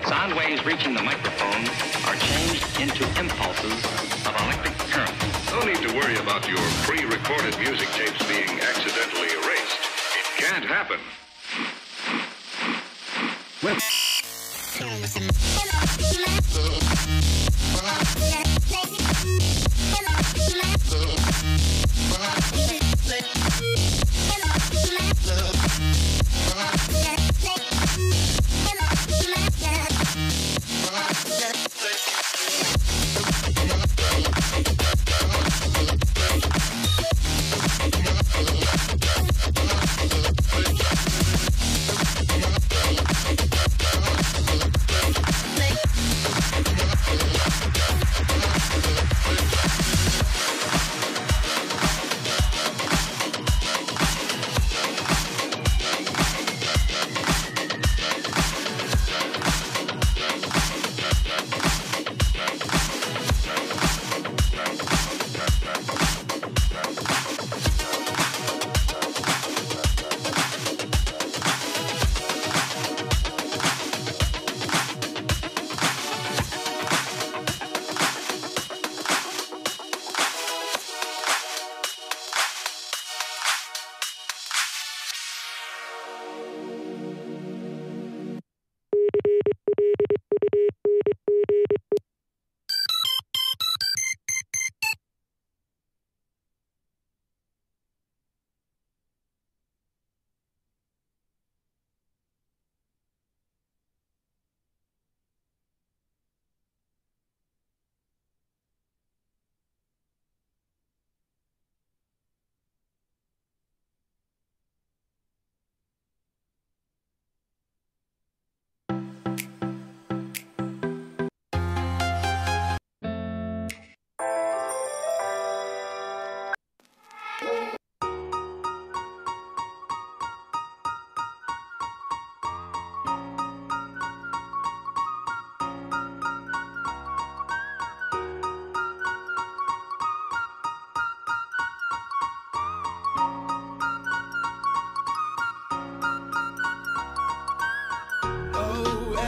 Sound waves reaching the microphone are changed into impulses of electric current. No need to worry about your pre-recorded music tapes being accidentally erased. It can't happen. Well,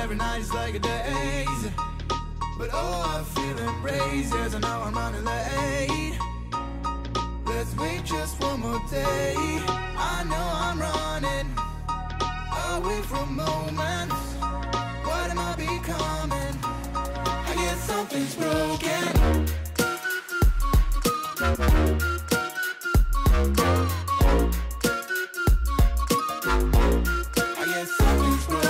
every night is like a daze, but oh, I feel embraced as I know I'm running late. Let's wait just one more day. I know I'm running away from moments. What am I becoming? I guess something's broken. I guess something's broken.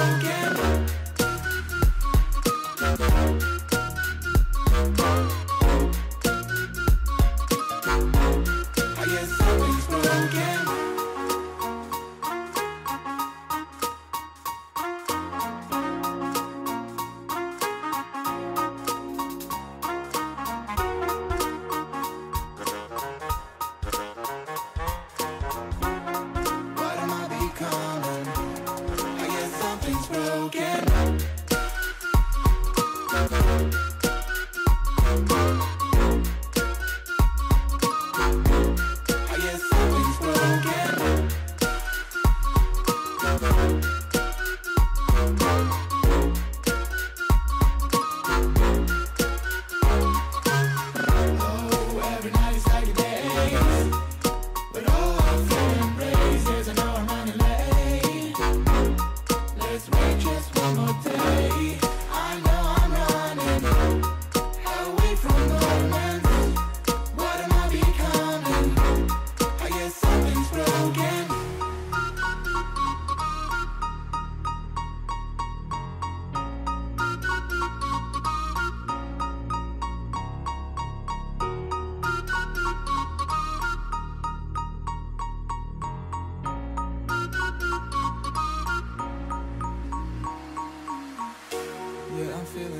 I guess something's broken.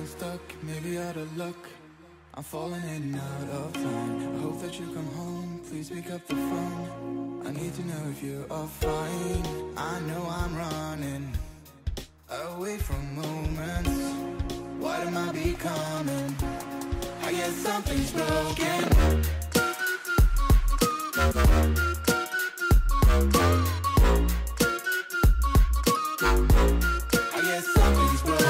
feeling stuck, maybe out of luck. I'm falling in and out of line. I hope that you come home, please pick up the phone. I need to know if you are fine. I know I'm running away from moments. What am I becoming? I guess something's broken. I guess something's broken.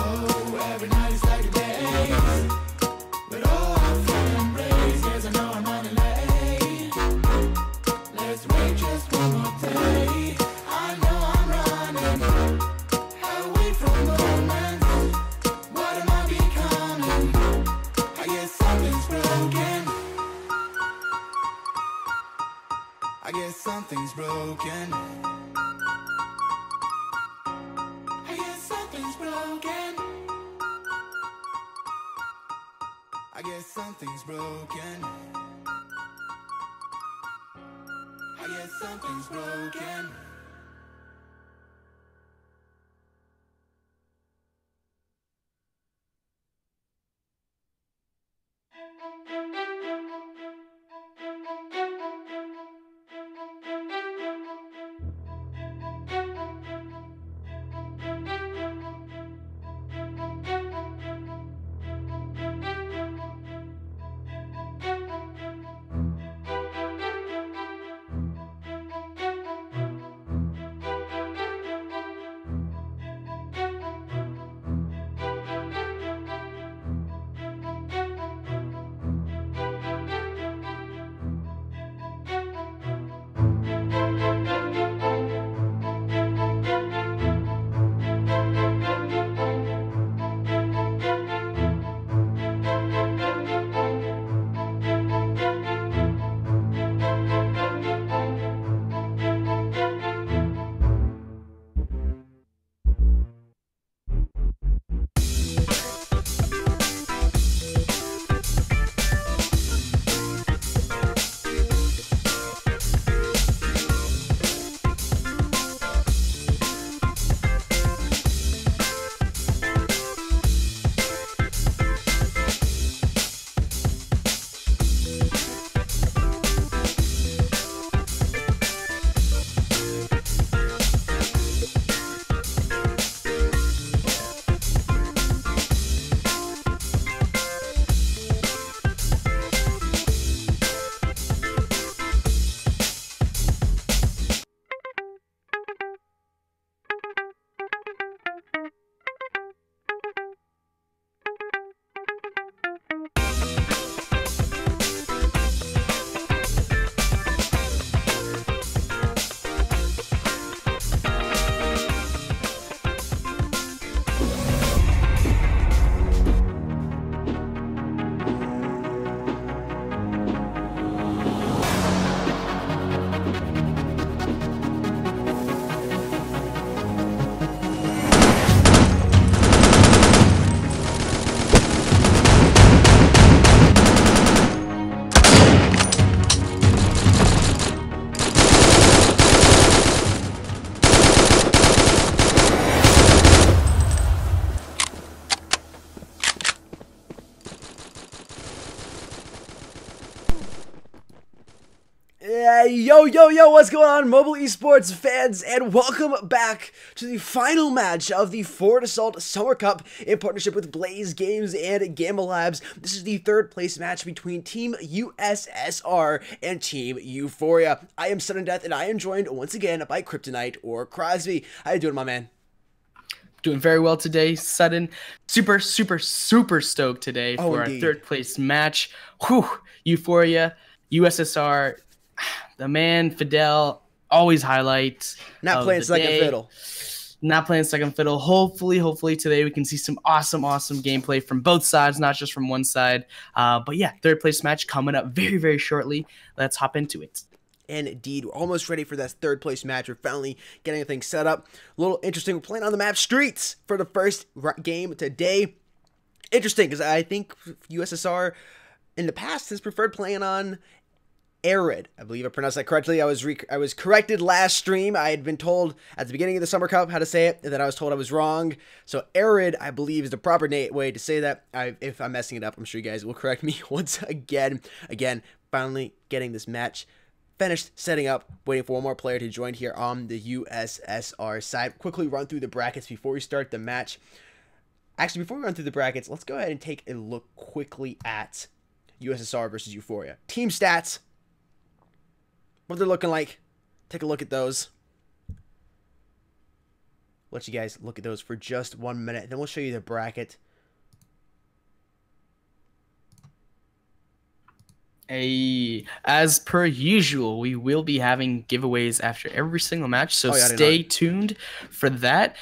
Oh, every night is like a day. But oh, I feel embraced. Yes, I know I'm running late. Let's wait just one more day. I know I'm running away from moments. What am I becoming? I guess something's broken. I guess something's broken. I guess something's broken. I guess something's broken. I guess something's broken. Yo, what's going on, mobile esports fans, and welcome back to the final match of the Fort Assault Summer Cup in partnership with Blaze Games and Gamma Labs. This is the third place match between Team USSR and Team Euphoria. I am Sudden Death, and I am joined once again by Kryptonite or Crosby. How you doing, my man? Doing very well today, Sudden. Super stoked today for indeed. Our third place match. Whew, Euphoria, USSR. The man, Fidel, always highlights. Not playing second fiddle. Not playing second fiddle. Hopefully today we can see some awesome gameplay from both sides, not just from one side. But yeah, third place match coming up very shortly. Let's hop into it. And indeed, we're almost ready for that third place match. We're finally getting things set up. A little interesting. We're playing on the map Streets for the first game today. Interesting, because I think USSR in the past has preferred playing on Arid. I believe I pronounced that correctly. I was corrected last stream. I had been told at the beginning of the Summer Cup how to say it, and then I was told I was wrong. So Arid, I believe, is the proper way to say that. If I'm messing it up, I'm sure you guys will correct me once again. Again, finally getting this match finished, setting up, waiting for one more player to join here on the USSR side. Quickly run through the brackets before we start the match. Actually, before we run through the brackets, let's go ahead and take a look quickly at USSR versus Euphoria. Team stats, what they're looking like. Take a look at those. Let you guys look at those for just 1 minute. Then we'll show you the bracket. As per usual, we will be having giveaways after every single match, so stay tuned for that.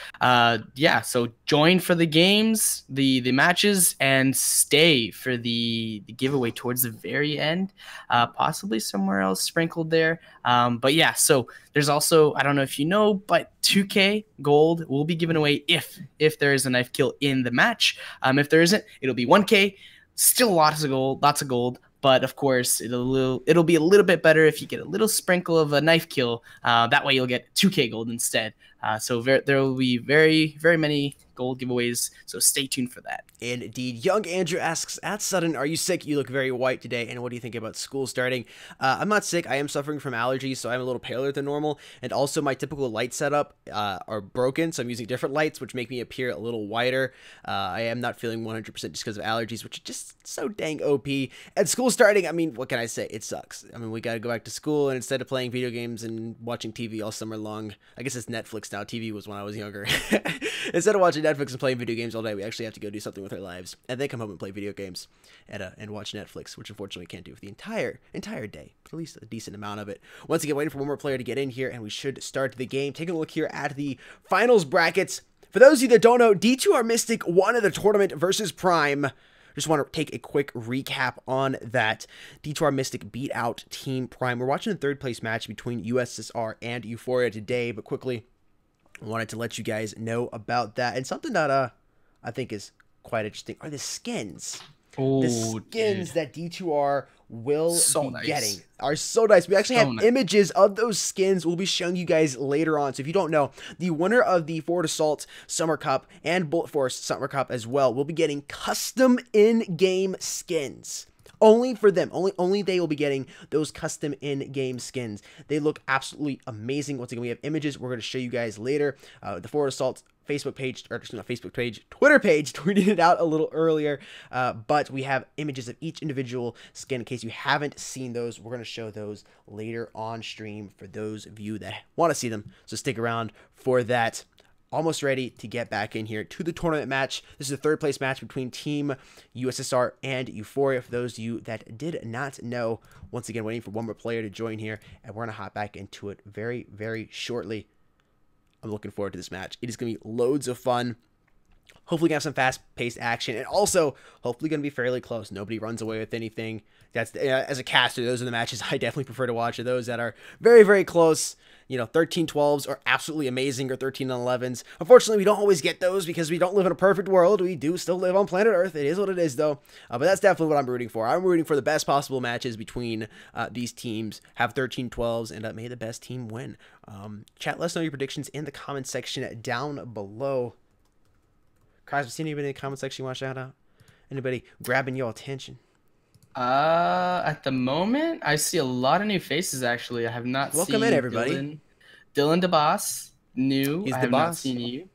Yeah, so join for the games, the matches, and stay for the giveaway towards the very end, possibly somewhere else sprinkled there. But yeah, so there's also, I don't know if you know, but 2K gold will be given away if there is a knife kill in the match. If there isn't, it'll be 1K. Still lots of gold. But of course, it'll be a little bit better if you get a little sprinkle of a knife kill. That way you'll get 2K gold instead. So there will be very, very many gold giveaways. So stay tuned for that. Indeed. Young Andrew asks, at Sudden, are you sick? You look very white today. And what do you think about school starting? I'm not sick. I am suffering from allergies, so I'm a little paler than normal. And also my typical light setup are broken, so I'm using different lights, which make me appear a little whiter. I am not feeling 100% just because of allergies, which are just so dang OP. And school starting, I mean, what can I say? It sucks. I mean, we got to go back to school, and instead of playing video games and watching TV all summer long, I guess it's Netflix now. TV was when I was younger. Instead of watching Netflix and playing video games all day, we actually have to go do something with our lives, and then come home and play video games and watch Netflix, which unfortunately we can't do for the entire day, but at least a decent amount of it. Once again, waiting for one more player to get in here, and we should start the game. Taking a look here at the finals brackets. For those of you that don't know, D2R Mystic won the tournament versus Prime. Just want to take a quick recap on that. D2R Mystic beat out Team Prime. We're watching the third place match between USSR and Euphoria today, but quickly, I wanted to let you guys know about that. And something that I think is quite interesting are the skins. Ooh, the skins that D2R will be nice. getting are so nice. We actually have images of those skins we'll be showing you guys later on. So if you don't know, the winner of the Forward Assault Summer Cup and Bullet Force Summer Cup as well will be getting custom in-game skins. Only for them. Only they will be getting those custom in-game skins. They look absolutely amazing. Once again, we have images we're going to show you guys later. The Forward Assault Facebook page, or not Facebook page, Twitter page, tweeted it out a little earlier. But we have images of each individual skin. In case you haven't seen those, we're going to show those later on stream for those of you that want to see them. So stick around for that. Almost ready to get back in here to the tournament match. This is the third place match between Team USSR and Euphoria. For those of you that did not know, once again, waiting for one more player to join here, and we're going to hop back into it very, very shortly. I'm looking forward to this match. It is going to be loads of fun. Hopefully, going to have some fast-paced action, and also, hopefully, going to be fairly close. Nobody runs away with anything. That's as a caster, those are the matches I definitely prefer to watch. Are those that are very, very close. You know, 13-12s are absolutely amazing, or 13-11s. Unfortunately, we don't always get those because we don't live in a perfect world. We do still live on planet Earth. It is what it is, though. But that's definitely what I'm rooting for. I'm rooting for the best possible matches between these teams. Have 13-12s, and may the best team win. Chat, let us know your predictions in the comment section down below. Guys, have you seen anybody in the comment section you want to shout out? Anybody grabbing your attention? At the moment, I see a lot of new faces. Actually, I have not seen. Welcome in, everybody. Dylan DeBoss, new. He's I the have boss. not seen you.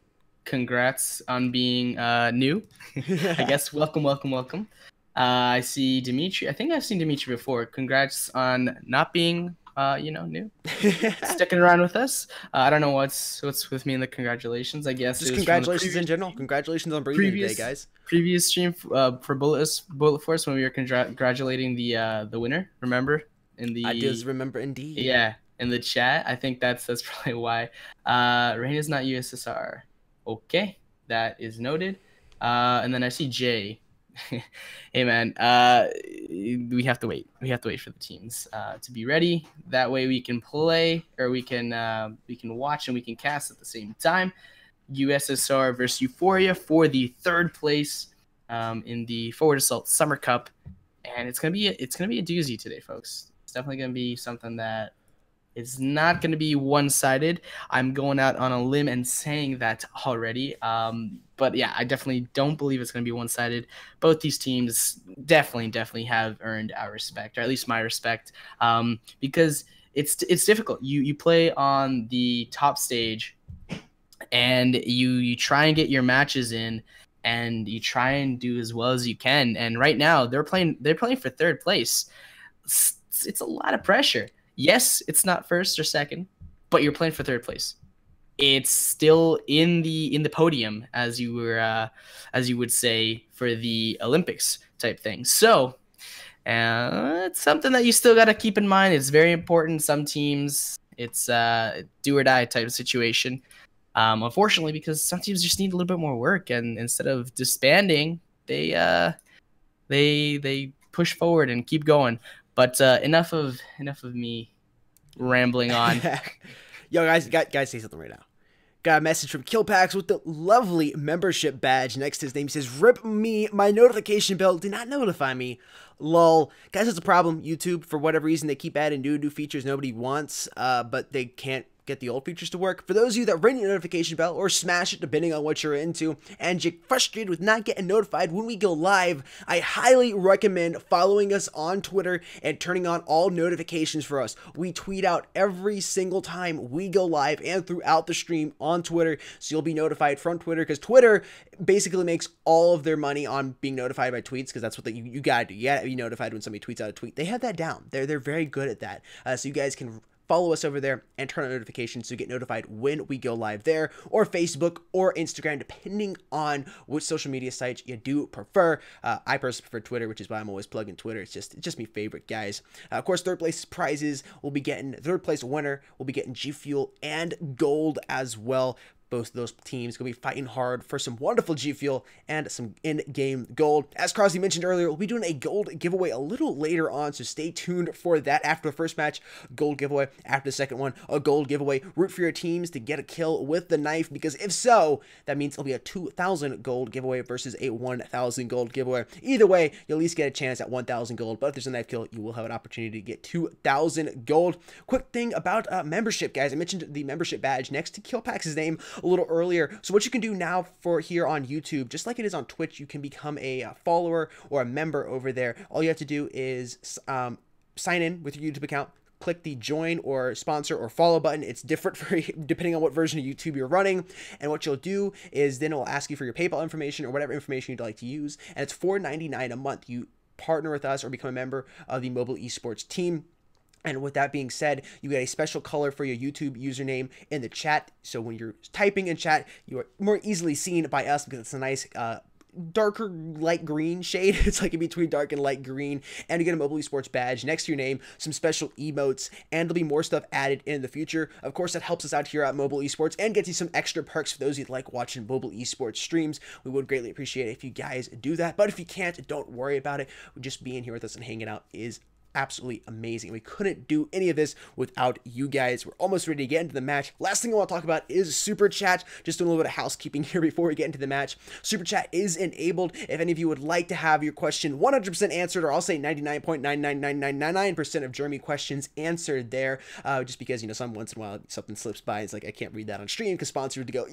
Congrats on being new. I guess welcome. I see Dimitri. I think I've seen Dimitri before. Congrats on not being new. Sticking around with us. I don't know what's with me in the congratulations. I guess just congratulations in general. Congratulations on breathing today, guys. Previous stream for Bullet Force when we were congratulating the winner. Remember I do remember indeed. Yeah, in the chat. I think that's probably why. Rain is not USSR. Okay, that is noted. And then I see Jay. Hey man, we have to wait. We have to wait for the teams to be ready. That way we can play, or we can watch and we can cast at the same time. USSR versus Euphoria for the third place in the Forward Assault Summer Cup, and it's gonna be a doozy today, folks. It's definitely gonna be something that is not gonna be one-sided. I'm going out on a limb and saying that already. But yeah, I definitely don't believe it's gonna be one-sided. Both these teams definitely have earned our respect, or at least my respect, because it's difficult. You play on the top stage, and you try and get your matches in, and you try and do as well as you can. And right now they're playing for third place. It's a lot of pressure. Yes, it's not first or second, but you're playing for third place. It's still in the podium, as you would say, for the Olympics type thing. So it's something that you still got to keep in mind. It's very important. Some teams, it's do or die type of situation. Unfortunately, because some teams just need a little bit more work, and instead of disbanding, they push forward and keep going. But enough of me rambling on. Yo, guys, say something right now. Got a message from Killpax with the lovely membership badge next to his name. He says, "Rip me, my notification bell did not notify me. Lol." Guys, that's a problem. YouTube, for whatever reason, they keep adding new features nobody wants, but they can't get the old features to work. For those of you that ring your notification bell or smash it, depending on what you're into, and you're frustrated with not getting notified when we go live, I highly recommend following us on Twitter and turning on all notifications for us. We tweet out every single time we go live and throughout the stream on Twitter, so you'll be notified from Twitter, because Twitter basically makes all of their money on being notified by tweets, because that's what you gotta do. You gotta be notified when somebody tweets out a tweet. They have that down. They're very good at that. So you guys can follow us over there and turn on notifications so you get notified when we go live there, or Facebook or Instagram, depending on which social media sites you do prefer. I personally prefer Twitter, which is why I'm always plugging Twitter. It's just my favorite, guys. Of course, third place prizes, we'll be getting third place winner. We'll be getting G Fuel and gold as well. Both of those teams going to be fighting hard for some wonderful G Fuel and some in-game gold. As Crosby mentioned earlier, we'll be doing a gold giveaway a little later on, so stay tuned for that. After the first match, gold giveaway. After the second one, a gold giveaway. Root for your teams to get a kill with the knife, because if so, that means it'll be a 2,000 gold giveaway versus a 1,000 gold giveaway. Either way, you'll at least get a chance at 1,000 gold, but if there's a knife kill, you will have an opportunity to get 2,000 gold. Quick thing about membership, guys. I mentioned the membership badge next to Killpax's name a little earlier. So what you can do now for here on YouTube, just like it is on Twitch, you can become a follower or a member over there. All you have to do is sign in with your YouTube account, click the join or sponsor or follow button. It's different for depending on what version of YouTube you're running. And what you'll do is then it'll ask you for your PayPal information or whatever information you'd like to use. And it's $4.99 a month. You partner with us or become a member of the mobile esports team. And with that being said, you get a special color for your YouTube username in the chat. So when you're typing in chat, you are more easily seen by us, because it's a nice darker light green shade. It's like in between dark and light green. And you get a mobile esports badge next to your name, some special emotes, and there'll be more stuff added in the future. Of course, that helps us out here at Mobile Esports and gets you some extra perks for those who like watching mobile esports streams. We would greatly appreciate it if you guys do that. But if you can't, don't worry about it. Just being here with us and hanging out is absolutely amazing. We couldn't do any of this without you guys. We're almost ready to get into the match. Last thing I want to talk about is Super Chat. Just doing a little bit of housekeeping here before we get into the match. Super Chat is enabled. If any of you would like to have your question 100% answered, or I'll say 99.99999% of Jeremy questions answered there, just because, you know, some once in a while something slips by. It's like I can't read that on stream because sponsors to go,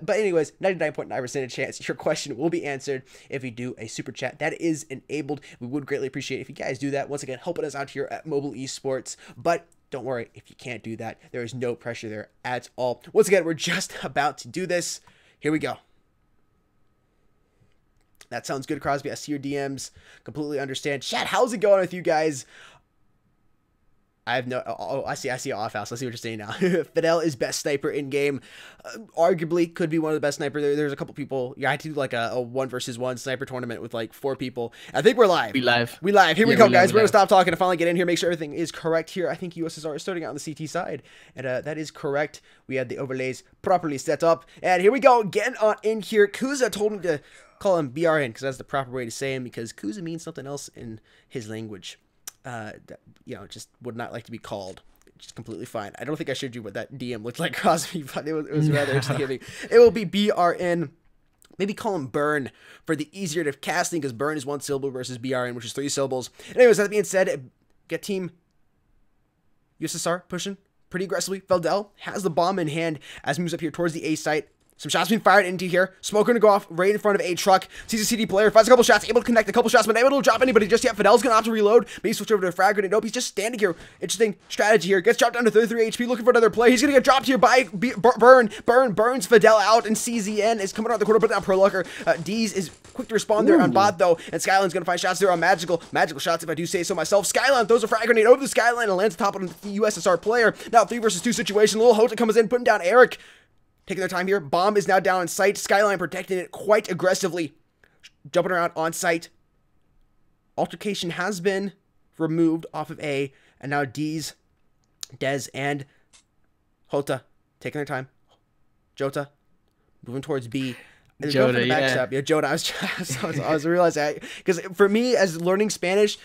but anyways, 99.9% of chance your question will be answered if you do a Super Chat. That is enabled. We would greatly appreciate it if you guys do that. Once again, helping us out here at Mobile Esports. But don't worry, if you can't do that, there is no pressure there at all. Once again, we're just about to do this. Here we go. That sounds good, Crosby. I see your DMs. Completely understand. Chat, how's it going with you guys? I have no... Oh, I see off house. I see what you're saying now. Fidel is best sniper in game. Arguably could be one of the best sniper. There's a couple people. Yeah, I had to do like a 1 versus 1 sniper tournament with like 4 people. I think we're live. We live. Here we go, guys. We're going to stop talking and finally get in here, make sure everything is correct here. I think USSR is starting out on the CT side. And that is correct. We had the overlays properly set up. And here we go. Getting on in here. Kuza told me to call him BRN because that's the proper way to say him, because Kuza means something else in his language. You know, just would not like to be called. Just completely fine. I don't think I showed you what that DM looked like, Crosby, but it was rather interesting. It will be BRN. Maybe call him Burn for the easier to casting, because Burn is 1 syllable versus BRN, which is 3 syllables. Anyways, that being said, get team USSR pushing pretty aggressively. Feldel has the bomb in hand as he moves up here towards the A site. Some shots being fired into here. Smoke going to go off right in front of a truck. Sees a CD player. Fires a couple shots. Able to connect a couple shots, but not able to drop anybody just yet. Fidel's going to have to reload. Maybe switch over to a frag grenade. Nope, he's just standing here. Interesting strategy here. Gets dropped down to 33 HP. Looking for another play. He's going to get dropped here by Burn. Burn burns Fidel out, and CZN is coming around the corner. Put down Pro Lucker. Deez is quick to respond there on bot, though. And Skyline's going to find shots there on Magical. Magical shots, if I do say so myself. Skyline throws a frag grenade over the Skyline and lands atop of the USSR player. Now 3 versus 2 situation. Little Hota comes in, putting down Eric. Taking their time here. Bomb is now down in sight. Skyline protecting it quite aggressively. Jumping around on site. Altercation has been removed off of A. And now Dez, and Hota taking their time. Jota moving towards B. And Jota, yeah. Jota. I was realizing, because for me, as learning Spanish,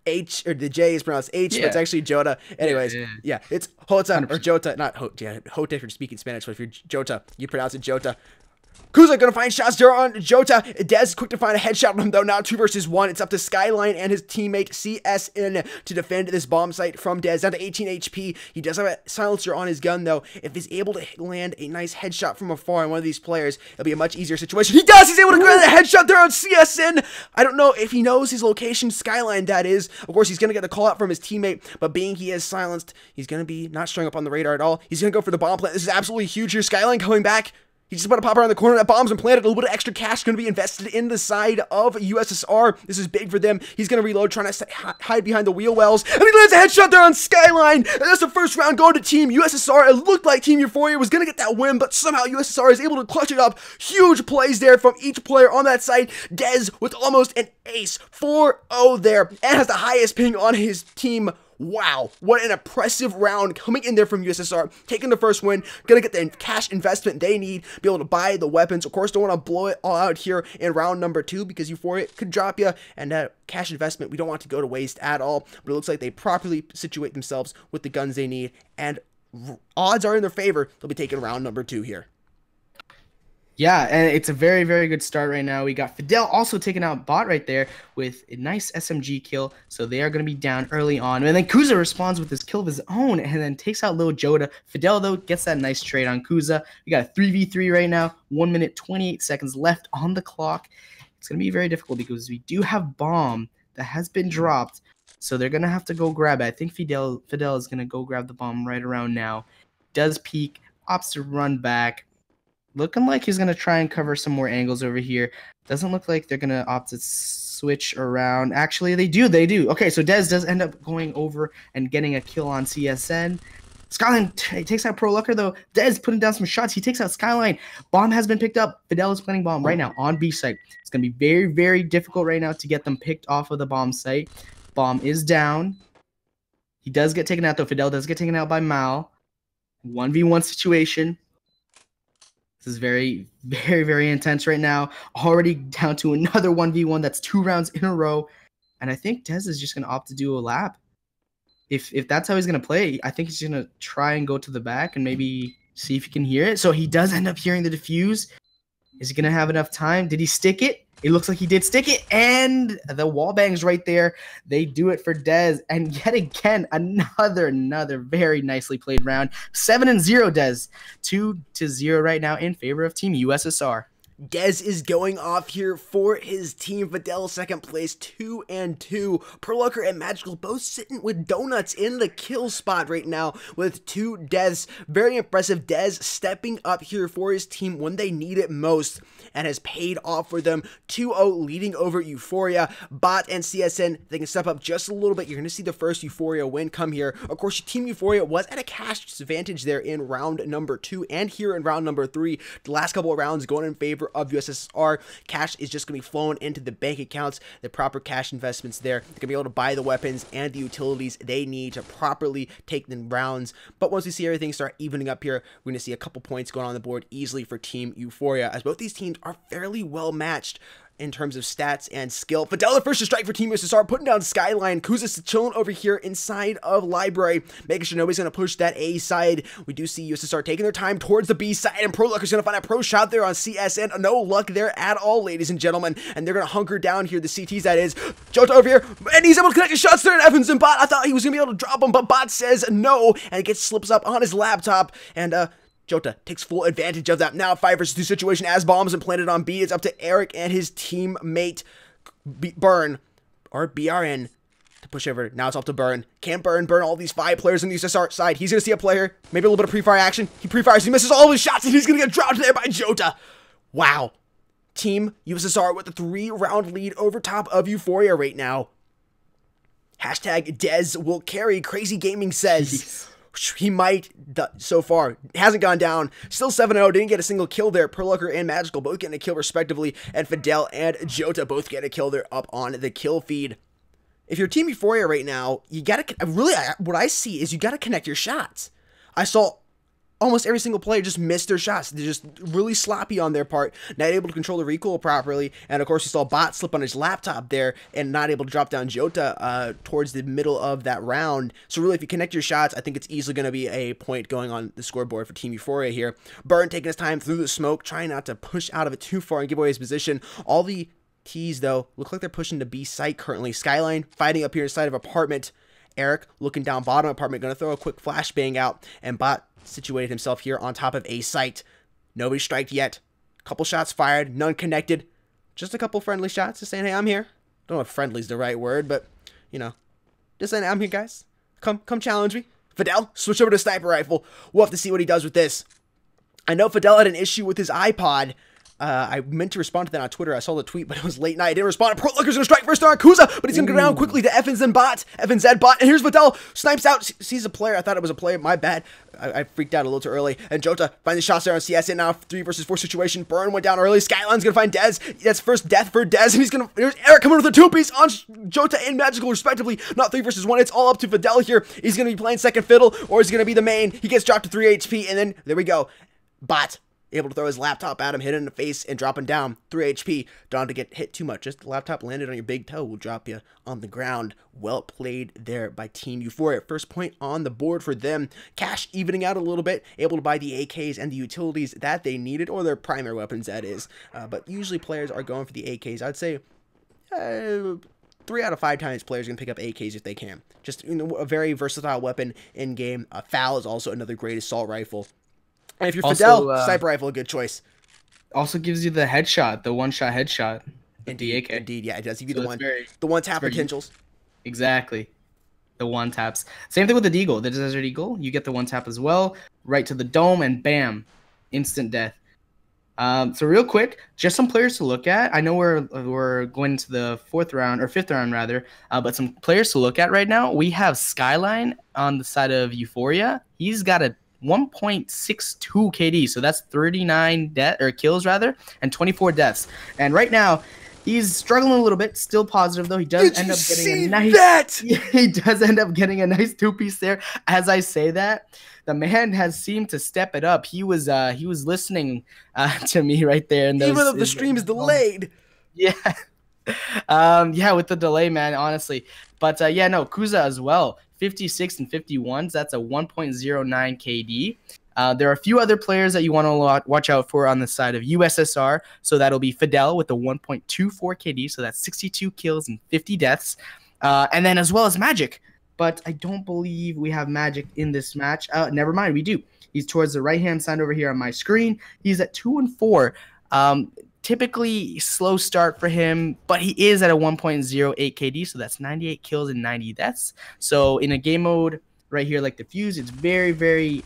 H, or the J is pronounced H, but it's actually Jota. Anyways, yeah, it's Hota 100%. Or Jota, not Hota. Yeah, Hota if you're speaking Spanish, but if you're Jota, you pronounce it Jota. Kuza gonna find shots there on Jota. Dez quick to find a headshot on him, though. Now 2 versus 1. It's up to Skyline and his teammate CSN to defend this bomb site from Dez. Down to 18 HP. He does have a silencer on his gun, though. If he's able to land a nice headshot from afar on one of these players, it'll be a much easier situation. He does! He's able to grab a headshot there on CSN! I don't know if he knows his location, Skyline, that is. Of course, he's gonna get a call out from his teammate, but being he is silenced, he's gonna be not showing up on the radar at all. He's gonna go for the bomb plant. This is absolutely huge here. Skyline coming back. He's just about to pop around the corner. That bomb's been planted. A little bit of extra cash going to be invested in the side of USSR. This is big for them. He's going to reload, trying to hide behind the wheel wells. And he lands a headshot there on Skyline. And that's the first round going to Team USSR. It looked like Team Euphoria was going to get that win, but somehow USSR is able to clutch it up. Huge plays there from each player on that side. Dez with almost an ace. 4-0 there. And has the highest ping on his team. Wow, what an impressive round coming in there from USSR, taking the first win, gonna get the cash investment they need, be able to buy the weapons. Of course, don't want to blow it all out here in round number 2 because Euphoria could drop you, and that cash investment we don't want to go to waste at all. But it looks like they properly situate themselves with the guns they need, and odds are in their favor. They'll be taking round number 2 here. Yeah, and it's a very, very good start right now. We got Fidel also taking out Bot right there with a nice SMG kill. So they are going to be down early on. And then Kuza responds with this kill of his own and then takes out Lil Jota. Fidel, though, gets that nice trade on Kuza. We got a 3v3 right now. 1 minute, 28 seconds left on the clock. It's going to be very difficult because we do have bomb that has been dropped. So they're going to have to go grab it. I think Fidel is going to go grab the bomb right around now. Does peek, opts to run back. Looking like he's going to try and cover some more angles over here. Doesn't look like they're going to opt to switch around. Actually, they do. Okay, so Dez does end up going over and getting a kill on CSN. Skyline takes out Pro Lucker, though. Dez putting down some shots. He takes out Skyline. Bomb has been picked up. Fidel is planting bomb right now on B site. It's going to be very, very difficult right now to get them picked off of the bomb site. Bomb is down. He does get taken out, though. Fidel does get taken out by Mal. 1v1 situation. This is very, very, very intense right now. Already down to another 1v1. That's 2 rounds in a row. And I think Dez is just going to opt to do a lap. If that's how he's going to play, I think he's going to try and go to the back and maybe see if he can hear it. So he does end up hearing the defuse. Is he going to have enough time? Did he stick it? It looks like he did stick it, and the wall bangs right there. They do it for Dez, and yet again, another very nicely played round. 7-0, Dez. 2-0 right now in favor of Team USSR. Dez is going off here for his team. Fidel second place, 2-2. Perlucker and Magical both sitting with donuts in the kill spot right now with 2 deaths. Very impressive. Dez stepping up here for his team when they need it most and has paid off for them. 2-0 leading over Euphoria. Bot and CSN, they can step up just a little bit. You're going to see the first Euphoria win come here. Of course, Team Euphoria was at a cash disadvantage there in round number 2 and here in round number 3. The last couple of rounds going in favor of USSR. Cash is just going to be flowing into the bank accounts, the proper cash investments there. They're going to be able to buy the weapons and the utilities they need to properly take the rounds. But once we see everything start evening up here, we're going to see a couple points going on the board easily for Team Euphoria, as both these teams are fairly well matched. in terms of stats and skill. Fidel, the first to strike for Team USSR, putting down Skyline. Kuza's chilling over here inside of Library, making sure nobody's going to push that A side. We do see USSR taking their time towards the B side, and ProLucker's going to find a pro shot there on CSN. No luck there at all, ladies and gentlemen, and they're going to hunker down here, the CTs that is. Jota over here, and he's able to connect his shots there, and Evans and Bot, I thought he was going to be able to drop him, but Bot says no, and it slips up on his laptop, and Jota takes full advantage of that. Now 5 versus 2 situation as bombs implanted on B. It's up to Eric and his teammate Burn, or BRN, to push over. Now it's up to Burn. Can Burn all these 5 players on the USSR side? He's going to see a player, maybe a little bit of pre-fire action. He pre-fires, he misses all of his shots, and he's going to get dropped there by Jota. Wow. Team USSR with a 3-round lead over top of Euphoria right now. Hashtag Dez will carry, Crazy Gaming says. Jeez. He might, so far, hasn't gone down. Still 7-0, didn't get a single kill there. Perlucker and Magical both getting a kill respectively, and Fidel and Jota both getting a kill there up on the kill feed. If you're Team Euphoria right now, you gotta, really, what I see is you gotta connect your shots. I saw almost every single player just missed their shots. They're just really sloppy on their part, not able to control the recoil properly, and of course you saw Bot slip on his laptop there and not able to drop down Jota towards the middle of that round. So really, if you connect your shots, I think it's easily going to be a point going on the scoreboard for Team Euphoria here. Burn taking his time through the smoke, trying not to push out of it too far and give away his position. All the T's, though, look like they're pushing to B site currently. Skyline fighting up here inside of apartment. Eric looking down bottom apartment, going to throw a quick flashbang out, and Bot situated himself here on top of A site. Nobody striked yet. Couple shots fired, none connected. Just a couple friendly shots, just saying, hey, I'm here. Don't know if friendly's the right word, but, you know, just saying, I'm here, guys. Come challenge me. Fidel, switch over to sniper rifle. We'll have to see what he does with this. I know Fidel had an issue with his iPod. I meant to respond to that on Twitter. I saw the tweet, but it was late night. I didn't respond. ProLucker's going to strike first on Kuza, but he's going to go down quickly to Evans and Bot. Evans and Bot. And here's Fidel. Snipes out. Sees a player. I thought it was a player. My bad. I freaked out a little too early. And Jota finds the shots there on CSN now. 3 versus 4 situation. Burn went down early. Skyline's going to find Dez. That's first death for Dez. And he's going to... There's Eric coming with a 2-piece on Jota and Magical, respectively. Not 3 versus 1. It's all up to Fidel here. He's going to be playing second fiddle, or he's going to be the main. He gets dropped to 3 HP. And then, there we go. Bot able to throw his laptop at him, hit him in the face, and dropping down 3 HP. Don't have to get hit too much. Just the laptop landed on your big toe will drop you on the ground. Well played there by Team Euphoria. First point on the board for them. Cash evening out a little bit, able to buy the AKs and the utilities that they needed, or their primary weapons, that is. But usually players are going for the AKs. I'd say 3 out of 5 times players are going to pick up AKs if they can. Just, you know, a very versatile weapon in game. FAL is also another great assault rifle. And if you're also, Fidel, sniper rifle, a good choice. Also gives you the headshot, the one-shot headshot. Indeed, yeah, it does give you the one tap potentials. Exactly, the one taps. Same thing with the Deagle, the Desert Eagle. You get the one tap as well, right to the dome, and bam, instant death. So real quick, just some players to look at. I know we're going to the 4th round, or 5th round rather, but some players to look at right now. We have Skyline on the side of Euphoria. He's got a 1.62 KD, so that's 39 kills rather, and 24 deaths. And right now, he's struggling a little bit. Still positive though. He does end up getting a nice. He does end up getting a nice 2-piece there. As I say that, the man has seemed to step it up. He was listening to me right there. And even though the stream is delayed. Yeah. Yeah, with the delay, man. Honestly, but yeah, no, Kuza as well. 56 and 51s. That's a 1.09 KD. There are a few other players that you want to watch out for on the side of USSR. So that'll be Fidel with a 1.24 KD. So that's 62 kills and 50 deaths. And then as well as Magic. But I don't believe we have Magic in this match. Never mind, we do. He's towards the right-hand side over here on my screen. He's at 2 and 4. Typically slow start for him, but he is at a 1.08 KD, so that's 98 kills and 90 deaths. So in a game mode right here like Diffuse, it's very, very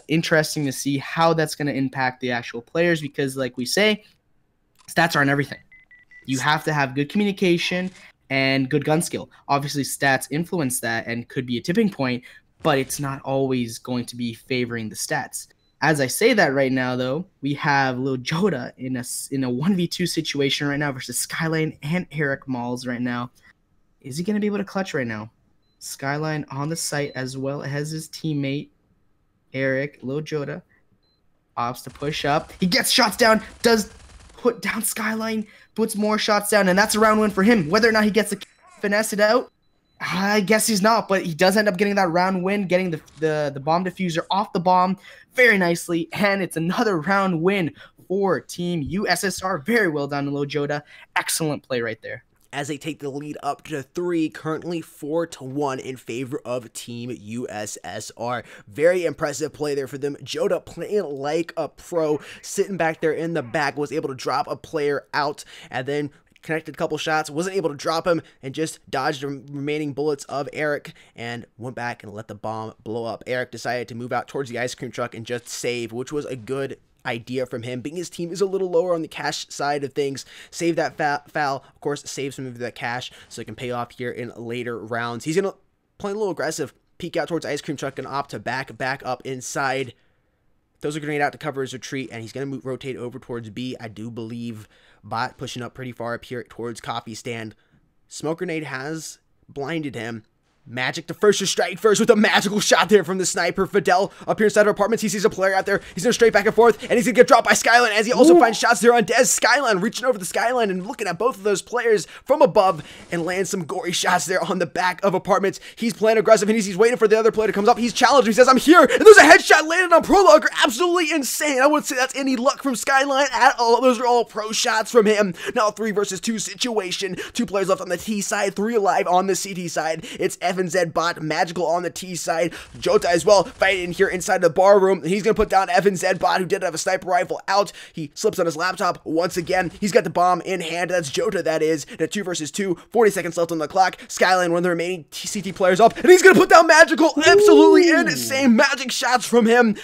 interesting to see how that's going to impact the actual players, because like we say, stats aren't everything. You have to have good communication and good gun skill. Obviously, stats influence that and could be a tipping point, but it's not always going to be favoring the stats. As I say that right now, though, we have Lil Jota in a 1v2 situation right now versus Skyline and Eric Malls right now. Is he going to be able to clutch right now? Skyline on the site as well as his teammate, Eric, Lil Jota. Opts to push up. He gets shots down. put down Skyline, puts more shots down, and that's a round win for him. Whether or not he gets to finesse it out, I guess he's not, but he does end up getting that round win, getting the bomb diffuser off the bomb very nicely, and it's another round win for Team USSR. Very well done, Lil Jota. Excellent play right there. As they take the lead up to 3, currently 4-1 in favor of Team USSR. Very impressive play there for them. Jota playing like a pro, sitting back there in the back, was able to drop a player out, and then connected a couple shots, wasn't able to drop him, and just dodged the remaining bullets of Eric, and went back and let the bomb blow up. Eric decided to move out towards the ice cream truck and just save, which was a good idea from him, being his team is a little lower on the cash side of things. Save that foul, of course, save some of that cash so it can pay off here in later rounds. He's gonna play a little aggressive, peek out towards ice cream truck and opt to back up inside. Throws a grenade out to cover his retreat, and he's gonna rotate over towards B. I do believe Bot pushing up pretty far up here towards coffee stand. Smoke grenade has blinded him. Magic to first to strike first with a magical shot there from the sniper. Fidel up here inside of apartments. He sees a player out there. He's going to straight back and forth, and he's going to get dropped by Skyline as he also finds shots there on Dez. Skyline reaching over the Skyline and looking at both of those players from above and lands some gory shots there on the back of apartments. He's playing aggressive, and he's waiting for the other player to come up. He's challenged. He says, I'm here, and there's a headshot landed on Prologer. Absolutely insane. I wouldn't say that's any luck from Skyline at all. Those are all pro shots from him. Now 3 versus 2 situation. 2 players left on the T side, 3 alive on the CT side. It's FNZ Bot, Magical on the T side. Jota as well fighting here inside the bar room. He's going to put down FNZ Bot, who did have a sniper rifle out. He slips on his laptop once again. He's got the bomb in hand. That's Jota, that is. And a 2 versus 2. 40 seconds left on the clock. Skyline, one of the remaining CT players up. And he's going to put down Magical. Absolutely insane magic shots from him.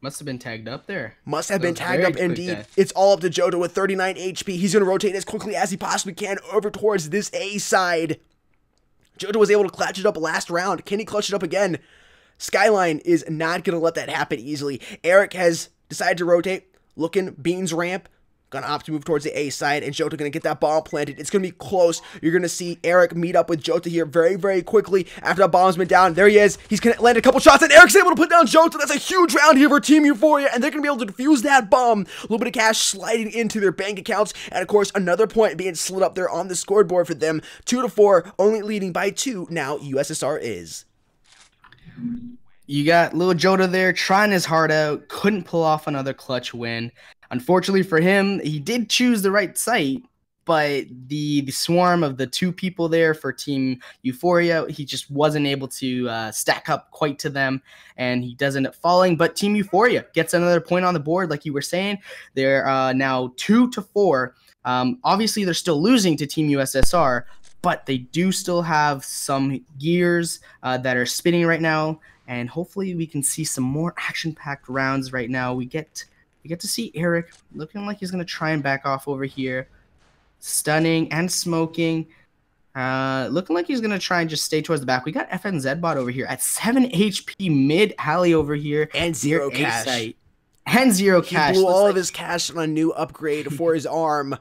Must have been tagged up there. Must have been tagged up indeed. Death. It's all up to Jota with 39 HP. He's going to rotate as quickly as he possibly can over towards this A side. Jota was able to clutch it up last round. Can he clutch it up again? Skyline is not going to let that happen easily. Eric has decided to rotate. Looking, Beans ramp. Gonna opt to move towards the A side, and Jota gonna get that bomb planted. It's gonna be close. You're gonna see Eric meet up with Jota here very, very quickly after that bomb's been down. There he is. He's gonna land a couple shots, and Eric's able to put down Jota. That's a huge round here for Team Euphoria, and they're gonna be able to defuse that bomb. A little bit of cash sliding into their bank accounts, and of course, another point being slid up there on the scoreboard for them. 2-4, only leading by 2. Now USSR is. You got Lil Jota there trying his heart out. Couldn't pull off another clutch win. Unfortunately for him, he did choose the right site, but the swarm of the 2 people there for Team Euphoria, he just wasn't able to stack up quite to them, and he does end up falling. But Team Euphoria gets another point on the board, like you were saying. They're now 2-4. Obviously, they're still losing to Team USSR, but they do still have some gears that are spinning right now, and hopefully we can see some more action-packed rounds right now. We get to see Eric looking like he's going to try and back off over here. Stunning and smoking. Looking like he's going to try and just stay towards the back. We got FNZ Bot over here at 7 HP mid-alley over here. And 0 cash. Site. And 0 cash. He blew all of his cash on a new upgrade for his arm.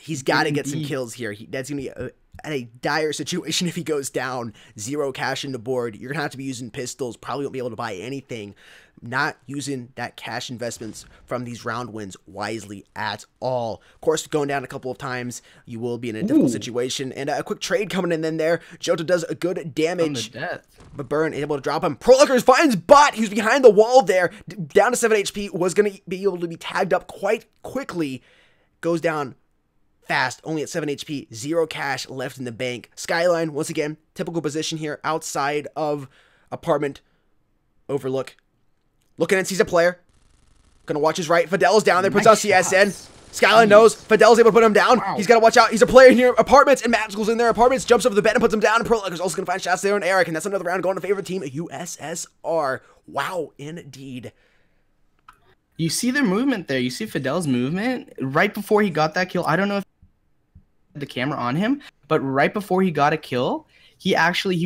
He's got to get some kills here. That's going to be a dire situation if he goes down. 0 cash in the board. You're going to have to be using pistols. Probably won't be able to buy anything. Not using that cash investments from these round wins wisely at all. Of course, going down a couple of times, you will be in a difficult situation. And a quick trade coming in there. Jota does a good damage. But Burn able to drop him. Prolockers finds Bot. He's behind the wall there. Down to 7 HP. Was going to be able to be tagged up quite quickly. Goes down fast, only at 7 HP, 0 cash left in the bank. Skyline, once again, typical position here outside of apartment overlook. Looking and sees a player. Gonna watch his right. Fidel's down there, puts out CSN. Skyline knows. Fidel's able to put him down. Wow. He's got to watch out. He's a player in here. Apartments, and Magical's in there. Apartments jumps over the bed and puts him down. And Prolockers also going to find shots there on Eric. And that's another round going to favor team USSR. Wow, indeed. You see their movement there. You see Fidel's movement right before he got that kill. I don't know if the camera on him, but right before he got a kill, he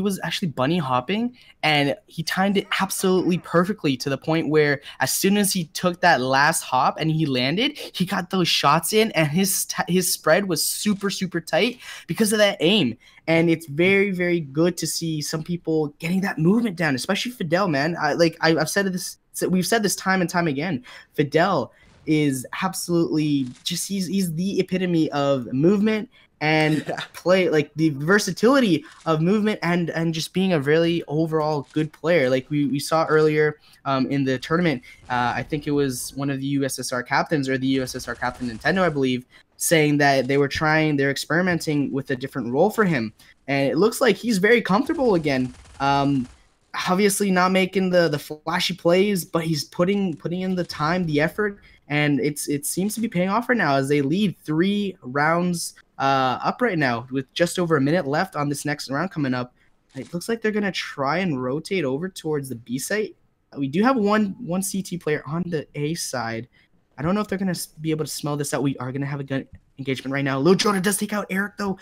was actually bunny hopping, and he timed it absolutely perfectly to the point where as soon as he took that last hop and he landed, he got those shots in, and his spread was super, super tight because of that aim. And it's very, very good to see some people getting that movement down, especially Fidel, man. I've said this. We've said this time and time again. Fidel is absolutely just he's the epitome of movement and play, like the versatility of movement and just being a really overall good player. Like we saw earlier in the tournament, I think it was one of the USSR captains or the USSR captain Nintendo, I believe, saying that they're experimenting with a different role for him. And it looks like he's very comfortable again. Obviously not making the flashy plays, but he's putting in the time, the effort, and it seems to be paying off right now as they lead 3 rounds up right now with just over a minute left on this next round coming up. It looks like they're gonna try and rotate over towards the B site. We do have one CT player on the A side. I don't know if they're gonna be able to smell this out. We are gonna have a gun engagement right now. Lil Jonah does take out Eric though.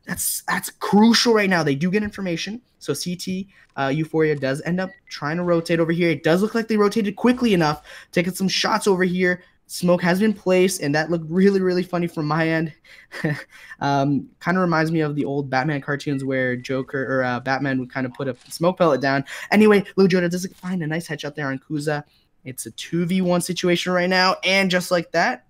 That's crucial right now. They do get information. So CT Euphoria does end up trying to rotate over here. It does look like they rotated quickly enough, taking some shots over here. Smoke has been placed, and that looked really, really funny from my end. Kind of reminds me of the old Batman cartoons where Joker or Batman would kind of put a smoke pellet down. Anyway, Lil Jonah does find a nice headshot there on Kuza. It's a 2v1 situation right now, and just like that,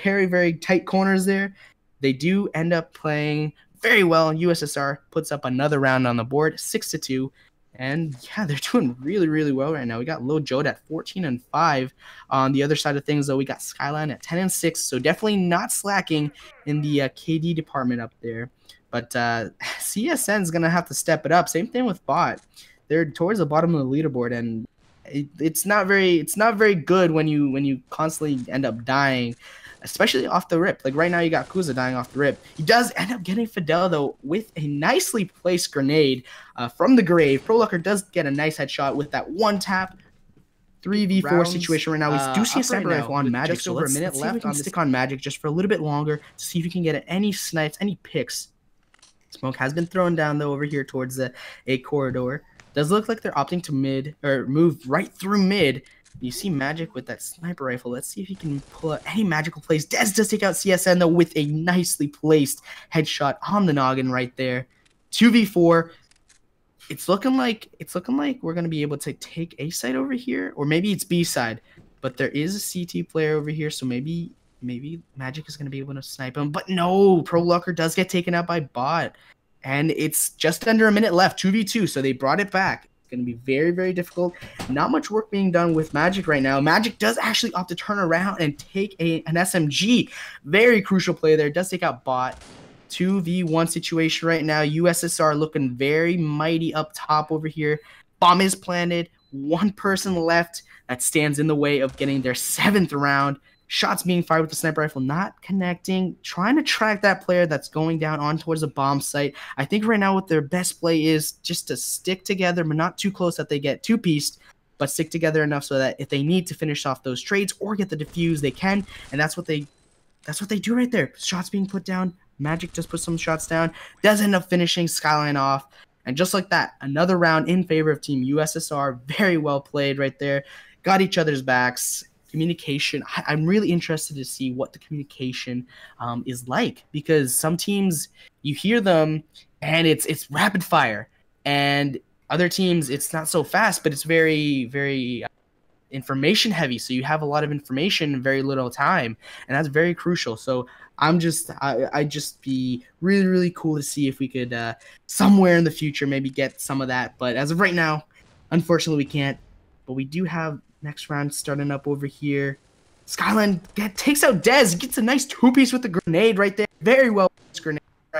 very, very tight corners there. They do end up playing very well. USSR puts up another round on the board, 6-2. And yeah, they're doing really, really well right now. We got Lil Jode at 14-5. On the other side of things, though, we got Skyline at 10-6. So definitely not slacking in the KD department up there. But CSN is gonna have to step it up. Same thing with Bot. They're towards the bottom of the leaderboard, and it's not very good when you constantly end up dying, especially off the rip. Like right now, you got Kuza dying off the rip. He does end up getting Fidel, though, with a nicely placed grenade from the grave. ProLucker does get a nice headshot with that one tap. 3v4 situation right now. We do see a sniper rifle on Magic. Just over a minute left on stick on Magic just for a little bit longer to see if we can get any snipes, any picks. Smoke has been thrown down, though, over here towards the A corridor. Does look like they're opting to mid or move right through mid. You see Magic with that sniper rifle. Let's see if he can pull out any magical plays. Dez does take out CSN, though, with a nicely placed headshot on the noggin right there. 2v4. It's looking like we're gonna be able to take A side over here, or maybe it's B side. But there is a CT player over here, so maybe Magic is gonna be able to snipe him. But no, ProLucker does get taken out by Bot. And it's just under a minute left, 2v2, so they brought it back. It's going to be very, very difficult. Not much work being done with Magic right now. Magic does actually opt to turn around and take an SMG. Very crucial play there. Does take out Bot. 2v1 situation right now. USSR looking very mighty up top over here. Bomb is planted. One person left that stands in the way of getting their 7th round. Shots being fired with the sniper rifle, not connecting, trying to track that player that's going down on towards the bomb site. I think right now what their best play is just to stick together, but not too close that they get two-pieced, but stick together enough so that if they need to finish off those trades or get the defuse, they can, and that's what they do right there. Shots being put down. Magic just put some shots down, does end up finishing Skyline off, and just like that, another round in favor of Team USSR. Very well played right there. Got each other's backs. Communication. I'm really interested to see what the communication is like, because some teams you hear them and it's rapid fire, and other teams it's not so fast, but it's very, very information heavy. So you have a lot of information in very little time, and that's very crucial. So I just be really, really cool to see if we could somewhere in the future maybe get some of that. But as of right now, unfortunately, we can't. But we do have next round starting up over here. Skyline takes out Dez. Gets a nice two-piece with the grenade right there. Very well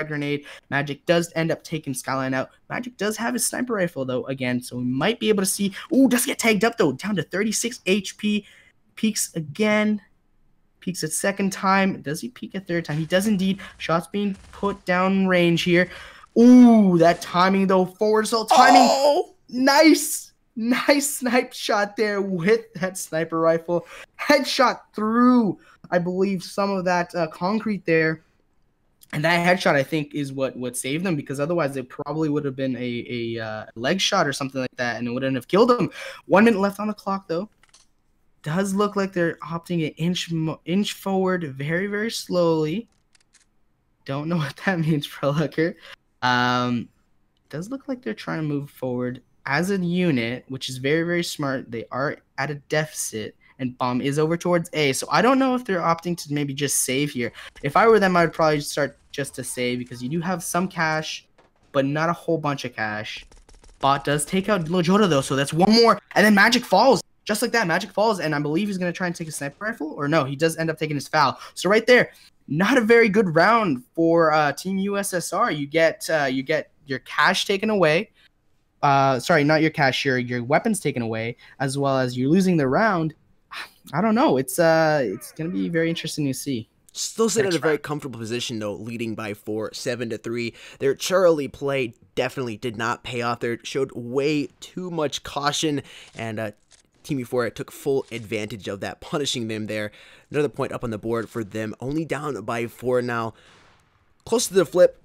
grenade. Magic does end up taking Skyline out. Magic does have his sniper rifle, though, again. So we might be able to see. Ooh, does get tagged up, though. Down to 36 HP. Peeks again. Peeks a second time. Does he peek a third time? He does indeed. Shots being put down range here. Ooh, that timing, though. Forward assault timing. Oh! Nice snipe shot there with that sniper rifle. Headshot through, I believe, some of that concrete there. And that headshot, I think, is what saved them, because otherwise it probably would have been a leg shot or something like that, and it wouldn't have killed them. 1 minute left on the clock, though. Does look like they're opting an inch forward very, very slowly. Don't know what that means, ProLucker. Does look like they're trying to move forward as a unit, which is very, very smart. They are at a deficit, and bomb is over towards A. So I don't know if they're opting to maybe just save here. If I were them, I would probably start just to save because you do have some cash, but not a whole bunch of cash. Bot does take out Lojota though, so that's one more, and then Magic falls. Just like that, Magic falls, and I believe he's going to try and take a sniper rifle, or no, he does end up taking his foul. So right there, not a very good round for Team USSR. You get your cash taken away. Sorry, not your cash, your weapons taken away, as well as you're losing the round. I don't know. It's going to be very interesting to see. Still sitting in a very comfortable position, though, leading by 4, 7-3. Their Charlie play definitely did not pay off. They showed way too much caution, and Team Euphoria took full advantage of that, punishing them there. Another point up on the board for them, only down by 4 now. Close to the flip.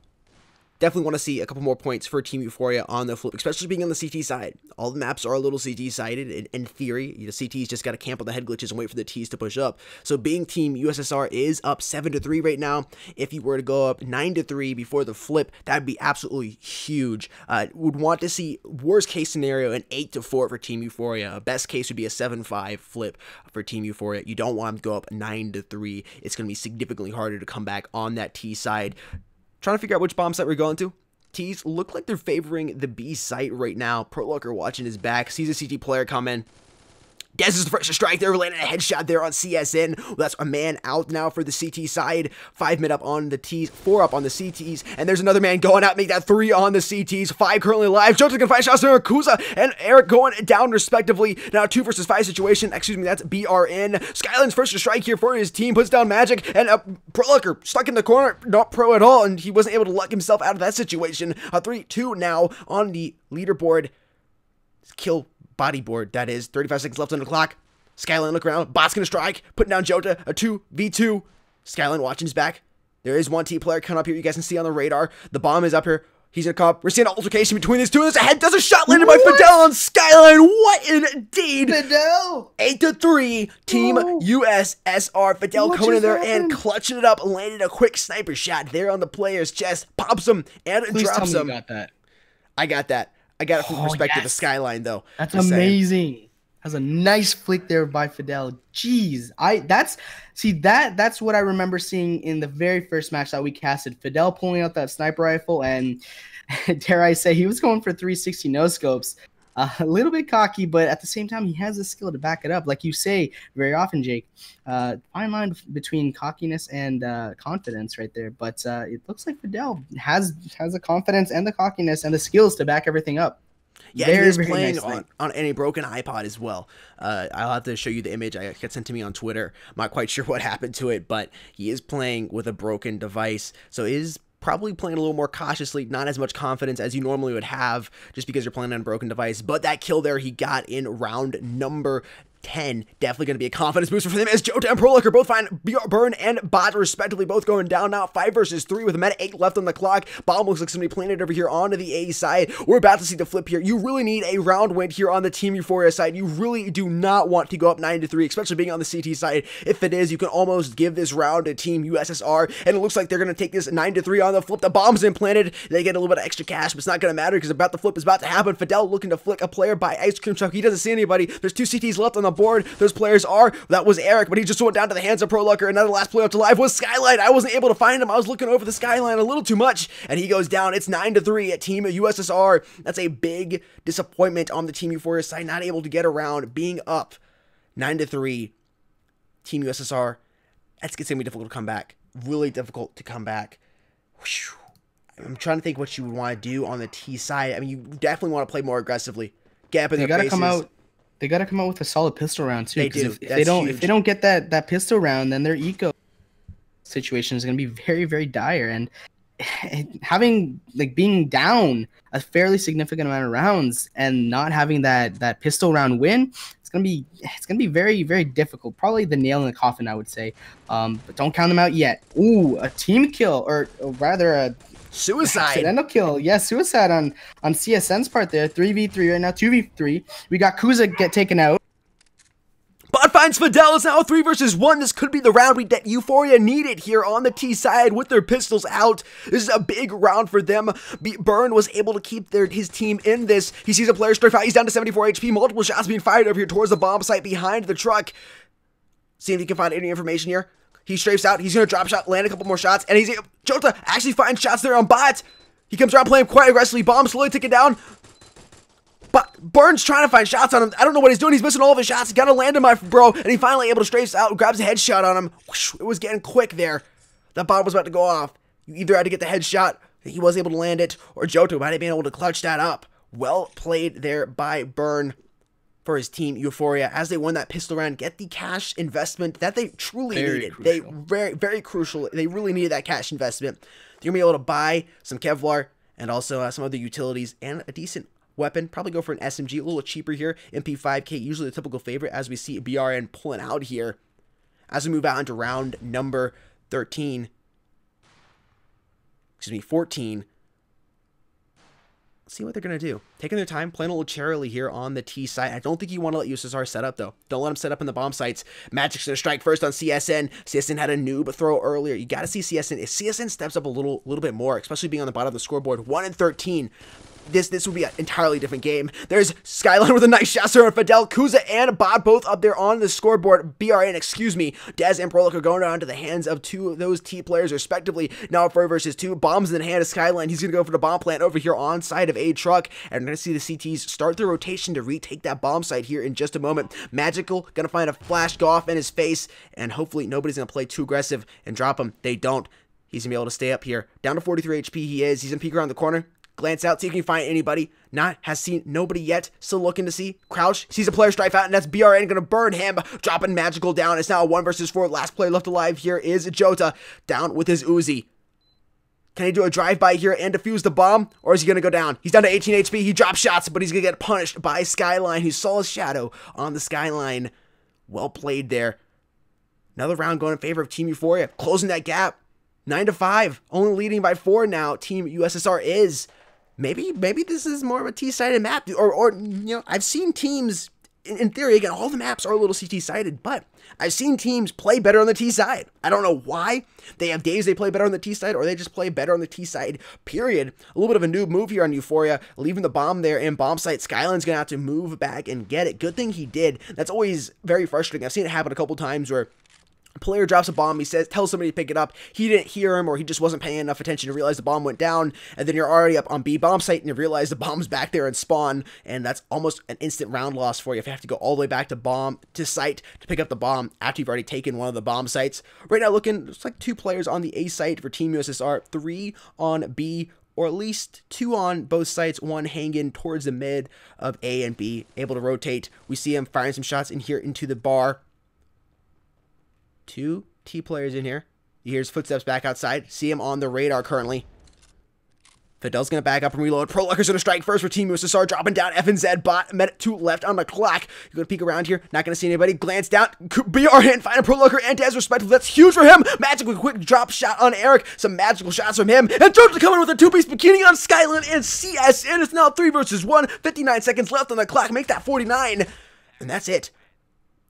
Definitely want to see a couple more points for Team Euphoria on the flip, especially being on the CT side. All the maps are a little CT sided in theory. The CTs just got to camp on the head glitches and wait for the Ts to push up. So being Team USSR is up 7-3 right now. If you were to go up 9-3 before the flip, that would be absolutely huge. Would want to see worst case scenario an 8-4 for Team Euphoria. Best case would be a 7-5 flip for Team Euphoria. You don't want them to go up 9-3. It's going to be significantly harder to come back on that T side. Trying to figure out which bomb site we're going to. T's look like they're favoring the B site right now. Prolocker watching his back. Sees a CT player come in. Dez is the first to strike there, landing a headshot there on CSN. Well, that's a man out now for the CT side. 5 mid up on the T's, 4 up on the CTs, and there's another man going out, make that 3 on the CTs. 5 currently alive. Jones can find shots there. Kuza and Eric going down respectively. Now 2 versus 5 situation. Excuse me, that's BRN. Skyland's first to strike here for his team, puts down Magic, and Prolocker stuck in the corner, not pro at all, and he wasn't able to luck himself out of that situation. 3-2 now on the leaderboard. Kill bodyboard, that is. 35 seconds left on the clock. Skyline look around. Bot's gonna strike. Putting down Jota. A 2v2. Skyline watching his back. There is one T player coming up here. You guys can see on the radar. The bomb is up here. He's gonna come up. We're seeing an altercation between these two. There's a head. Does a shot landed by Fidel on Skyline. What indeed? Fidel! 8-3. Team USSR. Fidel coming in there and clutching it up. Landed a quick sniper shot there on the player's chest. Pops him and drops him. You got that. I got that. I got it from the perspective of Skyline, though. That's amazing. That's a nice flick there by Fidel. Jeez, that's what I remember seeing in the very first match that we casted. Fidel pulling out that sniper rifle, and dare I say, he was going for 360 no scopes. A little bit cocky, but at the same time, he has the skill to back it up. Like you say very often, Jake, fine line between cockiness and confidence right there. But it looks like Fidel has the confidence and the cockiness and the skills to back everything up. Yeah, he is playing on a broken iPod as well. I'll have to show you the image. I got sent to me on Twitter. I'm not quite sure what happened to it, but he is playing with a broken device. So it is probably playing a little more cautiously, not as much confidence as you normally would have just because you're playing on a broken device. But that kill there he got in round number 10. Definitely going to be a confidence booster for them as Jota and Prolocker both find Burn and Bot respectively, both going down now. 5 versus 3 with a meta 8 left on the clock. Bomb looks like somebody planted over here onto the A side. We're about to see the flip here. You really need a round win here on the Team Euphoria side. You really do not want to go up 9-3, especially being on the CT side. If it is, you can almost give this round to Team USSR, and it looks like they're going to take this 9-3 on the flip. The bomb's implanted. They get a little bit of extra cash, but it's not going to matter because the flip is about to happen. Fidel looking to flick a player by Ice Cream Truck. He doesn't see anybody. There's 2 CTs left on the board. Those players that was Eric, but he just went down to the hands of Prolocker. Another last player up to live was Skyline. I wasn't able to find him. I was looking over the Skyline a little too much, and he goes down. It's 9-3 at Team USSR. That's a big disappointment on the Team Euphoria side, not able to get around being up 9-3. Team USSR, that's going to be difficult to come back. Really difficult to come back. Whew. I'm trying to think what you would want to do on the T side. I mean, you definitely want to play more aggressively. Gap in their faces. They got to come out with a solid pistol round too. They do. If they don't get that pistol round, then their eco situation is going to be very, very dire. And being down a fairly significant amount of rounds and not having that pistol round win, it's gonna be very, very difficult. Probably the nail in the coffin, I would say. But don't count them out yet. Ooh, a team kill, or rather a suicide. Accidental kill. Yeah, suicide on CSN's part there. 3v3 right now, 2v3. We got Kuza get taken out. Bot finds Fidel. It's now 3 versus 1. This could be the round that Euphoria needed here on the T side with their pistols out. This is a big round for them. Burn was able to keep his team in this. He sees a player strafe out. He's down to 74 HP. Multiple shots being fired over here towards the bomb site behind the truck. See if he can find any information here. He strafes out. He's going to drop shot, land a couple more shots, and Jota actually finds shots there on bot. He comes around playing quite aggressively. Bomb slowly ticking down. But Burns trying to find shots on him. I don't know what he's doing. He's missing all of his shots. Got to land him, my bro. And he finally able to strafe out, grabs a headshot on him. Whoosh, it was getting quick there. That bomb was about to go off. You either had to get the headshot, he was able to land it, or Jota might have been able to clutch that up. Well played there by Burn for his team, Euphoria, as they won that pistol round, get the cash investment that they truly needed. Crucial. Very crucial. They really needed that cash investment. They're going to be able to buy some Kevlar and also some other utilities and a decent weapon. Probably go for an SMG, a little cheaper here. MP5K, usually the typical favorite, as we see BRN pulling out here. As we move out into round number 14. Let's see what they're going to do. Taking their time, playing a little charily here on the T side. I don't think you want to let USSR set up, though. Don't let them set up in the bomb sites. Magic's going to strike first on CSN. CSN had a noob throw earlier. You got to see CSN. If CSN steps up a little bit more, especially being on the bottom of the scoreboard, 1-13, this would be an entirely different game. There's Skyline with a nice shot on Fidel, Kuza, and Bob both up there on the scoreboard. BRN, excuse me. Dez and Prolic are going down to the hands of two of those T players, respectively. Now 4 versus 2. Bombs in the hand of Skyline. He's going to go for the bomb plant over here on side of A truck. And we're going to see the CTs start their rotation to retake that bomb site here in just a moment. Magical, going to find a flash go off in his face. And hopefully nobody's going to play too aggressive and drop him. They don't. He's going to be able to stay up here. Down to 43 HP he is. He's going to peek around the corner. Glance out, see if he can find anybody. Has seen nobody yet. Still looking to see. Crouch, sees a player strike out, and that's BRN going to burn him. Dropping Magical down. It's now a 1 versus 4. Last player left alive here is Jota. Down with his Uzi. Can he do a drive-by here and defuse the bomb? Or is he going to go down? He's down to 18 HP. He drops shots, but he's going to get punished by Skyline. He saw his shadow on the Skyline. Well played there. Another round going in favor of Team Euphoria. Closing that gap. 9-5. Only leading by 4 now. Team USSR is. Maybe this is more of a T-sided map, or you know, I've seen teams, in theory, again, all the maps are a little CT-sided, but I've seen teams play better on the T-side. I don't know why. They have days they play better on the T-side, or they just play better on the T-side, period. A little bit of a noob move here on Euphoria, leaving the bomb there in bomb site. Skyline's going to have to move back and get it. Good thing he did. That's always very frustrating. I've seen it happen a couple times where a player drops a bomb, he tells somebody to pick it up, he didn't hear him, or he just wasn't paying enough attention to realize the bomb went down, and then you're already up on B bomb site, and you realize the bomb's back there and spawn, and that's almost an instant round loss for you if you have to go all the way back to site to pick up the bomb after you've already taken one of the bomb sites. Right now looking, it's like 2 players on the A site for Team USSR, 3 on B, or at least 2 on both sites, 1 hanging towards the mid of A and B, able to rotate. We see him firing some shots in here into the bar. 2 T players in here. You hear his footsteps back outside. See him on the radar currently. Fidel's going to back up and reload. Prolocker's going to strike first for Team USSR. Dropping down FNZ bot. Met 2 left on the clock. You're going to peek around here. Not going to see anybody. Glance down. BRN find a Prolocker and Dez respectively. That's huge for him. Magic with a quick drop shot on Eric. Some magical shots from him. And Jota coming with a 2-piece bikini on Skyline and CSN. It's now 3 versus 1. 59 seconds left on the clock. Make that 49. And that's it.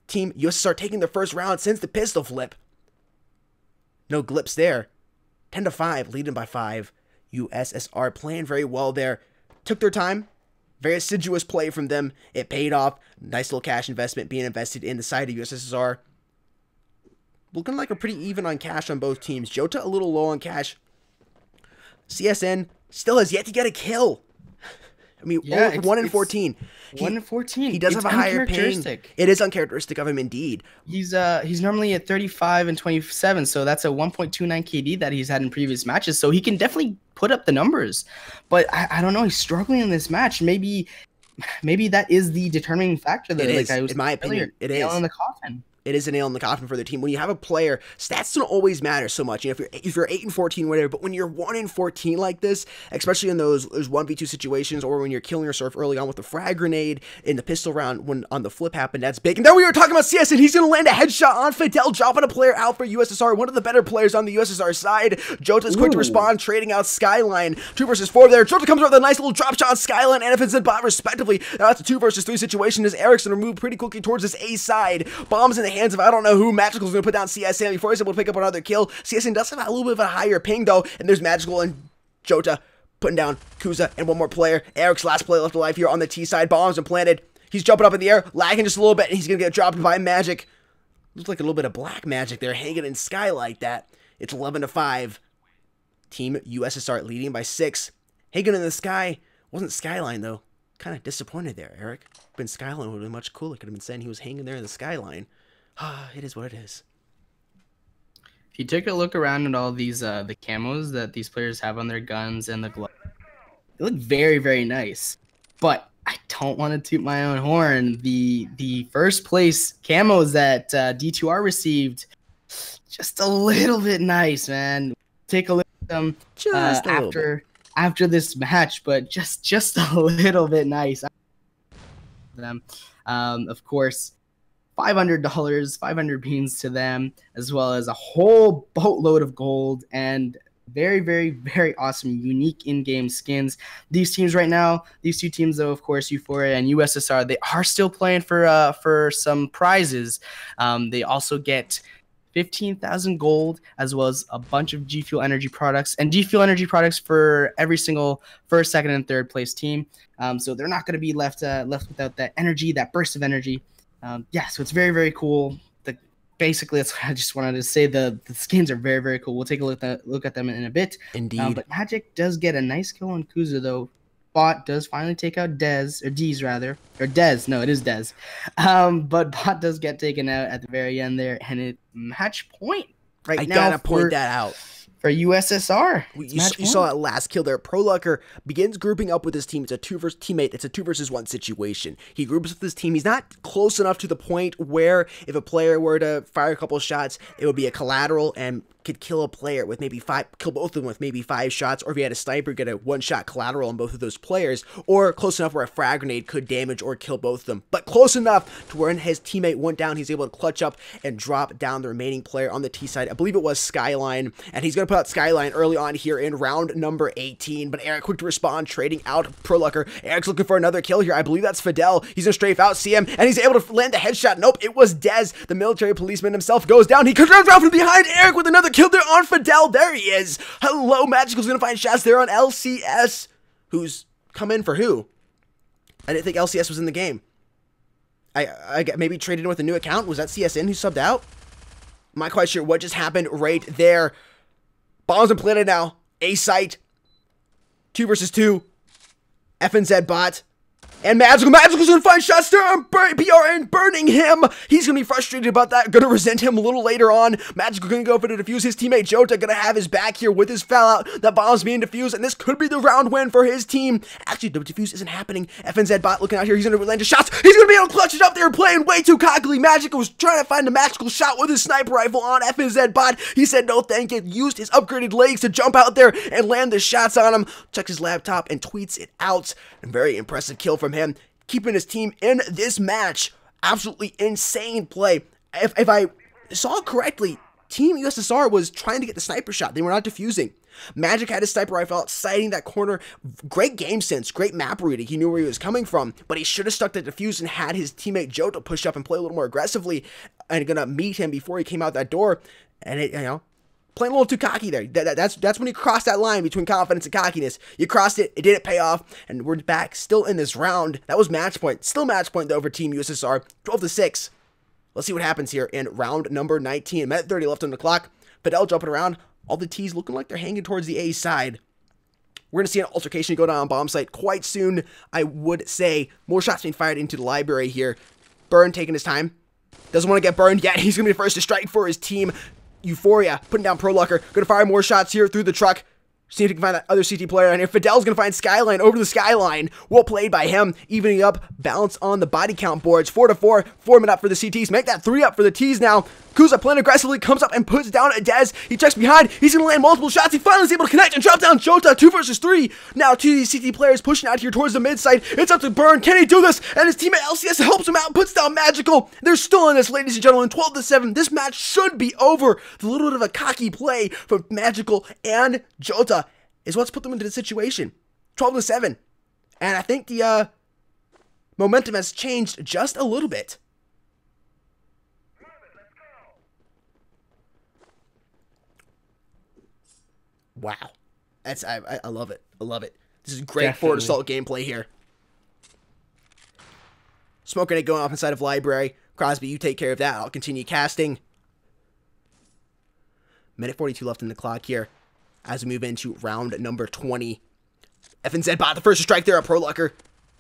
Team USSR taking their first round since the pistol flip. No glips there. 10-5, leading by 5. USSR playing very well there. Took their time. Very assiduous play from them. It paid off. Nice little cash investment being invested in the side of USSR. Looking like we're pretty even on cash on both teams. Jota a little low on cash. CSN still has yet to get a kill. I mean, yeah, 1-14. 1-14. He does have a higher ping. It is uncharacteristic of him, indeed. He's normally at 35 and 27, so that's a 1.29 KD that he's had in previous matches. So he can definitely put up the numbers, but I don't know. He's struggling in this match. Maybe that is the determining factor. That, it is, in my opinion. It is. Nail in the coffin. It is a nail in the coffin for their team. When you have a player, stats don't always matter so much. You know, if you're 8-14, whatever, but when you're 1-14 like this, especially in those 1v2 situations, or when you're killing yourself early on with the frag grenade in the pistol round when on the flip happened, that's big. And then we were talking about CSN. He's going to land a headshot on Fidel, dropping a player out for USSR. One of the better players on the USSR side. Jota's quick to respond, trading out Skyline. 2 versus 4 there. Jota comes out with a nice little drop shot on Skyline and FNZ bot respectively. Now that's a 2 versus 3 situation as Eric's going to move pretty quickly towards this A side. Bombs in the hands of I don't know who. Magical's going to put down CSN before he's able to pick up another kill. CSN does have a little bit of a higher ping though, and there's Magical and Jota putting down Kuza and one more player. Eric's last play left alive here on the T side. Bombs and planted. He's jumping up in the air, lagging just a little bit, and he's going to get dropped by Magic. Looks like a little bit of black magic there hanging in sky like that. It's 11-5. Team USSR leading by 6. Hanging in the sky. Wasn't Skyline, though. Kind of disappointed there, Eric. Been Skyline would have been much cooler. Could have been saying he was hanging there in the skyline. It is what it is. If you take a look around at all these the camos that these players have on their guns and the gloves, they look very, very nice. But I don't want to toot my own horn. The first place camos that D2R received, just a little bit nice, man. Take a look at them after this match, but just a little bit nice. Them, of course, $500, 500 beans to them, as well as a whole boatload of gold and very, very, very awesome, unique in-game skins. These teams right now, these two teams though, of course, Euphoria and USSR, they are still playing for some prizes. They also get 15,000 gold, as well as a bunch of G Fuel energy products, and G Fuel energy products for every single first, second, and third place team. So they're not going to be left without that energy, that burst of energy. Yeah, so it's very, very cool. Basically, that's what I just wanted to say. The skins are very, very cool. We'll take a look at them in a bit. Indeed. But Magic does get a nice kill on Kuza, though. Bot does finally take out Dez, or Dez rather, or Dez. No, it is Dez. But Bot does get taken out at the very end there, and it's match point right now. I gotta point that out. For USSR. You saw that last kill there. ProLucker begins grouping up with his team. It's a 2 versus teammate. It's a 2 versus 1 situation. He groups with his team. He's not close enough to the point where if a player were to fire a couple shots, it would be a collateral and could kill a player with maybe kill both of them with maybe 5 shots, or if he had a sniper, get a 1-shot collateral on both of those players, or close enough where a frag grenade could damage or kill both of them, but close enough to where when his teammate went down, he's able to clutch up and drop down the remaining player on the T side. I believe it was Skyline, and he's going to put out Skyline early on here in round number 18, but Eric quick to respond, trading out ProLucker. Eric's looking for another kill here. I believe that's Fidel. He's going to strafe out, see him, and he's able to land the headshot. Nope, it was Dez. The military policeman himself goes down. He comes around from behind Eric with another kill there on Fidel. There he is. Hello, Magical's going to find shots there on LCS. Who's come in for who? I didn't think LCS was in the game. I maybe traded in with a new account. Was that CSN who subbed out? I'm not quite sure what just happened right there. Bombs and planted now. A site. 2 versus 2. FNZ bot. And Magical's gonna find shots there on BRN, burning him. He's gonna be frustrated about that. Gonna resent him a little later on. Magical gonna go for the defuse. His teammate Jota gonna have his back here with his foul out. That bomb's being defused, and this could be the round win for his team. Actually, the defuse isn't happening. FNZ bot looking out here. He's gonna land his shots. He's gonna be able to clutch it up there, playing way too cockily. Magical was trying to find a magical shot with his sniper rifle on FNZ bot. He said no thank you. Used his upgraded legs to jump out there and land the shots on him. Checks his laptop and tweets it out. A very impressive kill from him, keeping his team in this match. Absolutely insane play. If I saw correctly, Team USSR was trying to get the sniper shot. They were not defusing. Magic had his sniper rifle out, sighting that corner. Great game sense, great map reading. He knew where he was coming from, but he should have stuck to defuse and had his teammate Jota push up and play a little more aggressively and gonna meet him before he came out that door. And it, playing a little too cocky there. That's when you cross that line between confidence and cockiness. You crossed it, it didn't pay off, and we're back still in this round. That was match point. Still match point though for Team USSR. 12-6. Let's see what happens here in round number 19. Minute 30 left on the clock. Fidel jumping around. All the T's looking like they're hanging towards the A side. We're going to see an altercation go down on bomb site quite soon, I would say. More shots being fired into the library here. Burn taking his time. Doesn't want to get burned yet. He's going to be the first to strike for his team. Euphoria putting down ProLucker. Going to fire more shots here through the truck. See if he can find that other CT player on here. Fidel's going to find Skyline over the Skyline. Well played by him. Evening up. Balance on the body count boards. 4-4. 4 men up for the CTs. Make that 3 up for the Ts now. Kuza playing aggressively. Comes up and puts down a Dez. He checks behind. He's going to land multiple shots. He finally is able to connect and drop down Jota. 2 versus 3. Now 2 of these CT players pushing out here towards the mid side. It's up to Burn. Can he do this? And his teammate LCS helps him out. Puts down Magical. They're still in this, ladies and gentlemen. 12-7. This match should be over. The little bit of a cocky play from Magical and Jota is what's put them into the situation. 12-7. And I think the momentum has changed just a little bit. Wow. I love it. I love it. This is great forward assault gameplay here. Smoke grenade going off inside of library. Crosby, you take care of that. I'll continue casting. Minute 42 left in the clock here as we move into round number 20. FNZ bot the first strike there on Pro Lucker.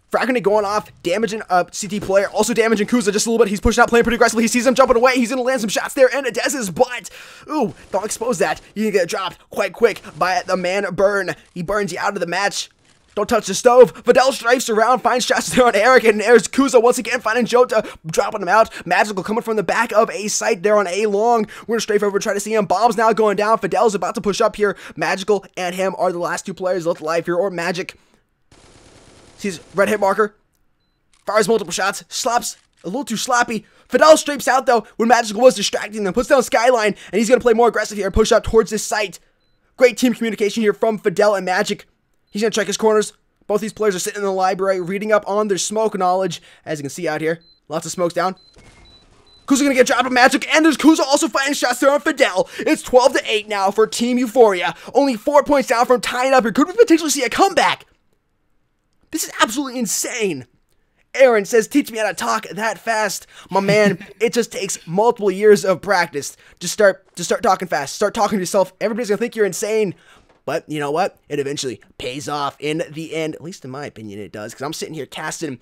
Frag grenade going off, damaging CT player, also damaging Kuza just a little bit. He's pushing out, playing pretty aggressively. He sees him jumping away. He's going to land some shots there, and Dez's butt. Ooh, don't expose that. You can get dropped quite quick by the man Burn. He burns you out of the match. Don't touch the stove. Vidal strafes around, finds shots there on Eric, and there's Kuza once again finding Jota, dropping him out. Magical coming from the back of a site there on A long. We're going to strafe over and try to see him. Bombs now going down. Fidel's about to push up here. Magical and him are the last two players left alive here, or Magic. Sees red hit marker, fires multiple shots, slaps a little too sloppy. Fidel strafes out though when Magical was distracting them, puts down Skyline, and he's going to play more aggressive here and push up towards this site. Great team communication here from Fidel and Magic. He's going to check his corners. Both these players are sitting in the library reading up on their smoke knowledge. As you can see out here, lots of smokes down. Kuza going to get dropped with Magic, and there's Kuza also fighting shots there on Fidel. It's 12-8 now for Team Euphoria. Only 4 points down from tying up here. Could we potentially see a comeback? This is absolutely insane. Aaron says, teach me how to talk that fast. My man, it just takes multiple years of practice. Just start talking fast. Start talking to yourself. Everybody's going to think you're insane. But you know what? It eventually pays off in the end. At least in my opinion, it does. Because I'm sitting here casting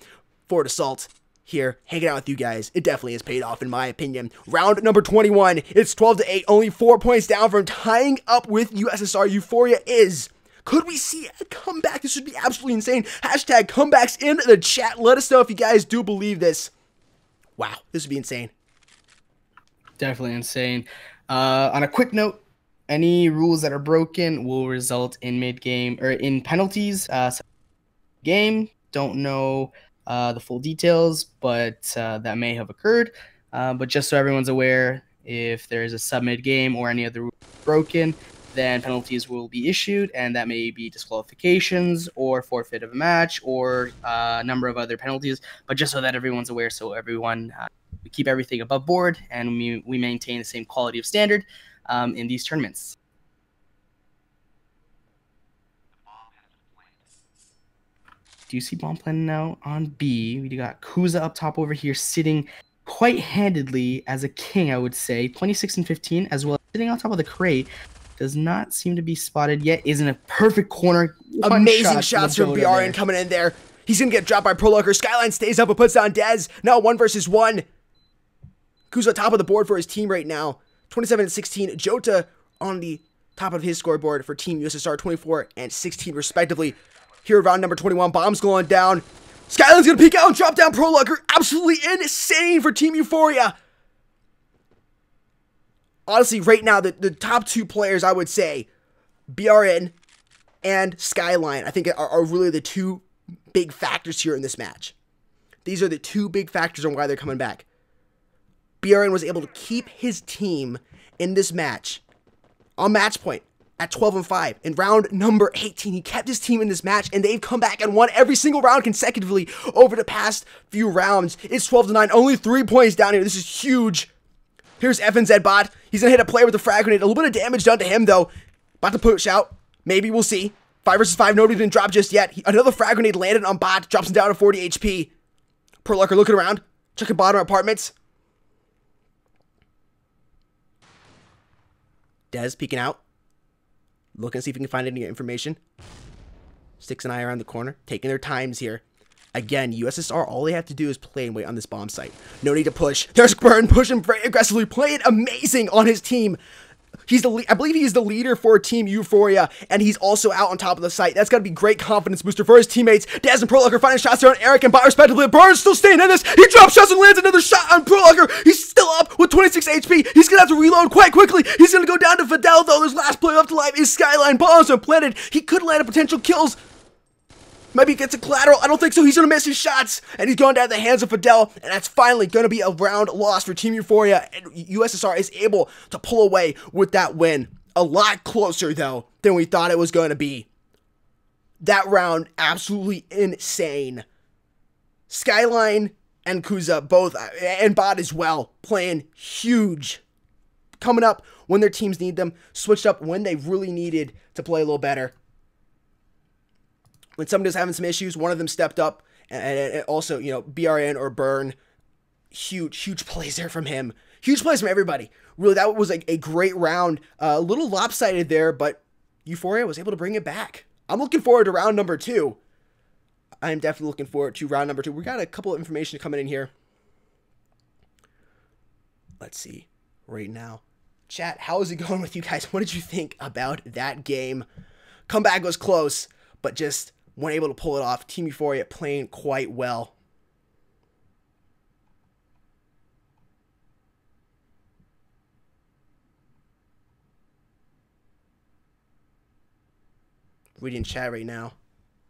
Fort Assault here, hanging out with you guys. It definitely has paid off in my opinion. Round number 21. It's 12-8. Only 4 points down from tying up with USSR. Euphoria is... Could we see a comeback? This would be absolutely insane. Hashtag comebacks in the chat. Let us know if you guys do believe this. Wow, this would be insane. Definitely insane. On a quick note, any rules that are broken will result in mid-game or in penalties. Game, don't know the full details, but that may have occurred. But just so everyone's aware, if there is a sub-mid game or any other rule broken, then penalties will be issued, and that may be disqualifications or forfeit of a match or a number of other penalties. But just so that everyone's aware, so everyone we keep everything above board and we maintain the same quality of standard in these tournaments. Do you see bomb planning now on B? We got Kuza up top over here sitting quite handedly as a king, I would say. 26 and 15, as well as sitting on top of the crate. Does not seem to be spotted yet. Is in a perfect corner. Amazing shots from BRN coming in there. He's going to get dropped by Prolocker. Skyline stays up and puts down Dez. Now 1 versus 1. Kuza top of the board for his team right now. 27 and 16. Jota on the top of his scoreboard for Team USSR. 24 and 16 respectively. Here round number 21. Bombs going down. Skyline's going to peek out and drop down Prolocker. Absolutely insane for Team Euphoria. Honestly, right now, the top two players, I would say, BRN and Skyline, I think are really the two big factors here in this match. These are the two big factors on why they're coming back. BRN was able to keep his team in this match on match point at 12 and 5. In round number 18, he kept his team in this match, and they've come back and won every single round consecutively over the past few rounds. It's 12-9, only 3 points down here. This is huge. Here's FNZ bot. He's going to hit a player with a frag grenade. A little bit of damage done to him, though. About to push out. Maybe we'll see. 5 versus 5. Nobody's been dropped just yet. Another frag grenade landed on bot. Drops him down to 40 HP. Per Lucker looking around. Checking bottom apartments. Dez peeking out. Looking to see if he can find any information. Sticks an eye around the corner. Taking their times here. Again, USSR, all they have to do is play and wait on this bomb site. No need to push. There's Burn pushing very aggressively, playing amazing on his team. I believe he's the leader for Team Euphoria, and he's also out on top of the site. That's got to be great confidence booster for his teammates. Daz and Prolocker finding shots there on Eric and Bot respectively. Burns still staying in this. He drops shots and lands another shot on Prolocker. He's still up with 26 HP. He's going to have to reload quite quickly. He's going to go down to Fidel, though. His last player left alive is Skyline. Bombs are planted. He could land a potential kills. Maybe he gets a collateral. I don't think so. He's going to miss his shots. And he's going down the hands of Fidel. And that's finally going to be a round loss for Team Euphoria. And USSR is able to pull away with that win. A lot closer, though, than we thought it was going to be. That round, absolutely insane. Skyline and Kuza, both, and Bot as well, playing huge. Coming up when their teams need them. Switched up when they really needed to play a little better. When somebody was having some issues, one of them stepped up, and also, you know, BRN or Burn, huge plays there from him. Huge plays from everybody. Really, that was like a great round. A little lopsided there, but Euphoria was able to bring it back. I'm looking forward to round number 2. I'm definitely looking forward to round number 2. We got a couple of information coming in here. Let's see right now. Chat, how is it going with you guys? What did you think about that game? Comeback was close, but just weren't able to pull it off. Team Euphoria playing quite well. Reading chat right now.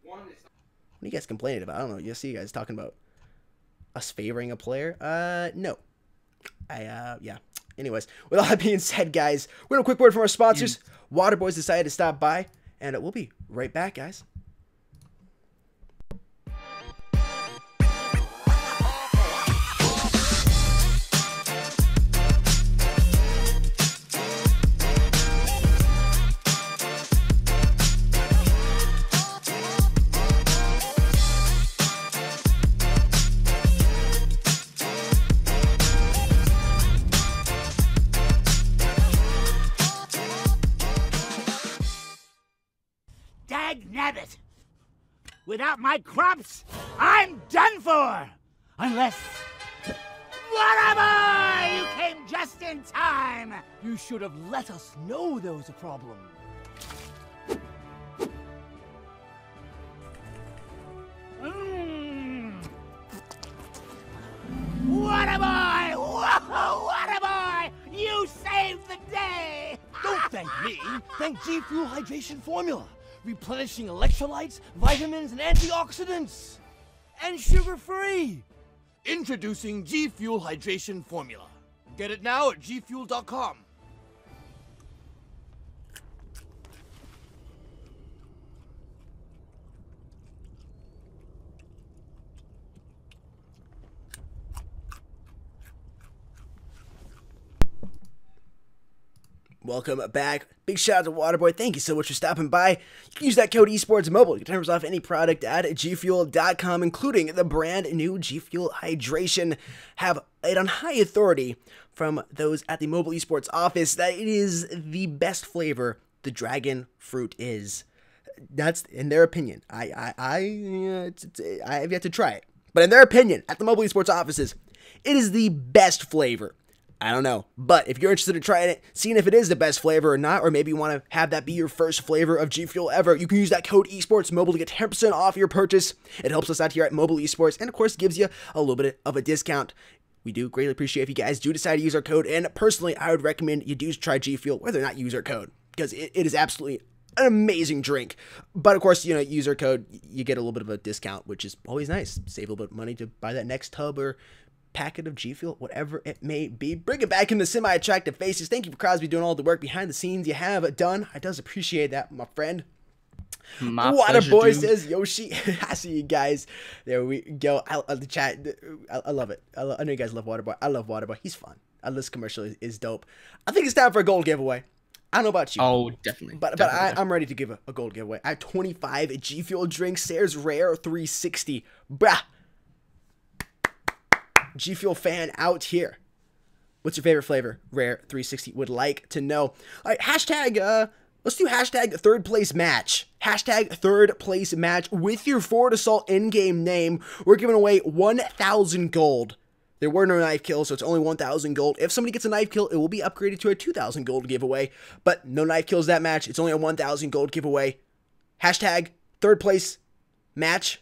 What are you guys complaining about? I don't know. You see you guys talking about us favoring a player? No. Yeah. Anyways, with all that being said, guys, we're going to quick word from our sponsors. Waterboys decided to stop by, and we'll be right back, guys. Nabbit! Without my crops, I'm done for! Unless... Whatever! You came just in time! You should have let us know there was a problem. Whatever! Whoa, whatever! You saved the day! Don't thank me! Thank G Fuel Hydration Formula! Replenishing electrolytes, vitamins, and antioxidants! And sugar-free! Introducing G Fuel Hydration Formula. Get it now at gfuel.com. Welcome back. Big shout out to Waterboy. Thank you so much for stopping by. You can use that code esportsmobile. You can 10% off any product at gfuel.com, including the brand new G Fuel Hydration. Have it on high authority from those at the Mobile Esports office that it is the best flavor the dragon fruit is. That's in their opinion. I have yet to try it, but in their opinion, at the Mobile Esports offices, it is the best flavor. I don't know, but if you're interested in trying it, seeing if it is the best flavor or not, or maybe you want to have that be your first flavor of G Fuel ever, you can use that code esportsmobile to get 10% off your purchase. It helps us out here at Mobile Esports, and of course gives you a little bit of a discount. We do greatly appreciate if you guys do decide to use our code, and personally, I would recommend you do try G Fuel, whether or not you use our code, because it is absolutely an amazing drink. But of course, you know, use our code, you get a little bit of a discount, which is always nice. Save a little bit of money to buy that next tub or packet of G Fuel, whatever it may be. Bring it back in the semi-attractive faces. Thank you for Crosby doing all the work behind the scenes you have done. I does appreciate that, my friend. Waterboy says Yoshi. I see you guys. There we go. The chat. I love it. I know you guys love Waterboy. I love Waterboy. He's fun. This commercial is dope. I think it's time for a gold giveaway. I don't know about you. Oh, definitely. But I'm ready to give a gold giveaway. I have 25 G Fuel drinks. Sayers Rare 360. Brah. G Fuel fan out here. What's your favorite flavor? Rare 360 would like to know. All right, hashtag, let's do hashtag third place match. Hashtag third place match with your Forward Assault in-game name. We're giving away 1,000 gold. There were no knife kills, so it's only 1,000 gold. If somebody gets a knife kill, it will be upgraded to a 2,000 gold giveaway. But no knife kills that match. It's only a 1,000 gold giveaway. Hashtag third place match.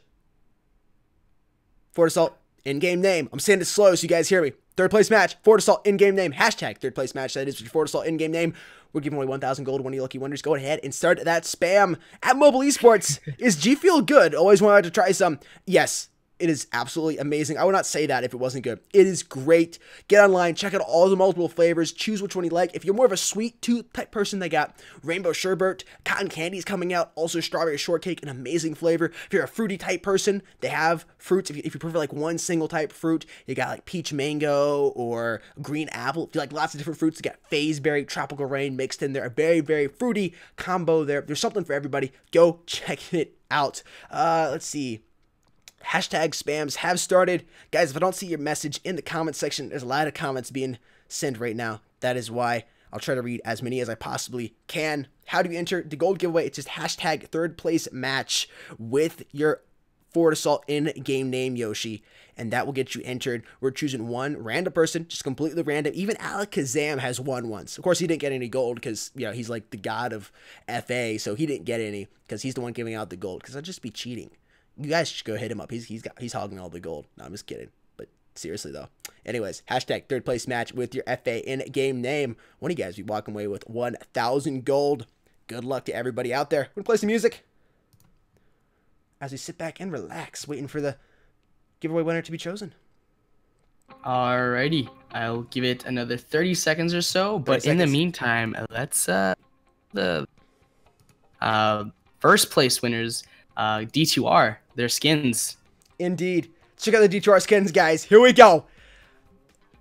Forward Assault in-game name. I'm saying it slow so you guys hear me. Third place match. Forward Assault in-game name. Hashtag third place match. That is your Forward Assault in-game name. We're giving away 1,000 gold to one of you lucky wonders. Go ahead and start that spam at Mobile Esports. Is G Fuel good? Always wanted to try some. Yes. It is absolutely amazing. I would not say that if it wasn't good. It is great. Get online, check out all the multiple flavors, choose which one you like. If you're more of a sweet tooth type person, they got rainbow sherbet, cotton candy is coming out, also strawberry shortcake, an amazing flavor. If you're a fruity type person, they have fruits. If you prefer like one single type fruit, you got like peach mango or green apple. If you like lots of different fruits, you got phase berry, tropical rain mixed in there. A very, very fruity combo there. There's something for everybody. Go check it out. Let's see. Hashtag spams have started. Guys, if I don't see your message in the comment section, there's a lot of comments being sent right now. That is why I'll try to read as many as I possibly can. How do you enter the gold giveaway? It's just hashtag third place match with your Forward Assault in-game name, Yoshi, and that will get you entered. We're choosing one random person, just completely random. Even Alakazam has won once. Of course, he didn't get any gold because, you know, he's like the god of FA, so he didn't get any because he's the one giving out the gold, because I'd just be cheating. You guys should go hit him up. He's hogging all the gold. No, I'm just kidding. But seriously, though. Anyways, hashtag third place match with your FA in-game name. One of you guys will be walking away with 1,000 gold. Good luck to everybody out there. We're going to play some music as we sit back and relax, waiting for the giveaway winner to be chosen. Alrighty, I'll give it another 30 seconds or so, but in the meantime, let's the first place winners, D2R, their skins. Indeed. Check out the D2R skins, guys. Here we go.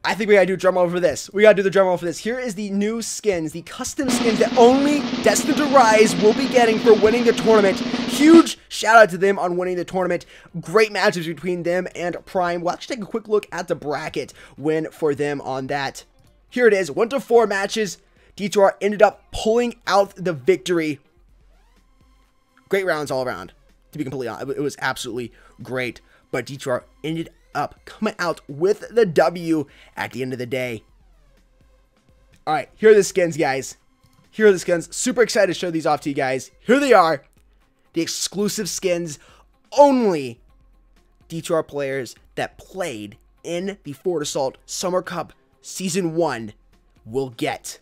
I think we gotta do a drum roll for this. We gotta do the drum roll for this. Here is the new skins, the custom skins that only Destined to Rise will be getting for winning the tournament. Huge shout out to them on winning the tournament. Great matches between them and Prime. We'll actually take a quick look at the bracket win for them on that. Here it is, 1 to 4 matches. D2R ended up pulling out the victory. Great rounds all around, to be completely honest. It was absolutely great, but D2R ended up coming out with the W at the end of the day. All right, here are the skins, guys. Here are the skins. Super excited to show these off to you guys. Here they are. The exclusive skins. Only D2R players that played in the Forward Assault Summer Cup Season 1 will get.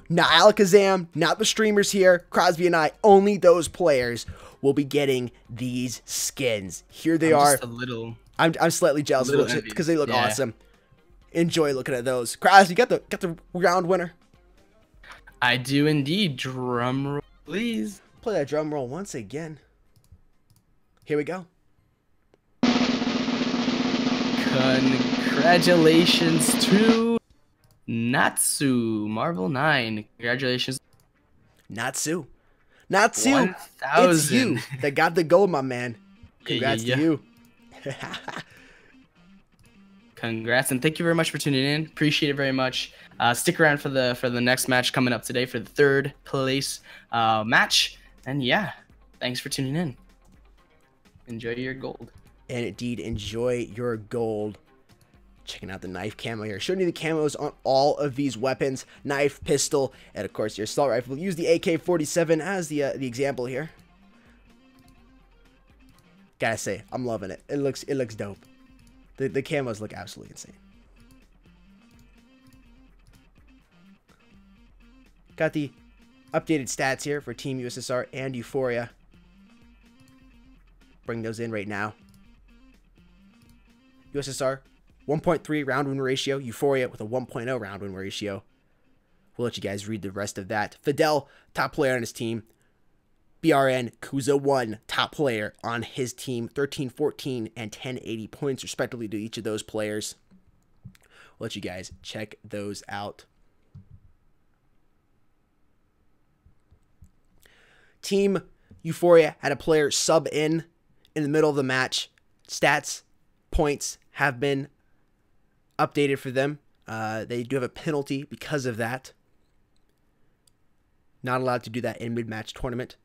Not Alakazam, not the streamers here, Crosby and I. Only those players will be getting these skins. Here they are. Just a little... I'm slightly jealous because they look awesome. Enjoy looking at those. Kraz, you got the round winner. I do indeed. Drum roll, please. Play that drum roll once again. Here we go. Congratulations to Natsu Marvel 9. Congratulations, Natsu. It's you that got the gold, my man. Congrats to you. Congrats, and thank you very much for tuning in. Appreciate it very much. Stick around for the next match coming up today for the third place match. And yeah, thanks for tuning in. Enjoy your gold. And indeed, enjoy your gold. Checking out the knife camo here. Showing you the camos on all of these weapons. Knife, pistol, and of course your assault rifle. Use the AK-47 as the example here. Gotta say, I'm loving it. It looks dope. The camos look absolutely insane. Got the updated stats here for Team USSR and Euphoria. Bring those in right now. USSR, 1.3 round win ratio. Euphoria with a 1.0 round win ratio. We'll let you guys read the rest of that. Fidel, top player on his team. BRN, Kuza 1, top player on his team. 1314 and 1080 points respectively to each of those players. We'll let you guys check those out. Team Euphoria had a player sub in the middle of the match. Stats, points have been updated for them. They do have a penalty because of that. Not allowed to do that in mid-match tournament.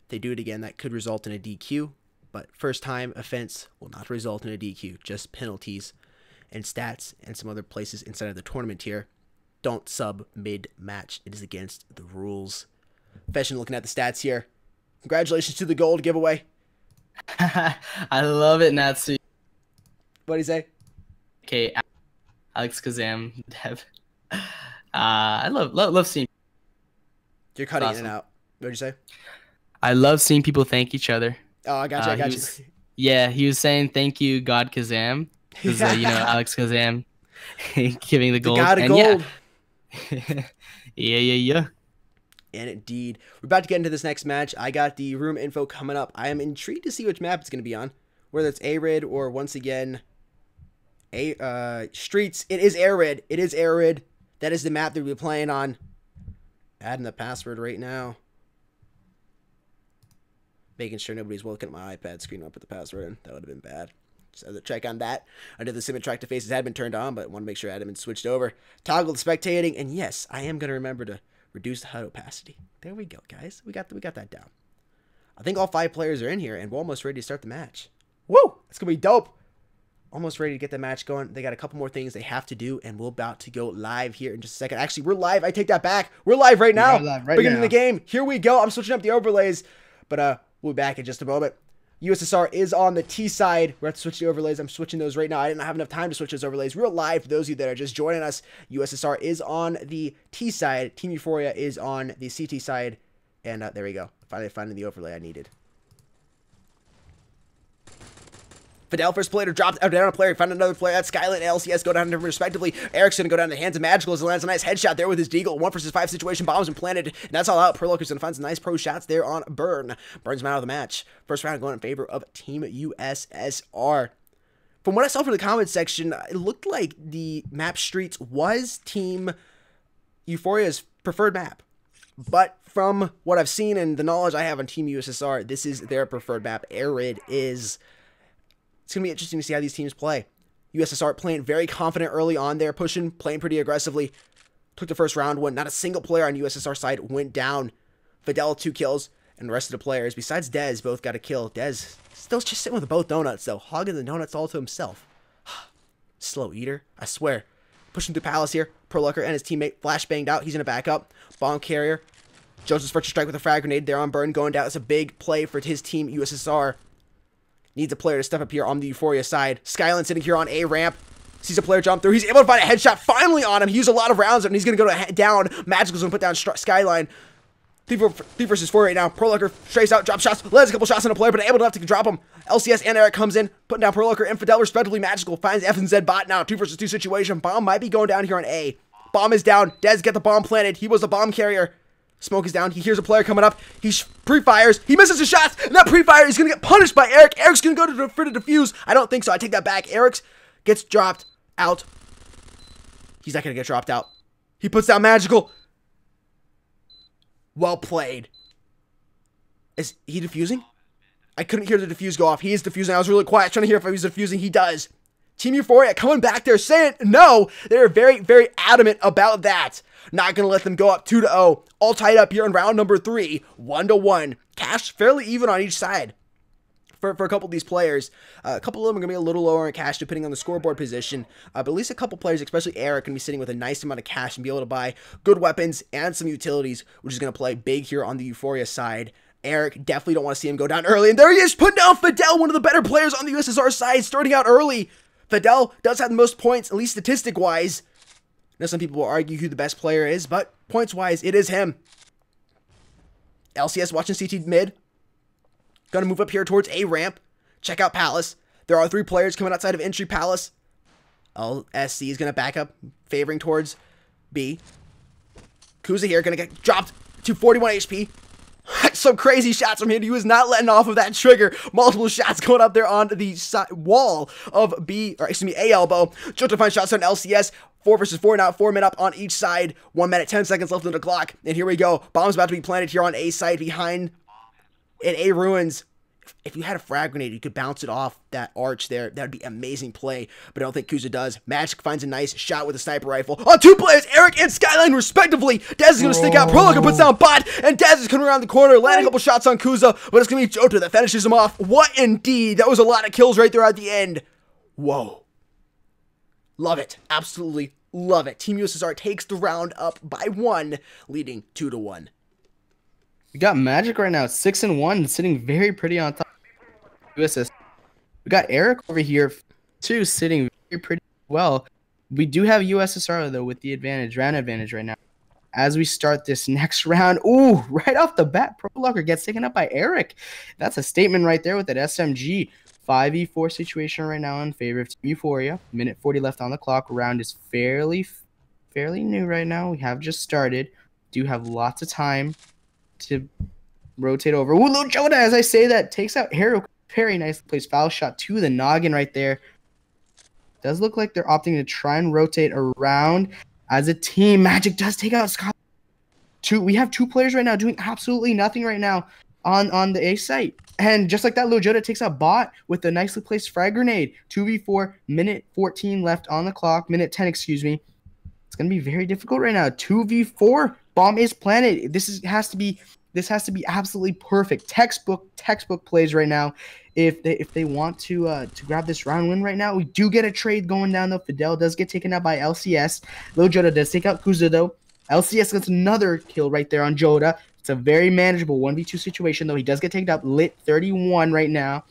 If they do it again, that could result in a DQ, but first-time offense will not result in a DQ, just penalties and stats and some other places inside of the tournament here. Don't sub mid-match. It is against the rules. Fashion looking at the stats here. Congratulations to the gold giveaway. I love it, Natsu. What do you say? Okay, Alex Kazam, Dev. I love seeing. You're cutting in and out. What did you say? I love seeing people thank each other. Oh, I got you. I got you. Yeah, he was saying thank you, God Kazam, because you know Alex Kazam giving the gold. The god of gold. Yeah. And indeed, we're about to get into this next match. I got the room info coming up. I am intrigued to see which map it's going to be on, whether it's Arid or once again, Streets. It is Arid. It is Arid. That is the map that we'll be playing on. Adding the password right now. making sure nobody's looking at my iPad screen up with the password in. That would have been bad. Just had to check on that. I know the sim interactive faces had been turned on, but I want to make sure I had been switched over. Toggle the spectating, and yes, I am going to remember to reduce the HUD opacity. There we go, guys. We got that down. I think all 5 players are in here, and we're almost ready to start the match. Woo! It's going to be dope. Almost ready to get the match going. They got a couple more things they have to do, and we're about to go live here in just a second. Actually, we're live. I take that back. We're live right now. Beginning the game. Here we go. I'm switching up the overlays, but we'll be back in just a moment. USSR is on the T side. We're going to switch the overlays. I'm switching those right now. I didn't have enough time to switch those overlays. We're live for those of you that are just joining us. USSR is on the T side. Team Euphoria is on the CT side. And there we go. Finally finding the overlay I needed. Fidel first player dropped out down a player, found another player. That's Skyline and LCS go down to them respectively. Eric's gonna go down to the hands of Magical as he lands a nice headshot there with his deagle. 1 versus 5 situation, bombs implanted, and that's all out. Perloker's gonna find some nice pro shots there on Burn. Burns him out of the match. First round going in favor of Team USSR. From what I saw from the comments section, it looked like the map Streets was Team Euphoria's preferred map. But from what I've seen and the knowledge I have on Team USSR, this is their preferred map. Arid is... It's going to be interesting to see how these teams play. USSR playing very confident early on there, playing pretty aggressively. Took the first round one. Not a single player on USSR side went down. Fidel 2 kills, and the rest of the players, besides Dez, both got a kill. Dez still just sitting with both donuts, though. Hogging the donuts all to himself. Slow eater, I swear. Pushing through Palace here. Perlucker and his teammate flash banged out. He's going to back up. Bomb carrier. Joseph's first strike with a frag grenade there on Burn going down. It's a big play for his team, USSR. Needs a player to step up here on the Euphoria side. Skyline sitting here on A ramp. Sees a player jump through. He's able to find a headshot finally on him. He used a lot of rounds and he's going to go down. Magical's going to put down Skyline. 3 versus 4 right now. Perlucker strays out, drop shots, lands a couple shots on a player, but able enough to drop him. LCS and Eric comes in, putting down Perlucker and Fidel respectively. Magical finds F and Z bot now. 2 versus 2 situation. Bomb might be going down here on A. Bomb is down. Dez get the bomb planted. He was the bomb carrier. Smoke is down. He hears a player coming up. He pre-fires. He misses his shots. And that pre-fire is going to get punished by Eric. Eric's going to go for the defuse. I don't think so. I take that back. Eric's gets dropped out. He's not going to get dropped out. He puts down Magical. Well played. Is he defusing? I couldn't hear the defuse go off. He is defusing. I was really quiet trying to hear if he was defusing. He does. Team Euphoria coming back there saying no. They're very, very adamant about that. Not going to let them go up 2-0. All tied up here in round number 3. 1-1. Cash fairly even on each side for a couple of these players. A couple of them are going to be a little lower in cash depending on the scoreboard position. But at least a couple players, especially Eric, going to be sitting with a nice amount of cash and be able to buy good weapons and some utilities, which is going to play big here on the Euphoria side. Eric, definitely don't want to see him go down early. And there he is, putting down Fidel, one of the better players on the USSR side, starting out early. Fidel does have the most points, at least statistic-wise. Now, some people will argue who the best player is, but points-wise, it is him. LCS watching CT mid. Gonna move up here towards A ramp. Check out Palace. There are 3 players coming outside of entry Palace. LSC is gonna back up, favoring towards B. Kuza here, gonna get dropped to 41 HP. Some crazy shots from him. He was not letting off of that trigger. Multiple shots going up there on the wall of B, or excuse me, A elbow. Just to find shots on LCS. 4 versus 4 now. 4 men up on each side. 1 minute, 10 seconds left on the clock. And here we go. Bomb's about to be planted here on A side behind in A ruins. If you had a frag grenade, you could bounce it off that arch there. That would be an amazing play, but I don't think Kuza does. Magic finds a nice shot with a sniper rifle. On 2 players, Eric and Skyline respectively. Dez is going to stick out. Prologue puts down Bot, and Dez is coming around the corner, landing a couple shots on Kuza, but it's going to be Jota that finishes him off. What indeed? That was a lot of kills right there at the end. Whoa. Love it. Absolutely love it. Team USSR takes the round up by 1, leading 2-1. We got Magic right now, 6-1, sitting very pretty on top. USS. We got Eric over here too, sitting very pretty well. We do have USSR though with the round advantage right now. As we start this next round, ooh, right off the bat, Prolocker gets taken up by Eric. That's a statement right there with that SMG. 5v4 situation right now in favor of Team Euphoria. Minute 40 left on the clock. Round is fairly new right now. We have just started. Do have lots of time to rotate over. Ooh, little Jonah, as I say that, takes out Hero. Very nice. Plays foul shot to the noggin right there. Does look like they're opting to try and rotate around as a team. Magic does take out Scott. We have 2 players right now doing absolutely nothing right now. on the A site. And just like that, Lil Joda takes out Bot with a nicely placed frag grenade. 2v4, minute 14 left on the clock. Minute 10, excuse me. It's going to be very difficult right now. 2v4, bomb is planted. This has to be absolutely perfect. Textbook plays right now. If they want to grab this round win right now, we do get a trade going down though. Fidel does get taken out by LCS. Lil Joda does take out Kuza though. LCS gets another kill right there on Joda. It's a very manageable 1v2 situation, though. He does get taken out. Lit 31 right now.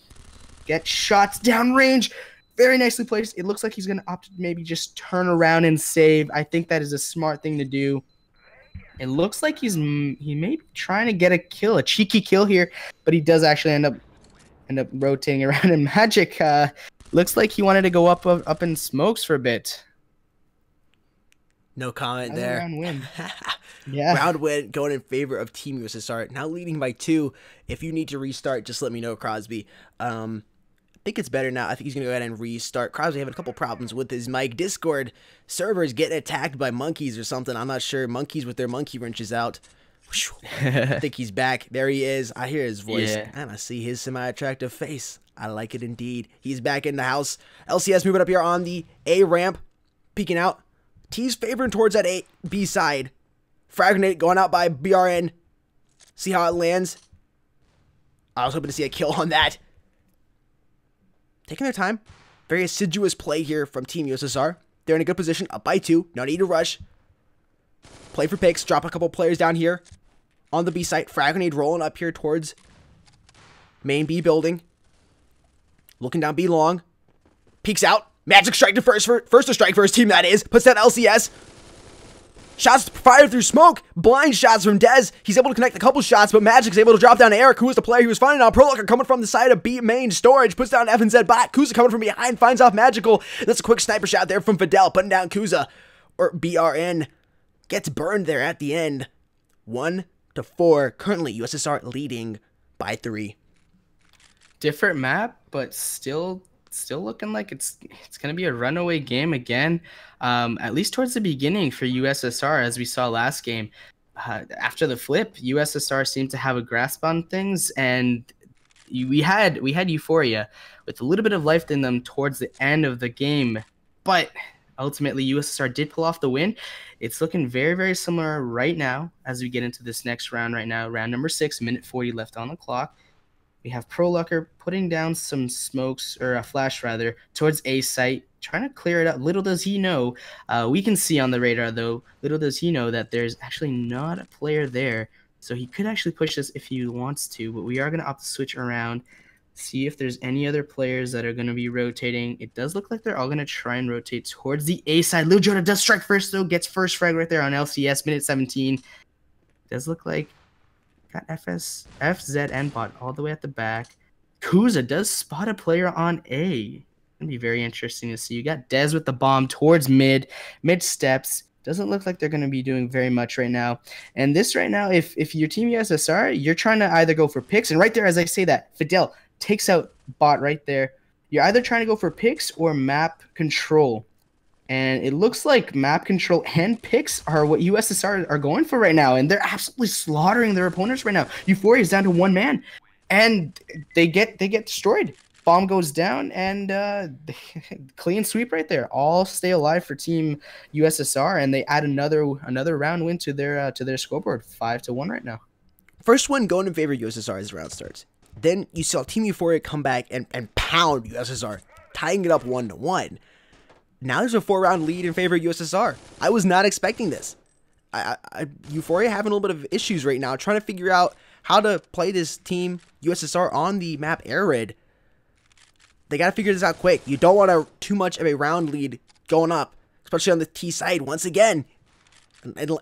Get shots downrange. Very nicely placed. It looks like he's going to opt to maybe just turn around and save. I think that is a smart thing to do. It looks like he may be trying to get a kill, a cheeky kill here, but he does actually end up rotating around. And Magic looks like he wanted to go up in smokes for a bit. No comment there. Round win. Yeah. Round win going in favor of Team USSR. Now leading by 2. If you need to restart, just let me know, Crosby. I think it's better now. I think he's going to go ahead and restart. Crosby having a couple problems with his mic. Discord servers getting attacked by monkeys or something. I'm not sure. Monkeys with their monkey wrenches out. I think he's back. There he is. I hear his voice. Yeah. And I see his semi-attractive face. I like it indeed. He's back in the house. LCS moving up here on the A ramp. Peeking out. T's favoring towards that B side. Frag grenade going out by BRN. See how it lands. I was hoping to see a kill on that. Taking their time. Very assiduous play here from Team USSR. They're in a good position. Up by 2. No need to rush. Play for picks. Drop a couple players down here. On the B site. Frag grenade rolling up here towards main B building. Looking down B long. Peeks out. Magic strike to first to strike for his team, that is. Puts down LCS. Shots fired through smoke. Blind shots from Dez. He's able to connect a couple shots, but Magic's able to drop down to Eric, who was the player he was finding on. Prolocker coming from the side of B main storage. Puts down FNZ bot. Kuza coming from behind. Finds off Magical. That's a quick sniper shot there from Fidel. Putting down Kuza. Or BRN. Gets burned there at the end. 1-4. Currently, USSR leading by 3. Different map, but still looking like it's going to be a runaway game again, at least towards the beginning for USSR, as we saw last game. After the flip, USSR seemed to have a grasp on things, and we had Euphoria with a little bit of life in them towards the end of the game, but ultimately USSR did pull off the win. It's looking very, very similar right now as we get into this next round right now. Round number 6, minute 40 left on the clock. We have Prolucker putting down some smokes, or a flash rather, towards A site, trying to clear it up. Little does he know, we can see on the radar though, little does he know that there's actually not a player there. So he could actually push this if he wants to, but we are going to opt to switch around, see if there's any other players that are going to be rotating. It does look like they're all going to try and rotate towards the A side. Lil Joda does strike first though, gets first frag right there on LCS, minute 17. Does look like got FZ and bot all the way at the back. Kuza does spot a player on A. Gonna be very interesting to see. You got Dez with the bomb towards mid steps. Doesn't look like they're going to be doing very much right now. And this right now, if your team USSR, you're trying to either go for picks, and right there as I say that, Fidel takes out bot right there. You're either trying to go for picks or map control. And it looks like map control and picks are what USSR are going for right now. And they're absolutely slaughtering their opponents right now. Euphoria is down to 1 man. And they get destroyed. Bomb goes down, and clean sweep right there. All stay alive for Team USSR, and they add another round win to their scoreboard. 5-1 right now. First one going in favor of USSR as the round starts. Then you saw Team Euphoria come back and pound USSR, tying it up 1-1. Now there's a 4-round lead in favor of USSR. I was not expecting this. Euphoria having a little bit of issues right now, trying to figure out how to play this team USSR on the map Air Raid. They got to figure this out quick. You don't want too much of a round lead going up, especially on the T side once again.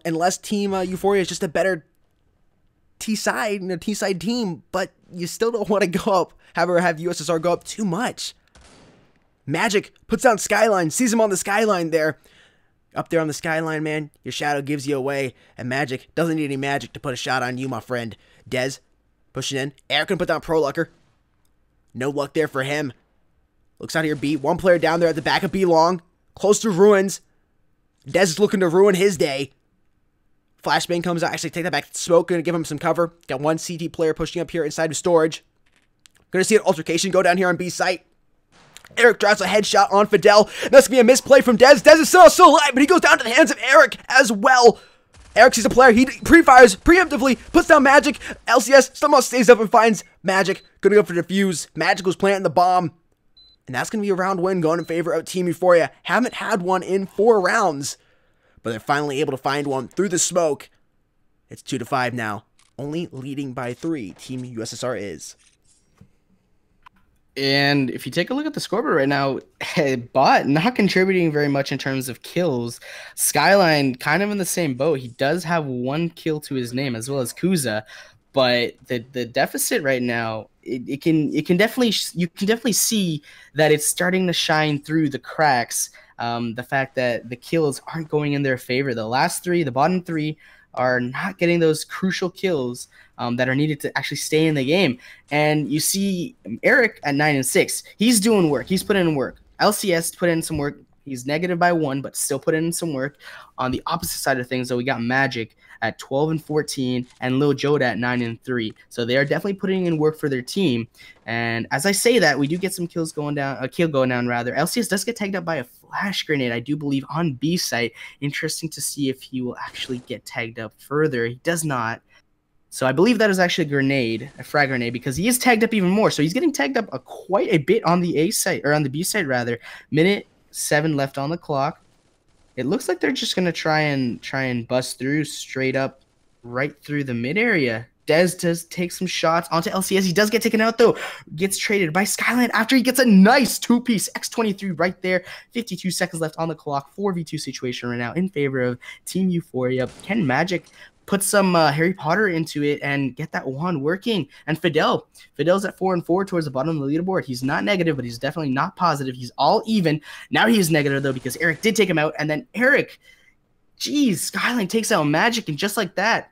Unless Team Euphoria is just a better T side team, but you still don't want to go up, have USSR go up too much. Magic puts down Skyline, sees him on the Skyline there. Up there on the Skyline, man, your shadow gives you away, and Magic doesn't need any magic to put a shot on you, my friend. Dez pushing in. Eric can put down Prolucker. No luck there for him. Looks out here, B. 1 player down there at the back of B long. Close to ruins. Dez is looking to ruin his day. Flashbang comes out. Actually, take that back. Smoke going to give him some cover. Got one CT player pushing up here inside of storage. Going to see an altercation go down here on B site. Eric drives a headshot on Fidel. That's going to be a misplay from Dez. Dez is still alive, but he goes down to the hands of Eric as well. Eric sees a player. He pre-fires preemptively, puts down Magic. LCS somehow stays up and finds Magic. Going to go for defuse. Magic was planting the bomb. And that's going to be a round win going in favor of Team Euphoria. Haven't had one in 4 rounds, but they're finally able to find one through the smoke. It's 2-5 now. Only leading by 3. Team USSR is. And if you take a look at the scoreboard right now, Bot not contributing very much in terms of kills. Skyline kind of in the same boat. He does have 1 kill to his name, as well as Kuza, but the deficit right now, you can definitely see that it's starting to shine through the cracks. The fact that the kills aren't going in their favor. The last 3, the bottom 3, are not getting those crucial kills that are needed to actually stay in the game. And you see Eric at 9 and 6. He's doing work. He's putting in work. LCS put in some work. He's negative by 1, but still put in some work. On the opposite side of things, though, we got Magic at 12 and 14 and Lil Joda at 9 and 3. So they are definitely putting in work for their team. And as I say that, we do get some kills going down, a kill going down rather. LCS does get tagged up by a flash grenade, I do believe, on B site. Interesting to see if he will actually get tagged up further. He does not. So I believe that is actually a grenade, a frag grenade, because he is tagged up even more. So he's getting tagged up quite a bit on the A site, or on the B site rather. Minute 7 left on the clock. It looks like they're just gonna try and bust through straight up right through the mid area. Dez does take some shots onto LCS. He does get taken out though. Gets traded by Skyline after he gets a nice 2-piece X23 right there. 52 seconds left on the clock. 4v2 situation right now in favor of Team Euphoria. Can Magic put some Harry Potter into it and get that wand working? And Fidel's at 4 and 4 towards the bottom of the leaderboard. He's not negative, but he's definitely not positive. He's all even. Now he is negative though, because Eric did take him out. And then Eric, geez, Skyline takes out Magic, and just like that,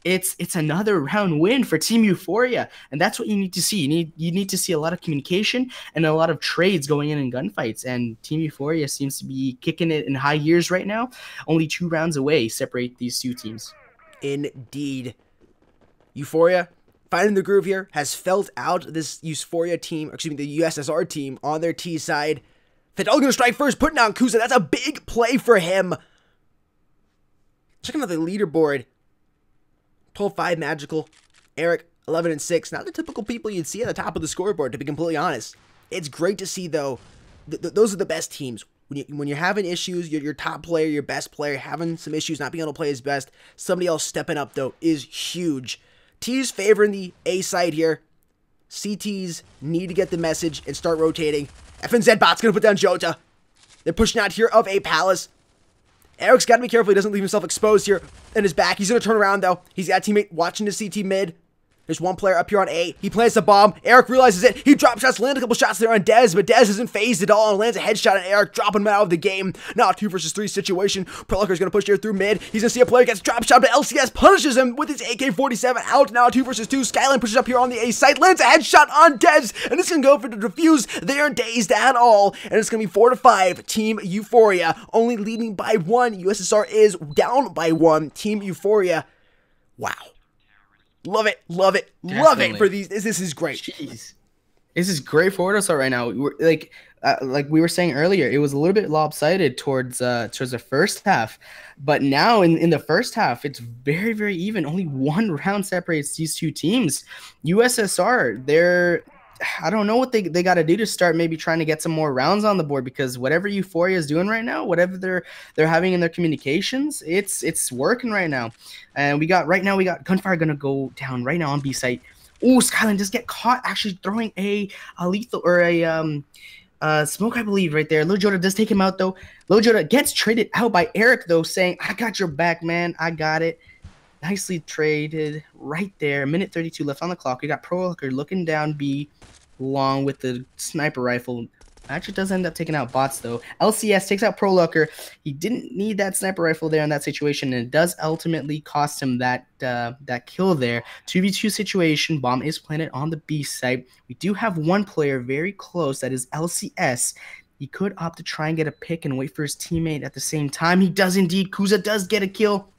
it's another round win for Team Euphoria. And that's what you need to see. You need to see a lot of communication and a lot of trades going in gunfights. And Team Euphoria seems to be kicking it in high gears right now. Only 2 rounds away separate these 2 teams. Indeed. Euphoria, finding the groove here, has felt out this Euphoria team, excuse me, the USSR team on their T side. Fidel gonna strike first, putting down Kuza. That's a big play for him. Checking out the leaderboard. 12-5 Magical. Eric, 11 and 6. Not the typical people you'd see at the top of the scoreboard, to be completely honest. It's great to see, though, those are the best teams. When you're having issues, your top player, your best player, having some issues, not being able to play his best, somebody else stepping up, though, is huge. T's favoring the A side here. CTs need to get the message and start rotating. FNZ Bot's going to put down Jota. They're pushing out here of A Palace. Eric's got to be careful he doesn't leave himself exposed here in his back. He's going to turn around, though. He's got a teammate watching his CT mid. There's one player up here on A. He plants the bomb. Eric realizes it. He drop shots, land a couple shots there on Dez, but Dez isn't phased at all and lands a headshot on Eric, dropping him out of the game. Now a 2 versus 3 situation. Prolocker's going to push here through mid. He's going to see a player gets drop shot, but LCS punishes him with his AK-47 out. Now a 2 versus 2. Skyline pushes up here on the A site, lands a headshot on Dez, and it's going to go for the defuse. They aren't dazed at all, and it's going to be 4-5. Team Euphoria only leading by 1. USSR is down by 1. Team Euphoria. Wow. Love it, love it, love it for these. This is great. Jeez. This is great for us right now. We're, like we were saying earlier, it was a little bit lopsided towards the first half, but now in the first half, it's very, very even. Only 1 round separates these 2 teams. USSR, I don't know what they got to do to start maybe trying to get some more rounds on the board, because whatever Euphoria is doing right now, whatever they're having in their communications, it's working right now. And we got Gunfire gonna go down right now on B site. Oh, Skyline just get caught actually throwing a lethal or a smoke, I believe, right there. Lil Joda does take him out though. Lil Joda gets traded out by Eric though, saying, "I got your back, man. I got it." Nicely traded right there. Minute 32 left on the clock. We got Prolooker looking down B along with the sniper rifle. Actually does end up taking out bots though. LCS takes out Prolooker. He didn't need that sniper rifle there in that situation, and it does ultimately cost him that kill there. 2v2 situation. Bomb is planted on the B site. We do have one player very close. That is LCS. He could opt to try and get a pick and wait for his teammate at the same time. He does indeed. Kuza does get a kill.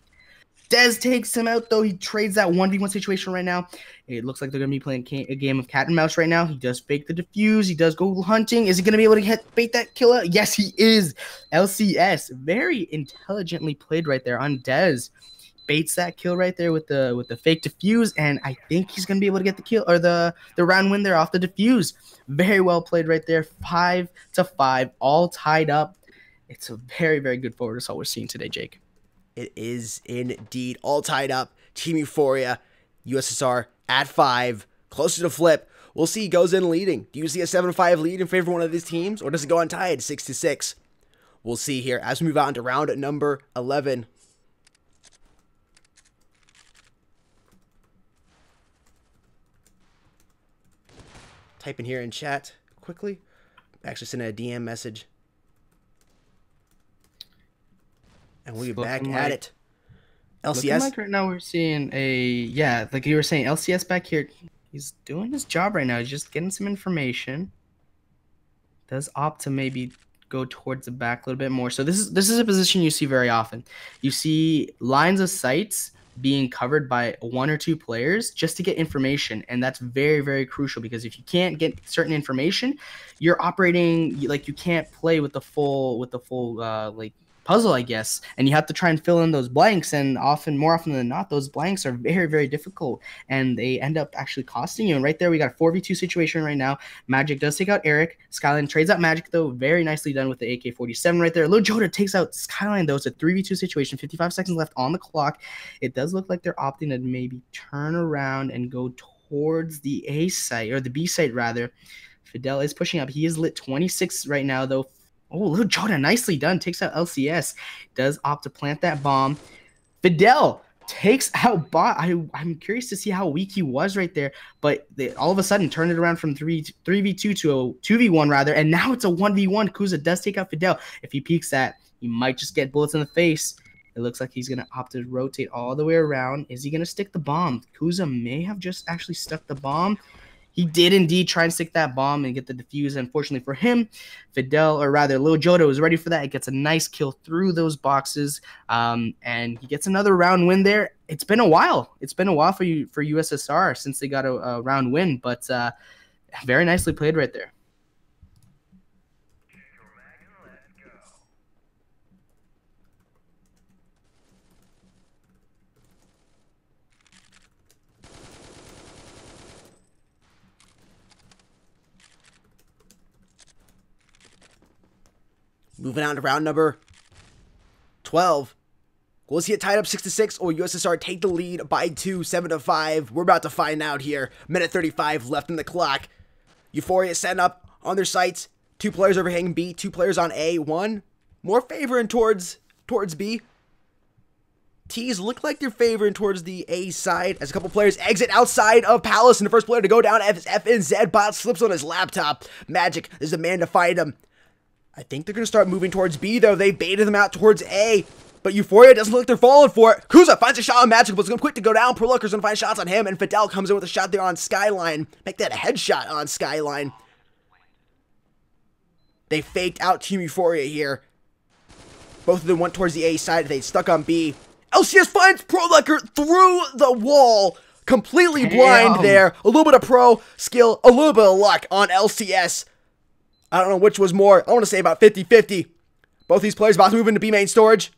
Dez takes him out, though. He trades that 1v1 situation right now. It looks like they're going to be playing a game of cat and mouse right now. He does fake the defuse. He does go hunting. Is he going to be able to bait that killer? Yes, he is. LCS, very intelligently played right there on Dez. Baits that kill right there with the fake defuse, and I think he's going to be able to get the kill or the round win there off the defuse. Very well played right there. 5-5, all tied up. It's a very, very good forward assault we're seeing today, Jake. It is indeed all tied up. Team Euphoria, USSR at 5, closer to flip. We'll see. He goes in leading. Do you see a 7-5 lead in favor of one of these teams, or does it go untied 6-6? We'll see here as we move on to round number 11. Type in here in chat quickly. Actually send a DM message. And we'll be back at it. LCS. Like right now we're seeing like you were saying, LCS back here. He's doing his job right now. He's just getting some information. Does opt to maybe go towards the back a little bit more. So this is a position you see very often. You see lines of sights being covered by 1 or 2 players just to get information, and that's very, very crucial, because if you can't get certain information, you're operating like you can't play with the full like puzzle, I guess, and you have to try and fill in those blanks, and more often than not, those blanks are very, very difficult, and they end up actually costing you. And right there, we got a 4v2 situation right now. Magic does take out Eric. Skyline trades out Magic, though. Very nicely done with the AK-47 right there. Lil Joda takes out Skyline, though. It's a 3v2 situation. 55 seconds left on the clock. It does look like they're opting to maybe turn around and go towards the A site, or the B site, rather. Fidel is pushing up. He is lit 26 right now, though. Oh, Lil Joda, nicely done. Takes out LCS. Does opt to plant that bomb. Fidel takes out Bot. I'm curious to see how weak he was right there. But they all of a sudden turned it around from 3v2 to a 2v1, rather. And now it's a 1v1. Kuza does take out Fidel. If he peeks that, he might just get bullets in the face. It looks like he's going to opt to rotate all the way around. Is he going to stick the bomb? Kuza may have just actually stuck the bomb. He did indeed try and stick that bomb and get the defuse. Unfortunately for him, Fidel, or rather Lil Joda, was ready for that. He gets a nice kill through those boxes, and he gets another round win there. It's been a while. It's been a while for USSR since they got a round win, but very nicely played right there. Moving on to round number 12. We'll see it tied up 6-6, or USSR take the lead by 2, 7-5. We're about to find out here. Minute 35 left in the clock. Euphoria setting up on their sights. 2 players overhanging B, 2 players on A. 1 more favoring towards B. T's look like they're favoring towards the A side as a couple players exit outside of Palace, and the first player to go down is FNZ. Bot slips on his laptop. Magic is the man to fight him. I think they're going to start moving towards B, though. They baited them out towards A, but Euphoria doesn't look like they're falling for it. Kuza finds a shot on Magic, but it's going to quick to go down. Pro Looker's going to find shots on him, and Fidel comes in with a shot there on Skyline. Make that a headshot on Skyline. They faked out Team Euphoria here. Both of them went towards the A side. They stuck on B. LCS finds Pro Looker through the wall. Completely blind there. A little bit of pro skill, a little bit of luck on LCS. I don't know which was more. I want to say about 50-50. Both these players about to move into B main storage.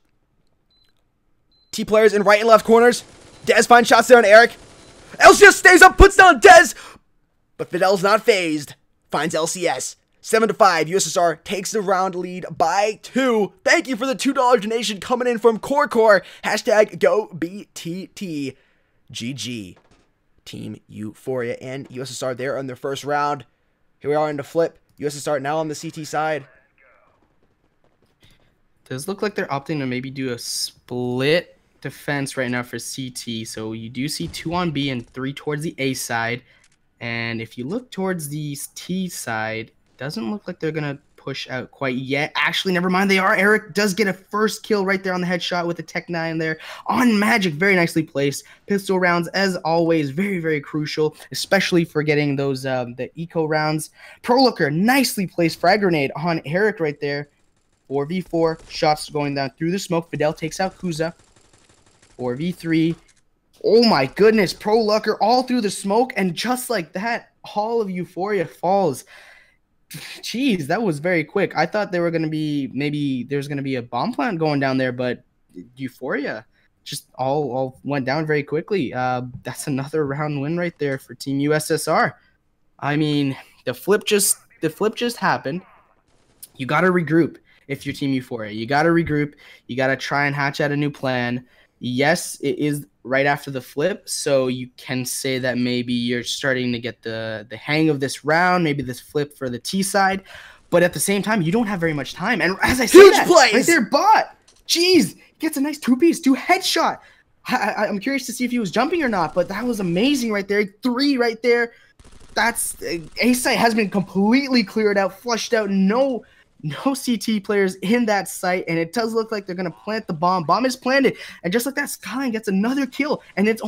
T players in right and left corners. Dez finds shots there on Eric. LCS stays up, puts down Dez. But Fidel's not phased. Finds LCS. 7-5. USSR takes the round lead by 2. Thank you for the $2 donation coming in from Core. Hashtag GoBTT. GG. Team Euphoria and USSR there on their first round. Here we are in the flip. USSR now on the CT side. Does look like they're opting to maybe do a split defense right now for CT. So you do see 2 on B and 3 towards the A side. And if you look towards the T side, doesn't look like they're going to push out quite yet. Actually, never mind. They are. Eric does get a first kill right there on the headshot with the Tech 9 there on Magic. Very nicely placed. Pistol rounds, as always, very, very crucial, especially for getting those the eco rounds. Pro Looker, nicely placed frag grenade on Eric right there. 4v4 shots going down through the smoke. Fidel takes out Kuza. 4v3. Oh my goodness, Pro Lucker all through the smoke, and just like that, all of Euphoria falls. Jeez, that was very quick. I thought there were going to be, maybe there's going to be a bomb plant going down there, but Euphoria just all went down very quickly. That's another round win right there for Team USSR. I mean, the flip just happened. You got to regroup if you're Team Euphoria. You got to regroup. You got to try and hatch out a new plan. Yes, it is right after the flip, so you can say that maybe you're starting to get the hang of this round, maybe this flip for the T side, but at the same time, you don't have very much time. And as I say Huge that, plays! right there, Bot, jeez, gets a nice 2-piece, 2 headshot. I'm curious to see if he was jumping or not, but that was amazing right there. 3 right there. That's A site has been completely cleared out, flushed out, no CT players in that site, and it does look like they're gonna plant the bomb. Bomb is planted, and just like that, Skyline gets another kill, and it's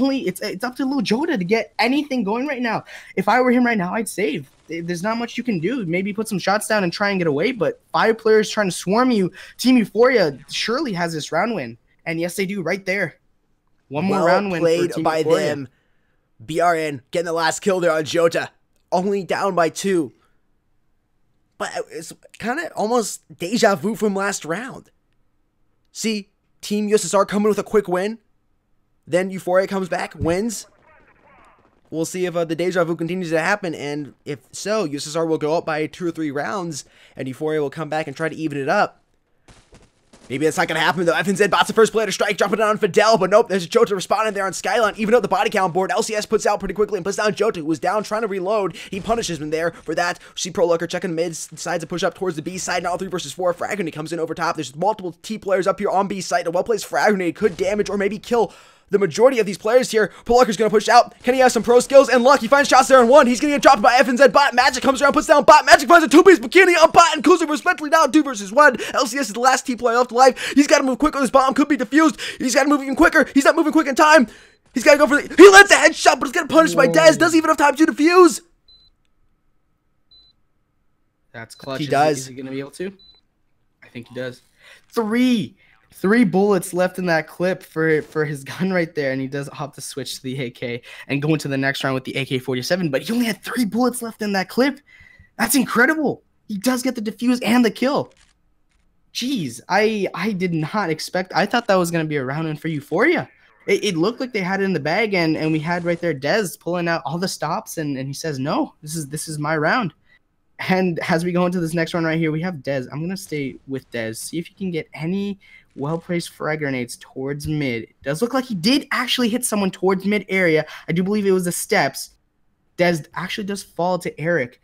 up to Lil Joda to get anything going right now. If I were him right now, I'd save. There's not much you can do. Maybe put some shots down and try and get away, but 5 players trying to swarm you. Team Euphoria surely has this round win, and yes, they do right there. One more round win played for Team by Euphoria. them. BRN getting the last kill there on Jota, only down by 2. But it's kind of almost deja vu from last round. See, Team USSR coming with a quick win. Then Euphoria comes back, wins. We'll see if the deja vu continues to happen. And if so, USSR will go up by 2 or 3 rounds. And Euphoria will come back and try to even it up. Maybe that's not going to happen, though. FNZ Bot's the first player to strike, dropping it on Fidel, but nope, there's a Jota responding there on Skyline, even up the body count board. LCS puts out pretty quickly and puts down Jota, who was down trying to reload. He punishes him there for that. See Pro Lucker checking mid, decides to push up towards the B side. Now 3 versus 4. Frag Grenade comes in over top. There's multiple T players up here on B side. A well-placed Frag Grenade could damage or maybe kill the majority of these players here. Pro Lucker's going to push out. Can he have some pro skills? And luck, he finds shots there on 1. He's going to get dropped by FNZ Bot. Magic comes around, puts down Bot. Magic finds a 2-piece bikini on Bot, and Kuza respectively down 2 versus 1. LCS is the last T player left alive. He's got to move quick on this bomb. Could be defused. He's got to move even quicker. He's not moving quick in time. He's got to go for the... He lets a headshot, but it's getting punished by Dez. Doesn't even have time to defuse. That's clutch. He does. Is he going to be able to? I think he does. 3 bullets left in that clip for his gun right there, and he does opt to switch to the AK and go into the next round with the AK-47, but he only had 3 bullets left in that clip. That's incredible. He does get the defuse and the kill. Jeez, I did not expect. I thought that was going to be a round win for Euphoria. It looked like they had it in the bag, and we had right there Dez pulling out all the stops, and he says, no, this is my round. And as we go into this next one right here, we have Dez. I'm going to stay with Dez. See if he can get any well-placed frag grenades towards mid. It does look like he did actually hit someone towards mid area. I do believe it was the steps. Dez actually does fall to Eric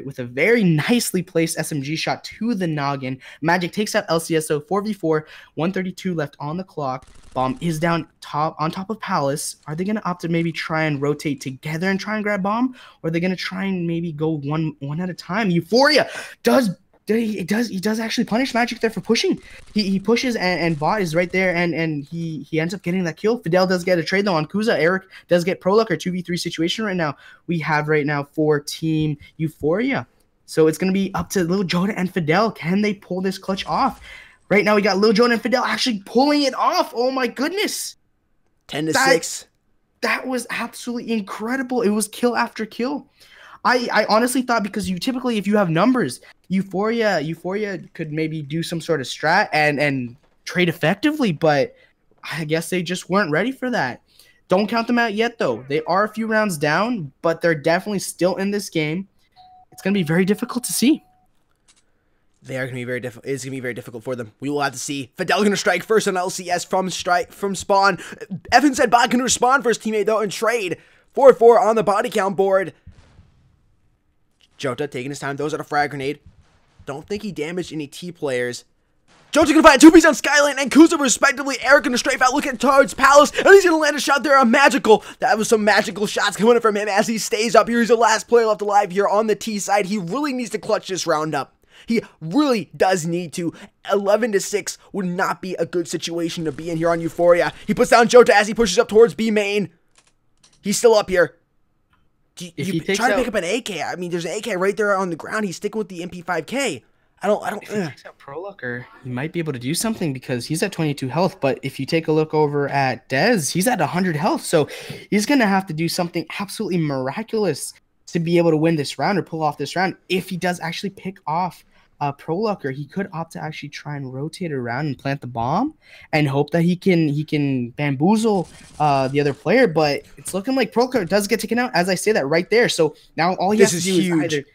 with a very nicely placed SMG shot to the noggin. Magic takes out LCSO 4v4, 132 left on the clock. Bomb is down on top of Palace. Are they going to opt to maybe try and rotate together and try and grab Bomb? Or are they going to try and maybe go one at a time? Euphoria he does actually punish Magic there for pushing. He pushes and Bot is right there and he ends up getting that kill. Fidel does get a trade though on Kuza. Eric does get Pro Lucker 2v3 situation right now. We have right now for Team Euphoria. So it's going to be up to Lil Joda and Fidel. Can they pull this clutch off? Right now we got Lil Joda and Fidel actually pulling it off. Oh my goodness. 10-6. That was absolutely incredible. It was kill after kill. I honestly thought, because typically if you have numbers, Euphoria could maybe do some sort of strat and trade effectively, but I guess they just weren't ready for that. Don't count them out yet though. They are a few rounds down, but they're definitely still in this game. It's going to be very difficult to see. They are going to be very difficult. It's going to be very difficult for them. We will have to see. Fidel going to strike first on LCS from spawn. Evan said Bot going to respond for his teammate though and trade. 4-4 on the body count board. Jota taking his time, throws out a frag grenade. Don't think he damaged any T players. Jota gonna find a 2-piece on Skyline and Kuza respectively. Eric gonna strafe out, looking towards Palace, and he's gonna land a shot there on Magical. That was some magical shots coming in from him as he stays up here. He's the last player left alive here on the T side. He really needs to clutch this round up. He really does need to. 11-6 would not be a good situation to be in here on Euphoria. He puts down Jota as he pushes up towards B main. He's still up here. You try to pick up an AK. I mean, there's an AK right there on the ground. He's sticking with the MP5K. If he takes out Prolooker, he might be able to do something because he's at 22 health. But if you take a look over at Dez, he's at 100 health. So he's going to have to do something absolutely miraculous to be able to win this round or pull off this round. If he does actually pick off Prolooker, he could opt to actually try and rotate around and plant the bomb and hope that he can bamboozle the other player. But it's looking like Prolooker does get taken out, as I say that right there. So now all he has to do is either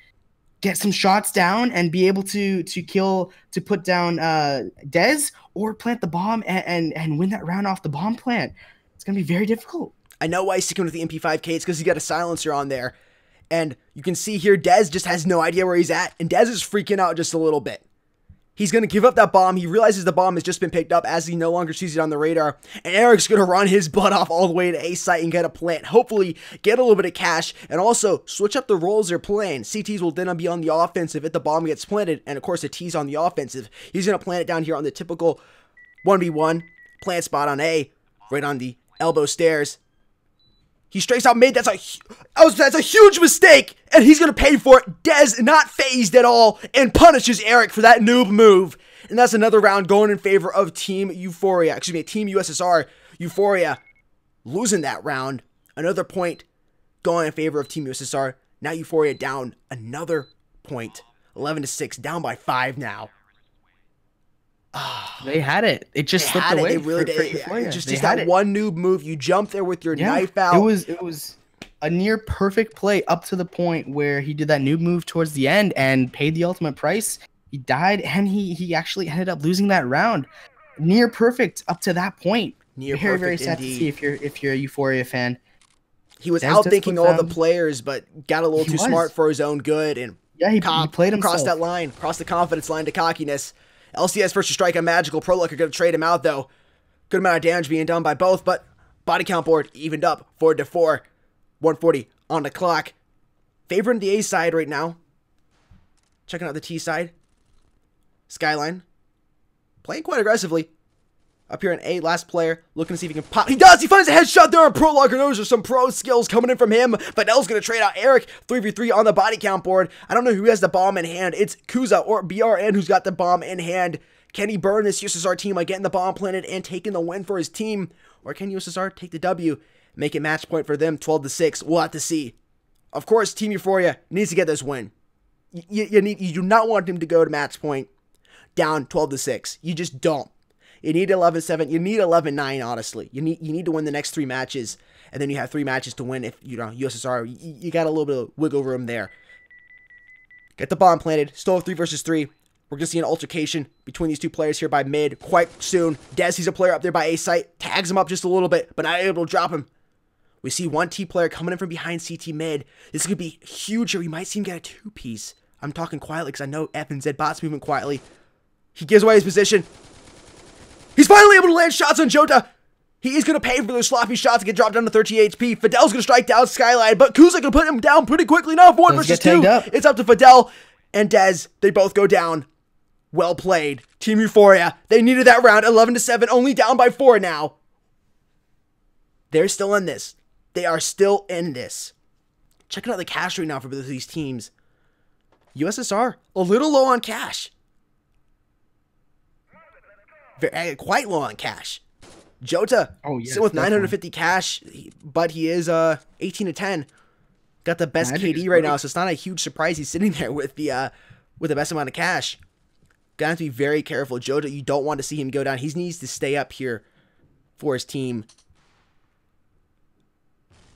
get some shots down and be able to put down Dez, or plant the bomb and win that round off the bomb plant. It's going to be very difficult. I know why he's sticking with the MP5K. It's because he got a silencer on there. And you can see here, Dez just has no idea where he's at. And Dez is freaking out just a little bit. He's going to give up that bomb. He realizes the bomb has just been picked up as he no longer sees it on the radar. And Eric's going to run his butt off all the way to A site and get a plant. Hopefully get a little bit of cash and also switch up the roles they're playing. CTs will then be on the offensive if the bomb gets planted. And of course the T's on the offensive. He's going to plant it down here on the typical 1v1 plant spot on A, right on the elbow stairs. He straights out mid. That's a huge mistake, and he's going to pay for it. Dez not phased at all and punishes Eric for that noob move. And that's another round going in favor of Team Euphoria. Excuse me, Team USSR. Euphoria losing that round. Another point going in favor of Team USSR. Now Euphoria down another point. 11-6, down by 5 now. They had it. It just slipped away. They really did. Just that one noob move. You jump there with your knife out. It was a near perfect play up to the point where he did that noob move towards the end and paid the ultimate price. He died, and he actually ended up losing that round. Near perfect up to that point. Very sad to see if you're a Euphoria fan. He was outthinking all the players, but got a little too smart for his own good, and he played himself. Crossed that line, crossed the confidence line to cockiness. LCS first to strike on Magical. Prolooker going to trade him out, though. Good amount of damage being done by both, but body count board evened up 4-4. 140 on the clock. Favoring the A side right now. Checking out the T side. Skyline. Playing quite aggressively. Up here in A, last player. Looking to see if he can pop. He does! He finds a headshot there on Prolooker. Those are some pro skills coming in from him. Vidal's going to trade out Eric. 3v3 on the body count board. I don't know who has the bomb in hand. It's Kuza or BRN who's got the bomb in hand. Can he burn this USSR team by getting the bomb planted and taking the win for his team? Or can USSR take the W, make it match point for them, 12-6? We'll have to see. Of course, Team Euphoria needs to get this win. You do not want him to go to match point down 12-6. You just don't. You need 11-7. You need 11-9, honestly. You need to win the next 3 matches, and then you have 3 matches to win if, USSR, you got a little bit of wiggle room there. Get the bomb planted. Still 3 versus 3. We're going to see an altercation between these two players here by mid quite soon. Dez, he's a player up there by A site. Tags him up just a little bit, but not able to drop him. We see one T player coming in from behind CT mid. This could be huge here. We might see him get a 2-piece. I'm talking quietly because I know F and Z bot's moving quietly. He gives away his position. He's finally able to land shots on Jota. He is going to pay for those sloppy shots to get dropped down to 30 HP. Fidel's going to strike down Skyline, but Kuza can put him down pretty quickly now. 1 versus 2. It's up to Fidel and Dez. They both go down. Well played. Team Euphoria. They needed that round. 11-7. Only down by 4 now. They're still in this. They are still in this. Checking out the cash right now for both of these teams. USSR, a little low on cash. Quite low on cash. Jota, sitting with 950 cash, but he is 18-10. Got the best KD right now, so it's not a huge surprise he's sitting there with the best amount of cash. Gonna have to be very careful. Jota, you don't want to see him go down. He needs to stay up here for his team.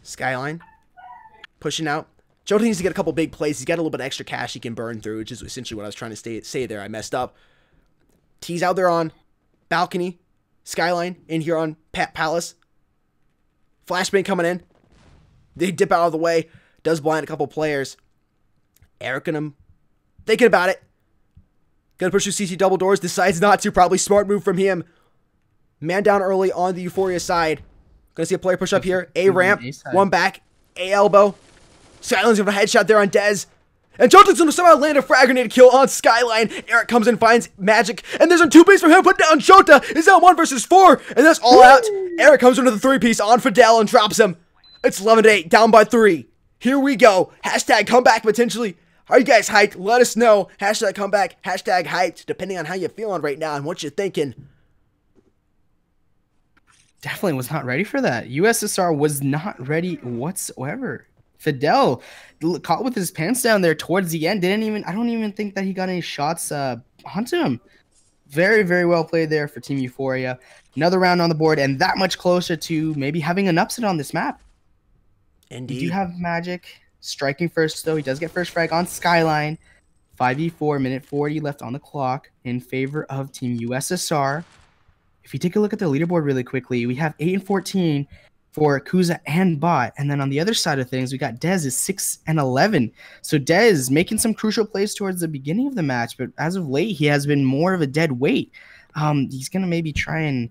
Skyline pushing out. Jota needs to get a couple big plays. He's got a little bit of extra cash he can burn through, which is essentially what I was trying to say there. I messed up. T's out there on balcony. Skyline in here on Palace. Flashbang coming in. They dip out of the way. Does blind a couple players. Eric and him thinking about it. Gonna push through CC double doors. Decides not to. Probably smart move from him. Man down early on the Euphoria side. Gonna see a player push up here. A ramp. One back. A elbow. Skyline's gonna have a headshot there on Dez. And Jota's gonna somehow land a frag grenade kill on Skyline. Eric comes in, finds Magic, and there's a 2-piece for him. Put down Jota. Is now 1 versus 4, and that's all out. Eric comes into the 3-piece on Fidel and drops him. It's 11-8, down by 3. Here we go. Hashtag comeback potentially. Are you guys hyped? Let us know. Hashtag comeback, hashtag hyped, depending on how you're feeling right now and what you're thinking. Definitely was not ready for that. USSR was not ready whatsoever. Fidel caught with his pants down there towards the end. I don't even think that he got any shots onto him. Very, very well played there for Team Euphoria. Another round on the board and that much closer to maybe having an upset on this map. Indeed. We do have Magic striking first, though. He does get first frag on Skyline. 5v4, minute 40 left on the clock in favor of Team USSR. If you take a look at the leaderboard really quickly, we have 8 and 14 for Kuza and Bot. And then on the other side of things, we got Dez is 6 and 11. So Dez making some crucial plays towards the beginning of the match, but as of late, he has been more of a dead weight. He's going to maybe try and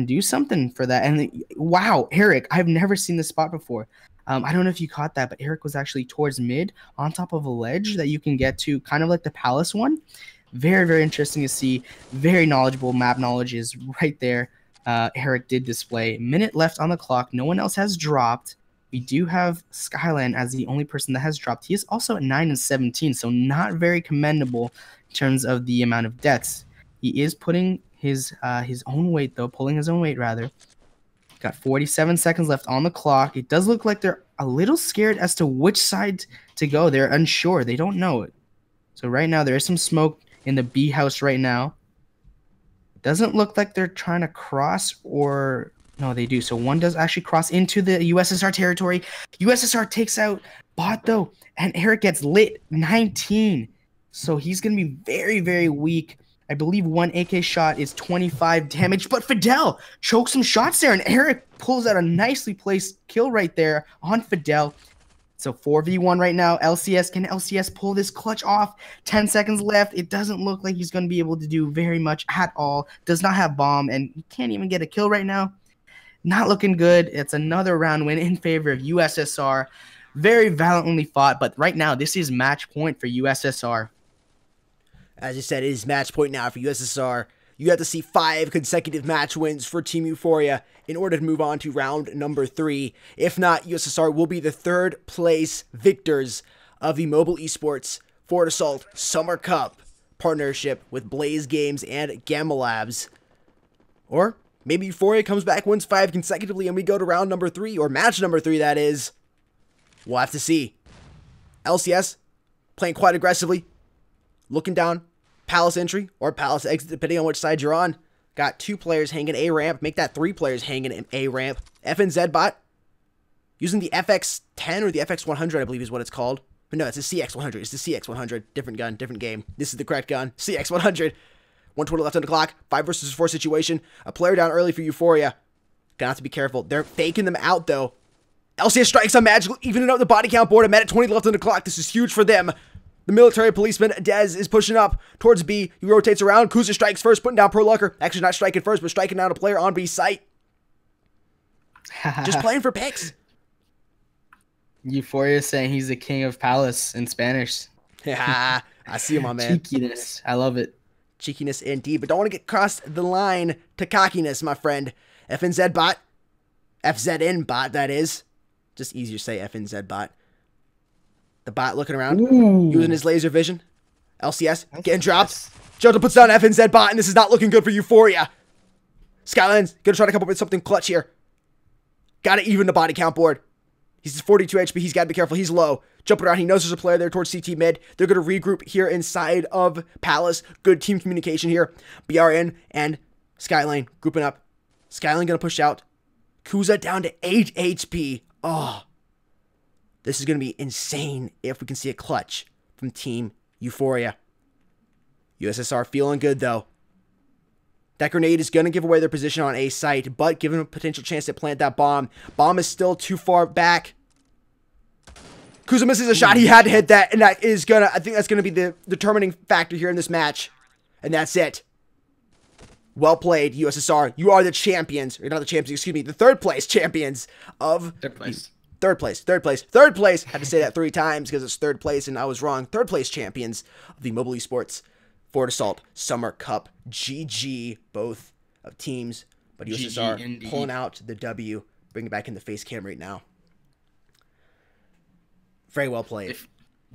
do something for that. And wow, Eric, I've never seen this spot before. I don't know if you caught that, but Eric was actually towards mid on top of a ledge that you can get to, kind of like the Palace one. Very, very interesting to see. Very knowledgeable. Map knowledge is right there. Eric did display. Minute left on the clock. No one else has dropped. We do have Skyline as the only person that has dropped. He is also at 9 and 17, so not very commendable in terms of the amount of deaths. He is putting his own weight, though. Pulling his own weight, rather. Got 47 seconds left on the clock. It does look like they're a little scared as to which side to go. They're unsure. They don't know it. So right now, there is some smoke in the B house right now. Doesn't look like they're trying to cross, or no, they do. So one does actually cross into the USSR territory. USSR takes out Bot, though, and Eric gets lit 19. So he's going to be very, very weak. I believe one AK shot is 25 damage, but Fidel chokes some shots there, and Eric pulls out a nicely placed kill right there on Fidel. So 4v1 right now. LCS, can LCS pull this clutch off? 10 seconds left. It doesn't look like he's going to be able to do very much at all. Does not have bomb, and he can't even get a kill right now. Not looking good. It's another round win in favor of USSR. Very valiantly fought, but right now this is match point for USSR. As you said, it is match point now for USSR. You have to see 5 consecutive match wins for Team Euphoria in order to move on to round number 3. If not, USSR will be the 3rd place victors of the Mobile Esports Forward Assault Summer Cup partnership with Blaze Games and Gamma Labs. Or maybe Euphoria comes back, wins 5 consecutively, and we go to round number 3, or match number 3, that is. We'll have to see. LCS playing quite aggressively, looking down. Palace entry or Palace exit, depending on which side you're on. Got 2 players hanging A ramp. Make that 3 players hanging A ramp. FNZ bot using the FX10 or the FX100, I believe is what it's called. But no, it's a CX100. It's the CX100. Different gun, different game. This is the correct gun. CX100. 120 left on the clock. 5 versus 4 situation. A player down early for Euphoria. Gonna have to be careful. They're faking them out, though. LCS strikes on Magical, evening out the body count board. A minute 20 left on the clock. This is huge for them. The military policeman, Dez, is pushing up towards B. He rotates around. Kuza strikes first, putting down Pro Lucker. Actually, not striking first, but striking down a player on B's site. Just playing for picks. Euphoria saying he's the king of Palace in Spanish. Yeah, I see him, my man. Cheekiness. I love it. Cheekiness indeed, but don't want to get crossed the line to cockiness, my friend. FNZ bot. FZN bot, that is. Just easier to say FNZ bot. The bot looking around, using his laser vision. LCS getting dropped. Jota puts down FNZ bot, and this is not looking good for Euphoria. Skyline's gonna try to come up with something clutch here. Gotta even the body count board. He's 42 HP. He's gotta be careful. He's low. Jumping around. He knows there's a player there towards CT mid. They're gonna regroup here inside of Palace. Good team communication here. BRN and Skyline grouping up. Skyline gonna push out. Kuza down to 8 HP. Oh. This is going to be insane if we can see a clutch from Team Euphoria. USSR feeling good, though. That grenade is going to give away their position on A site, but give them a potential chance to plant that bomb. Bomb is still too far back. Kuza misses a shot. He had to hit that, and that is going to, I think that's going to be the determining factor here in this match. And that's it. Well played, USSR. You are the champions, or not the champions, excuse me, the 3rd place champions of... 3rd place. Third place. Had to say that 3 times because it's 3rd place and I was wrong. 3rd place champions of the Mobile Esports Forward Assault Summer Cup. GG, both of teams. But USSR pulling out the W. Bring it back in the face cam right now. Very well played.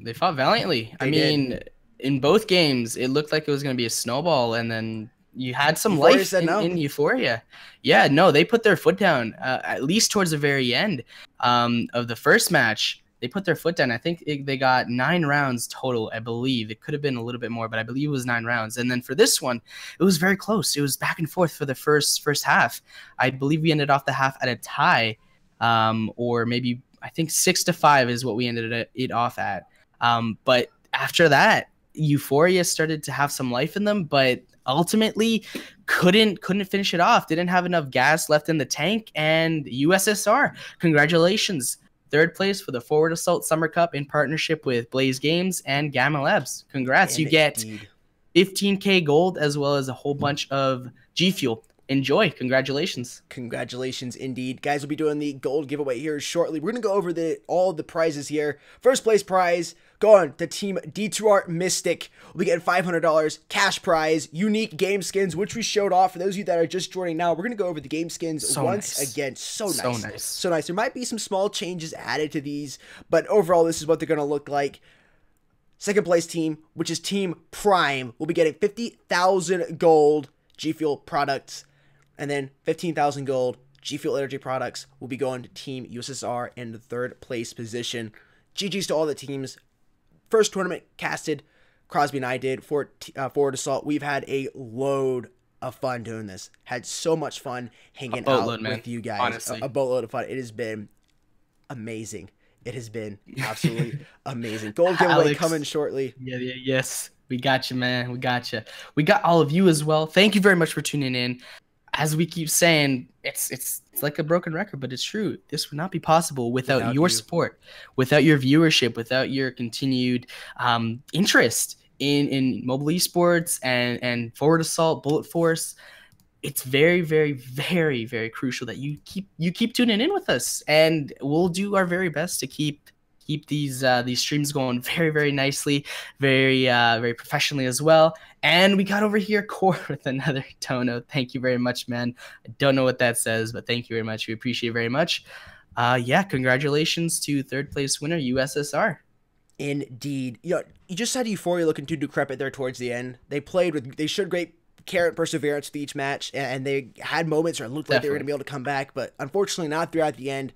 They fought valiantly. I mean, in both games, it looked like it was going to be a snowball, and then you had some Euphoria life said no. in Euphoria. Yeah, no, they put their foot down, at least towards the very end of the first match. They put their foot down. I think they got 9 rounds total, I believe. It could have been a little bit more, but I believe it was 9 rounds. And then for this one, it was very close. It was back and forth for the first half. I believe we ended off the half at a tie, or maybe I think 6-5 is what we ended it off at. But after that, Euphoria started to have some life in them, but ultimately couldn't finish it off. Didn't have enough gas left in the tank. And USSR, congratulations. 3rd place for the Forward Assault Summer Cup in partnership with Blaze Games and Gamma Labs. Congrats. You get 15K gold as well as a whole bunch of G Fuel. Enjoy. Congratulations. Congratulations indeed. Guys, we'll be doing the gold giveaway here shortly. We're going to go over all the prizes here. First place prize going to Team D2R Mystic. We get $500 cash prize, unique game skins, which we showed off. For those of you that are just joining now, we're going to go over the game skins once again. So nice. So nice. There might be some small changes added to these, but overall, this is what they're going to look like. Second place team, which is Team Prime, will be getting 50,000 gold G Fuel products. And then 15,000 gold G Fuel Energy products will be going to Team USSR in the 3rd place position. GG's to all the teams. First tournament casted, Crosby and I did for Forward Assault. We've had a load of fun doing this. Had so much fun hanging out with you guys. Honestly. A boatload of fun. It has been amazing. It has been absolutely amazing. Gold giveaway coming shortly. Yes. We got you, man. We got you. We got all of you as well. Thank you very much for tuning in. As we keep saying, it's like a broken record, but it's true. This would not be possible without your support, without your viewership, without your continued interest in mobile esports and Forward Assault, Bullet Force. It's very, very, very, very crucial that you keep tuning in with us, and we'll do our very best to keep these streams going very, very nicely, very professionally as well. And we got over here Core with another dono. Thank you very much, man. I don't know what that says, but thank you very much. We appreciate it very much. Yeah, congratulations to 3rd place winner USSR. Indeed. You just had Euphoria looking too decrepit there towards the end. They showed great care and perseverance with each match, and they had moments where it looked like they were going to be able to come back, but unfortunately not throughout the end.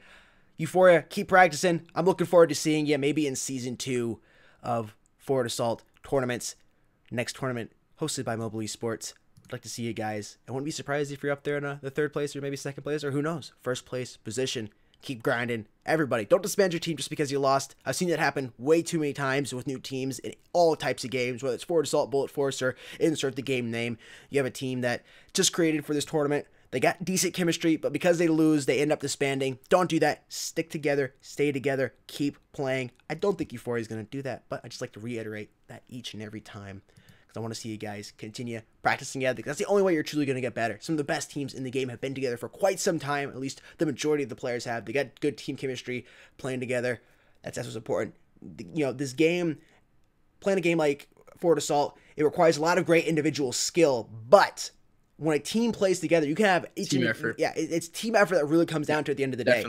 Euphoria, keep practicing. I'm looking forward to seeing you maybe in Season 2 of Forward Assault tournaments. Next tournament hosted by Mobile Esports. I'd like to see you guys. I wouldn't be surprised if you're up there in the 3rd place or maybe 2nd place, or who knows, 1st place position. Keep grinding. Everybody, don't disband your team just because you lost. I've seen that happen way too many times with new teams in all types of games, whether it's Forward Assault, Bullet Force, or insert the game name. You have a team that just created for this tournament. They got decent chemistry, but because they lose, they end up disbanding. Don't do that. Stick together. Stay together. Keep playing. I don't think Euphoria is going to do that, but I just like to reiterate that each and every time, because I want to see you guys continue practicing together, because that's the only way you're truly going to get better. Some of the best teams in the game have been together for quite some time. At least the majority of the players have. They got good team chemistry playing together. That's what's important. This game, playing a game like Forward Assault, it requires a lot of great individual skill, but when a team plays together, you can have team effort. Yeah, it's team effort that really comes down to at the end of the day.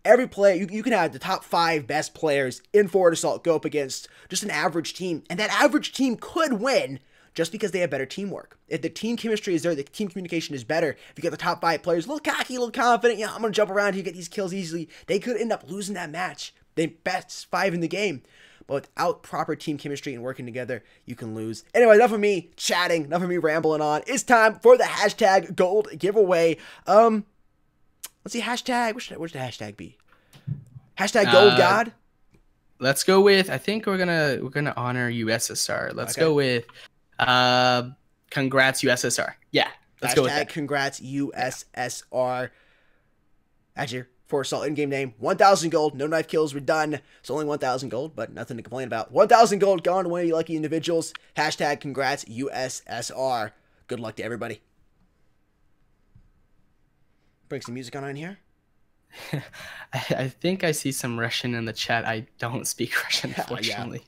Every player, you can have the top 5 best players in Forward Assault go up against just an average team, and that average team could win just because they have better teamwork. If the team chemistry is there, the team communication is better. If you get the top 5 players, a little cocky, a little confident, I'm going to jump around here, get these kills easily, they could end up losing that match. They best 5 in the game. But without proper team chemistry and working together, you can lose. Anyway, enough of me chatting, enough of me rambling on. It's time for the hashtag gold giveaway. Let's see, hashtag, what should the hashtag be? Hashtag gold god? Let's go with, I think we're gonna honor USSR. Let's go with congrats USSR. Yeah, let's go with that. Congrats USSR. Actually, Forward Assault in-game name, 1,000 gold, no knife kills were done, it's only 1,000 gold, but nothing to complain about. 1,000 gold gone to one of you lucky individuals, hashtag congrats USSR. Good luck to everybody. Bring some music on in here. I think I see some Russian in the chat. I don't speak Russian, unfortunately.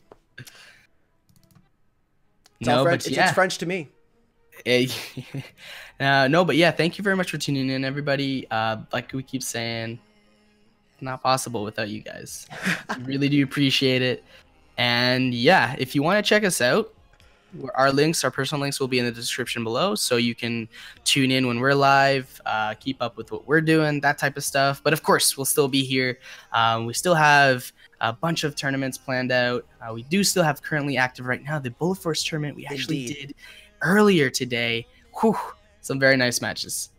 No, but yeah. It's French to me. No, but yeah, thank you very much for tuning in, everybody. Like we keep saying, not possible without you guys. We really do appreciate it. And yeah, if you want to check us out, our links, our personal links will be in the description below, so you can tune in when we're live, keep up with what we're doing, that type of stuff. But of course, we'll still be here. We still have a bunch of tournaments planned out. We do still have currently active right now the Bullet Force tournament we actually did earlier today. Whew, some very nice matches.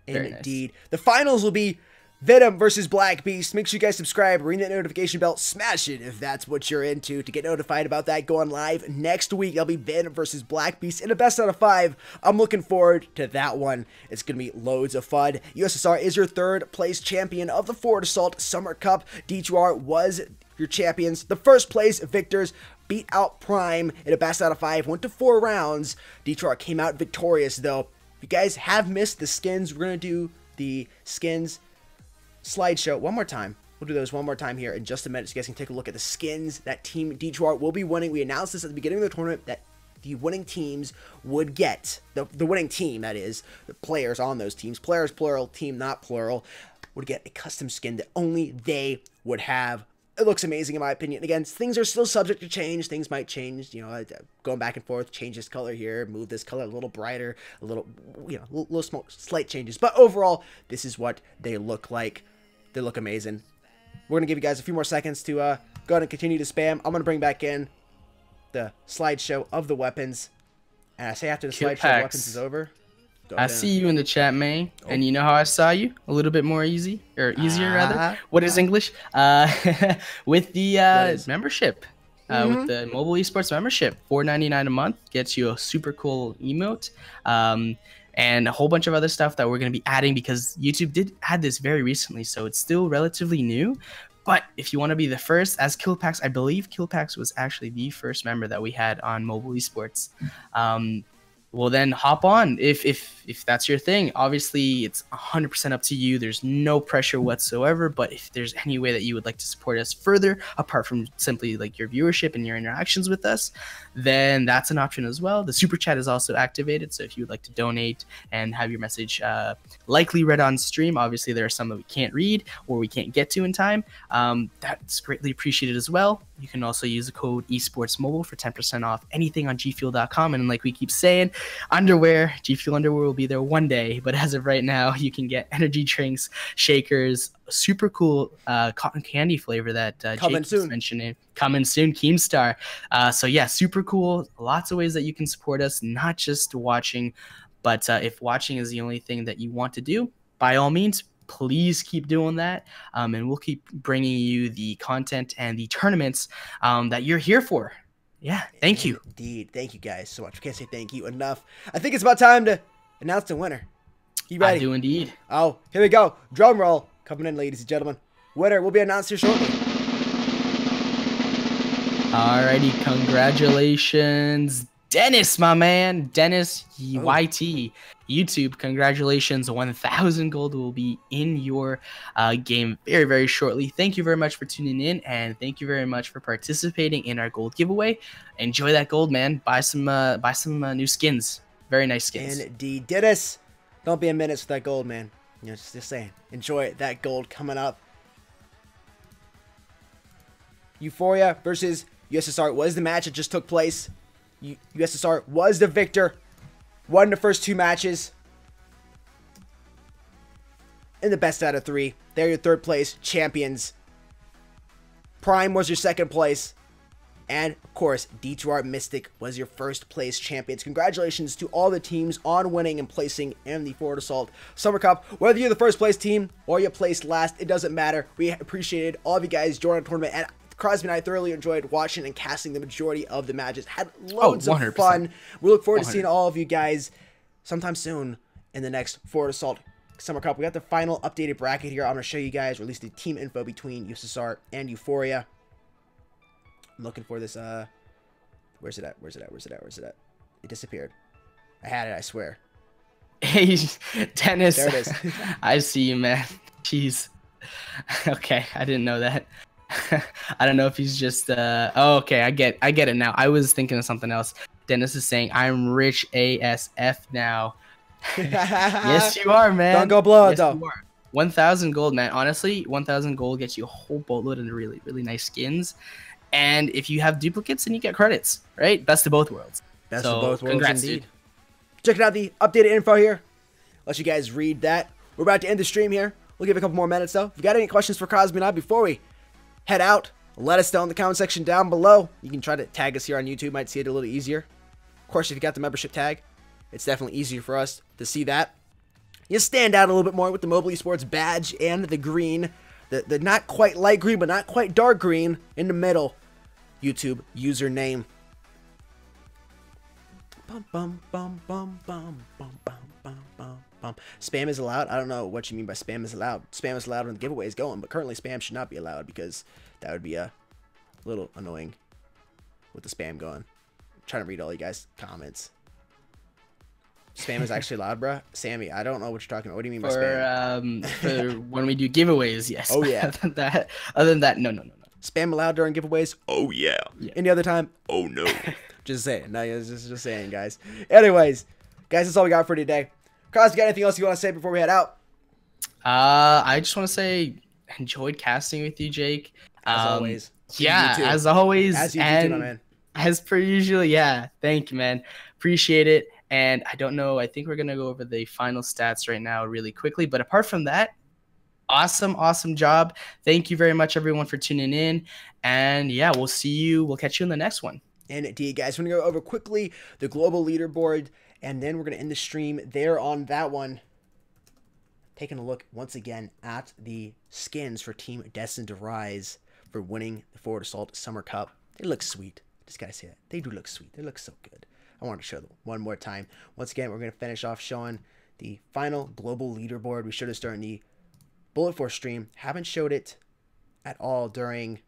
Indeed. The finals will be Venom versus Black Beast. Make sure you guys subscribe, ring that notification bell, smash it if that's what you're into to get notified about that going live next week. That'll be Venom versus Black Beast in a best out of 5. I'm looking forward to that one. It's going to be loads of fun. USSR is your 3rd place champion of the Forward Assault Summer Cup. D2R was your champions. The 1st place victors beat out Prime in a best out of 5, went to 4 rounds. D2R came out victorious though. If you guys have missed the skins, we're going to do the skins slideshow one more time. We'll do those one more time here in just a minute so you guys can take a look at the skins that Team D2R will be winning. We announced this at the beginning of the tournament that the winning teams would get, the winning team, that is, the players on those teams, players plural, team not plural, would get a custom skin that only they would have. It looks amazing in my opinion. Again, things are still subject to change. Things might change, you know, going back and forth, change this color here, move this color a little brighter, a little, you know, little small, slight changes. But overall, this is what they look like. They look amazing. We're going to give you guys a few more seconds to go ahead and continue to spam. I'm going to bring back in the slideshow of the weapons. And I say after the slideshow of the weapons is over. I see you in the chat, man. Oh. And you know how I saw you? A little bit more easy, or easier rather. What is English? With the membership. With the mobile esports membership. $4.99 a month gets you a super cool emote. And a whole bunch of other stuff that we're going to be adding because YouTube did add this very recently, so it's still relatively new. But if you want to be the first, as Killpax, I believe Killpax was actually the first member that we had on mobile esports. Well, then hop on if that's your thing. Obviously, it's 100% up to you. There's no pressure whatsoever. But if there's any way that you would like to support us further, apart from simply like your viewership and your interactions with us, then that's an option as well. The super chat is also activated. So if you would like to donate and have your message likely read on stream, obviously there are some that we can't read or we can't get to in time. That's greatly appreciated as well. You can also use the code esportsmobile for 10% off anything on gfuel.com. And like we keep saying, underwear, G Fuel underwear will be there one day. But as of right now, you can get energy drinks, shakers, super cool cotton candy flavor that Jake was mentioning. Coming soon, Keemstar. So yeah, super cool. Lots of ways that you can support us, not just watching, but if watching is the only thing that you want to do, by all means, please keep doing that, and we'll keep bringing you the content and the tournaments that you're here for. Yeah, thank you. Indeed. Thank you guys so much. We can't say thank you enough. I think it's about time to announce the winner. You ready? I do indeed. Oh, here we go. Drum roll. Coming in, ladies and gentlemen. Winner will be announced here shortly. Alrighty, congratulations, Dennis, my man. Dennis YT. YouTube, congratulations. 1,000 gold will be in your game very, very shortly. Thank you very much for tuning in, and thank you very much for participating in our gold giveaway. Enjoy that gold, man. Buy some new skins. Very nice skins. Indeed. Dennis, don't be a menace with that gold, man. You know, just saying. Enjoy that gold coming up. Euphoria versus USSR was the match that just took place. USSR was the victor. Won the first 2 matches. In the best out of 3. They're your 3rd place champions. Prime was your 2nd place. And, of course, D2R Mystic was your 1st place champions. Congratulations to all the teams on winning and placing in the Forward Assault Summer Cup. Whether you're the 1st place team or you placed last, it doesn't matter. We appreciated all of you guys joining the tournament. And Crosby and I thoroughly enjoyed watching and casting the majority of the matches. Had loads of fun. We look forward to seeing all of you guys sometime soon in the next Forward Assault Summer Cup. We got the final updated bracket here. I'm going to show you guys, release the team info between USSR and Euphoria. I'm looking for this, where's it at? Where's it at? Where's it at? Where's it at? It disappeared. I had it, I swear. Hey, Dennis. There it is. I see you, man. Jeez. Okay, I didn't know that. I don't know if he's just oh, okay, I get it now. I was thinking of something else. Dennis is saying I'm rich ASF now. Yes, you are, man. Don't go blow it though. 1,000 gold, man. Honestly, 1,000 gold gets you a whole boatload of really, really nice skins. And if you have duplicates, then you get credits, right? Best of both worlds. Best of both worlds, congrats, indeed. dude. Checking out the updated info here. Let you guys read that. We're about to end the stream here. We'll give it a couple more minutes though. If you got any questions for Crosby and I before we head out, let us know in the comment section down below. You can try to tag us here on YouTube. Might see it a little easier. Of course, if you got the membership tag, it's definitely easier for us to see that. You stand out a little bit more with the Mobile Esports badge and the green. The not quite light green, but not quite dark green in the middle. YouTube username. Bum, bum, bum, bum, bum, bum, bum, bum, bum, bum. Spam is allowed. I don't know what you mean by spam is allowed. Spam is allowed when the giveaway is going, but currently spam should not be allowed because that would be a little annoying with the spam going. I'm trying to read all you guys' comments. Spam is actually allowed, bruh. Sammy, I don't know what you're talking about. What do you mean by spam? For when we do giveaways, yes. Oh, yeah. Other than that, no. Spam allowed during giveaways? Oh, yeah. Any other time? Oh, no. Just saying. No, just saying, guys. Anyways, guys, that's all we got for today. Crosby, got anything else you want to say before we head out? I just want to say, enjoyed casting with you, Jake. As always. Yeah, as always. As you do, my man. As per usual, yeah. Thank you, man. Appreciate it. And I don't know, I think we're going to go over the final stats right now really quickly. But apart from that, awesome job. Thank you very much, everyone, for tuning in. And yeah, we'll catch you in the next one. Indeed, guys. We're going to go over quickly the global leaderboard, and then we're going to end the stream there on that one. Taking a look once again at the skins for Team Destined to Rise for winning the Forward Assault Summer Cup. They look sweet. Just got to say that. They do look sweet. They look so good. I want to show them one more time. Once again, we're going to finish off showing the final global leaderboard. We showed this during the Bullet Force stream. Haven't showed it at all during...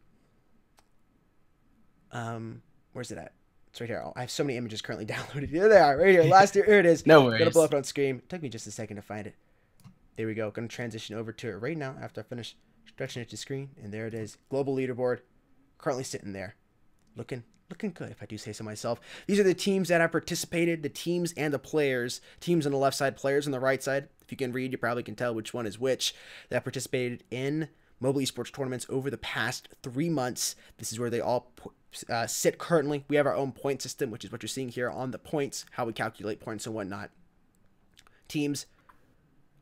Where's it at? It's right here. Oh, I have so many images currently downloaded. Here they are, right here. Last year, here it is. No worries. Gonna blow up on screen. Took me just a second to find it. There we go. Gonna transition over to it right now after I finish stretching it to screen. And there it is. Global leaderboard. Currently sitting there. Looking good, if I do say so myself. These are the teams that have participated, the teams and the players. Teams on the left side, players on the right side. If you can read, you probably can tell which one is which. That participated in mobile esports tournaments over the past 3 months. This is where they all sit currently. We have our own point system, which is what you're seeing here on the points, how we calculate points and whatnot. Teams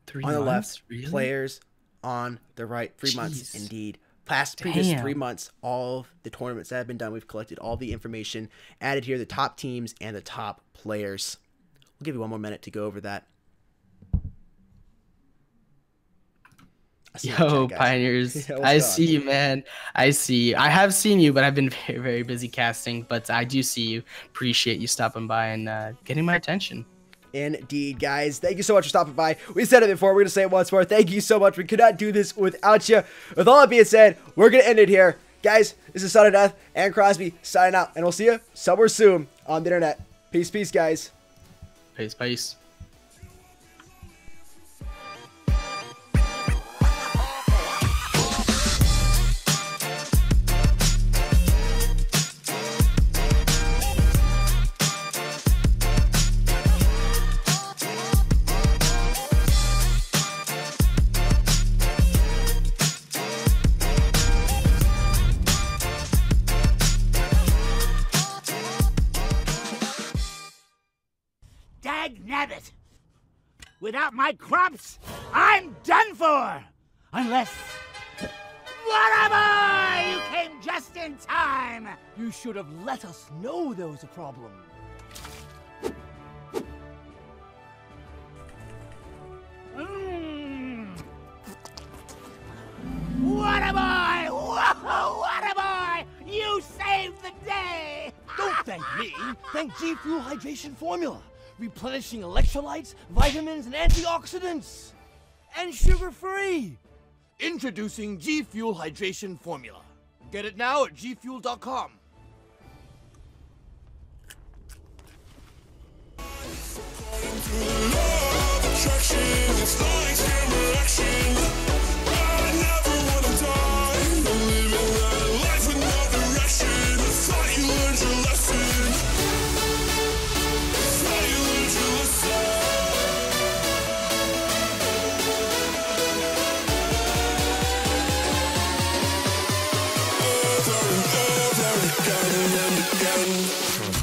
3 on the months? left, Really? players on the right. 3 months, indeed. Previous 3 months, all of the tournaments that have been done, we've collected all the information, added here the top teams and the top players. We'll give you one more minute to go over that. Yo, Pioneers. Yeah, I see you, man. I see you. I have seen you, but I've been very, very busy casting. But I do see you. Appreciate you stopping by and getting my attention. Indeed, guys. Thank you so much for stopping by. We said it before. We're going to say it once more. Thank you so much. We could not do this without you. With all that being said, we're going to end it here. Guys, this is Son of Death and Crosby signing out. And we'll see you somewhere soon on the internet. Peace, guys. Peace. Dagnabbit! Without my crops, I'm done for! Unless... Whatever! You came just in time! You should have let us know there was a problem. Whatever! Whoa, whatever! You saved the day! Don't thank me. Thank G Fuel Hydration Formula. Replenishing electrolytes, vitamins, and antioxidants. And sugar-free. Introducing G Fuel Hydration Formula. Get it now at gfuel.com. Over and over go, go, go, go.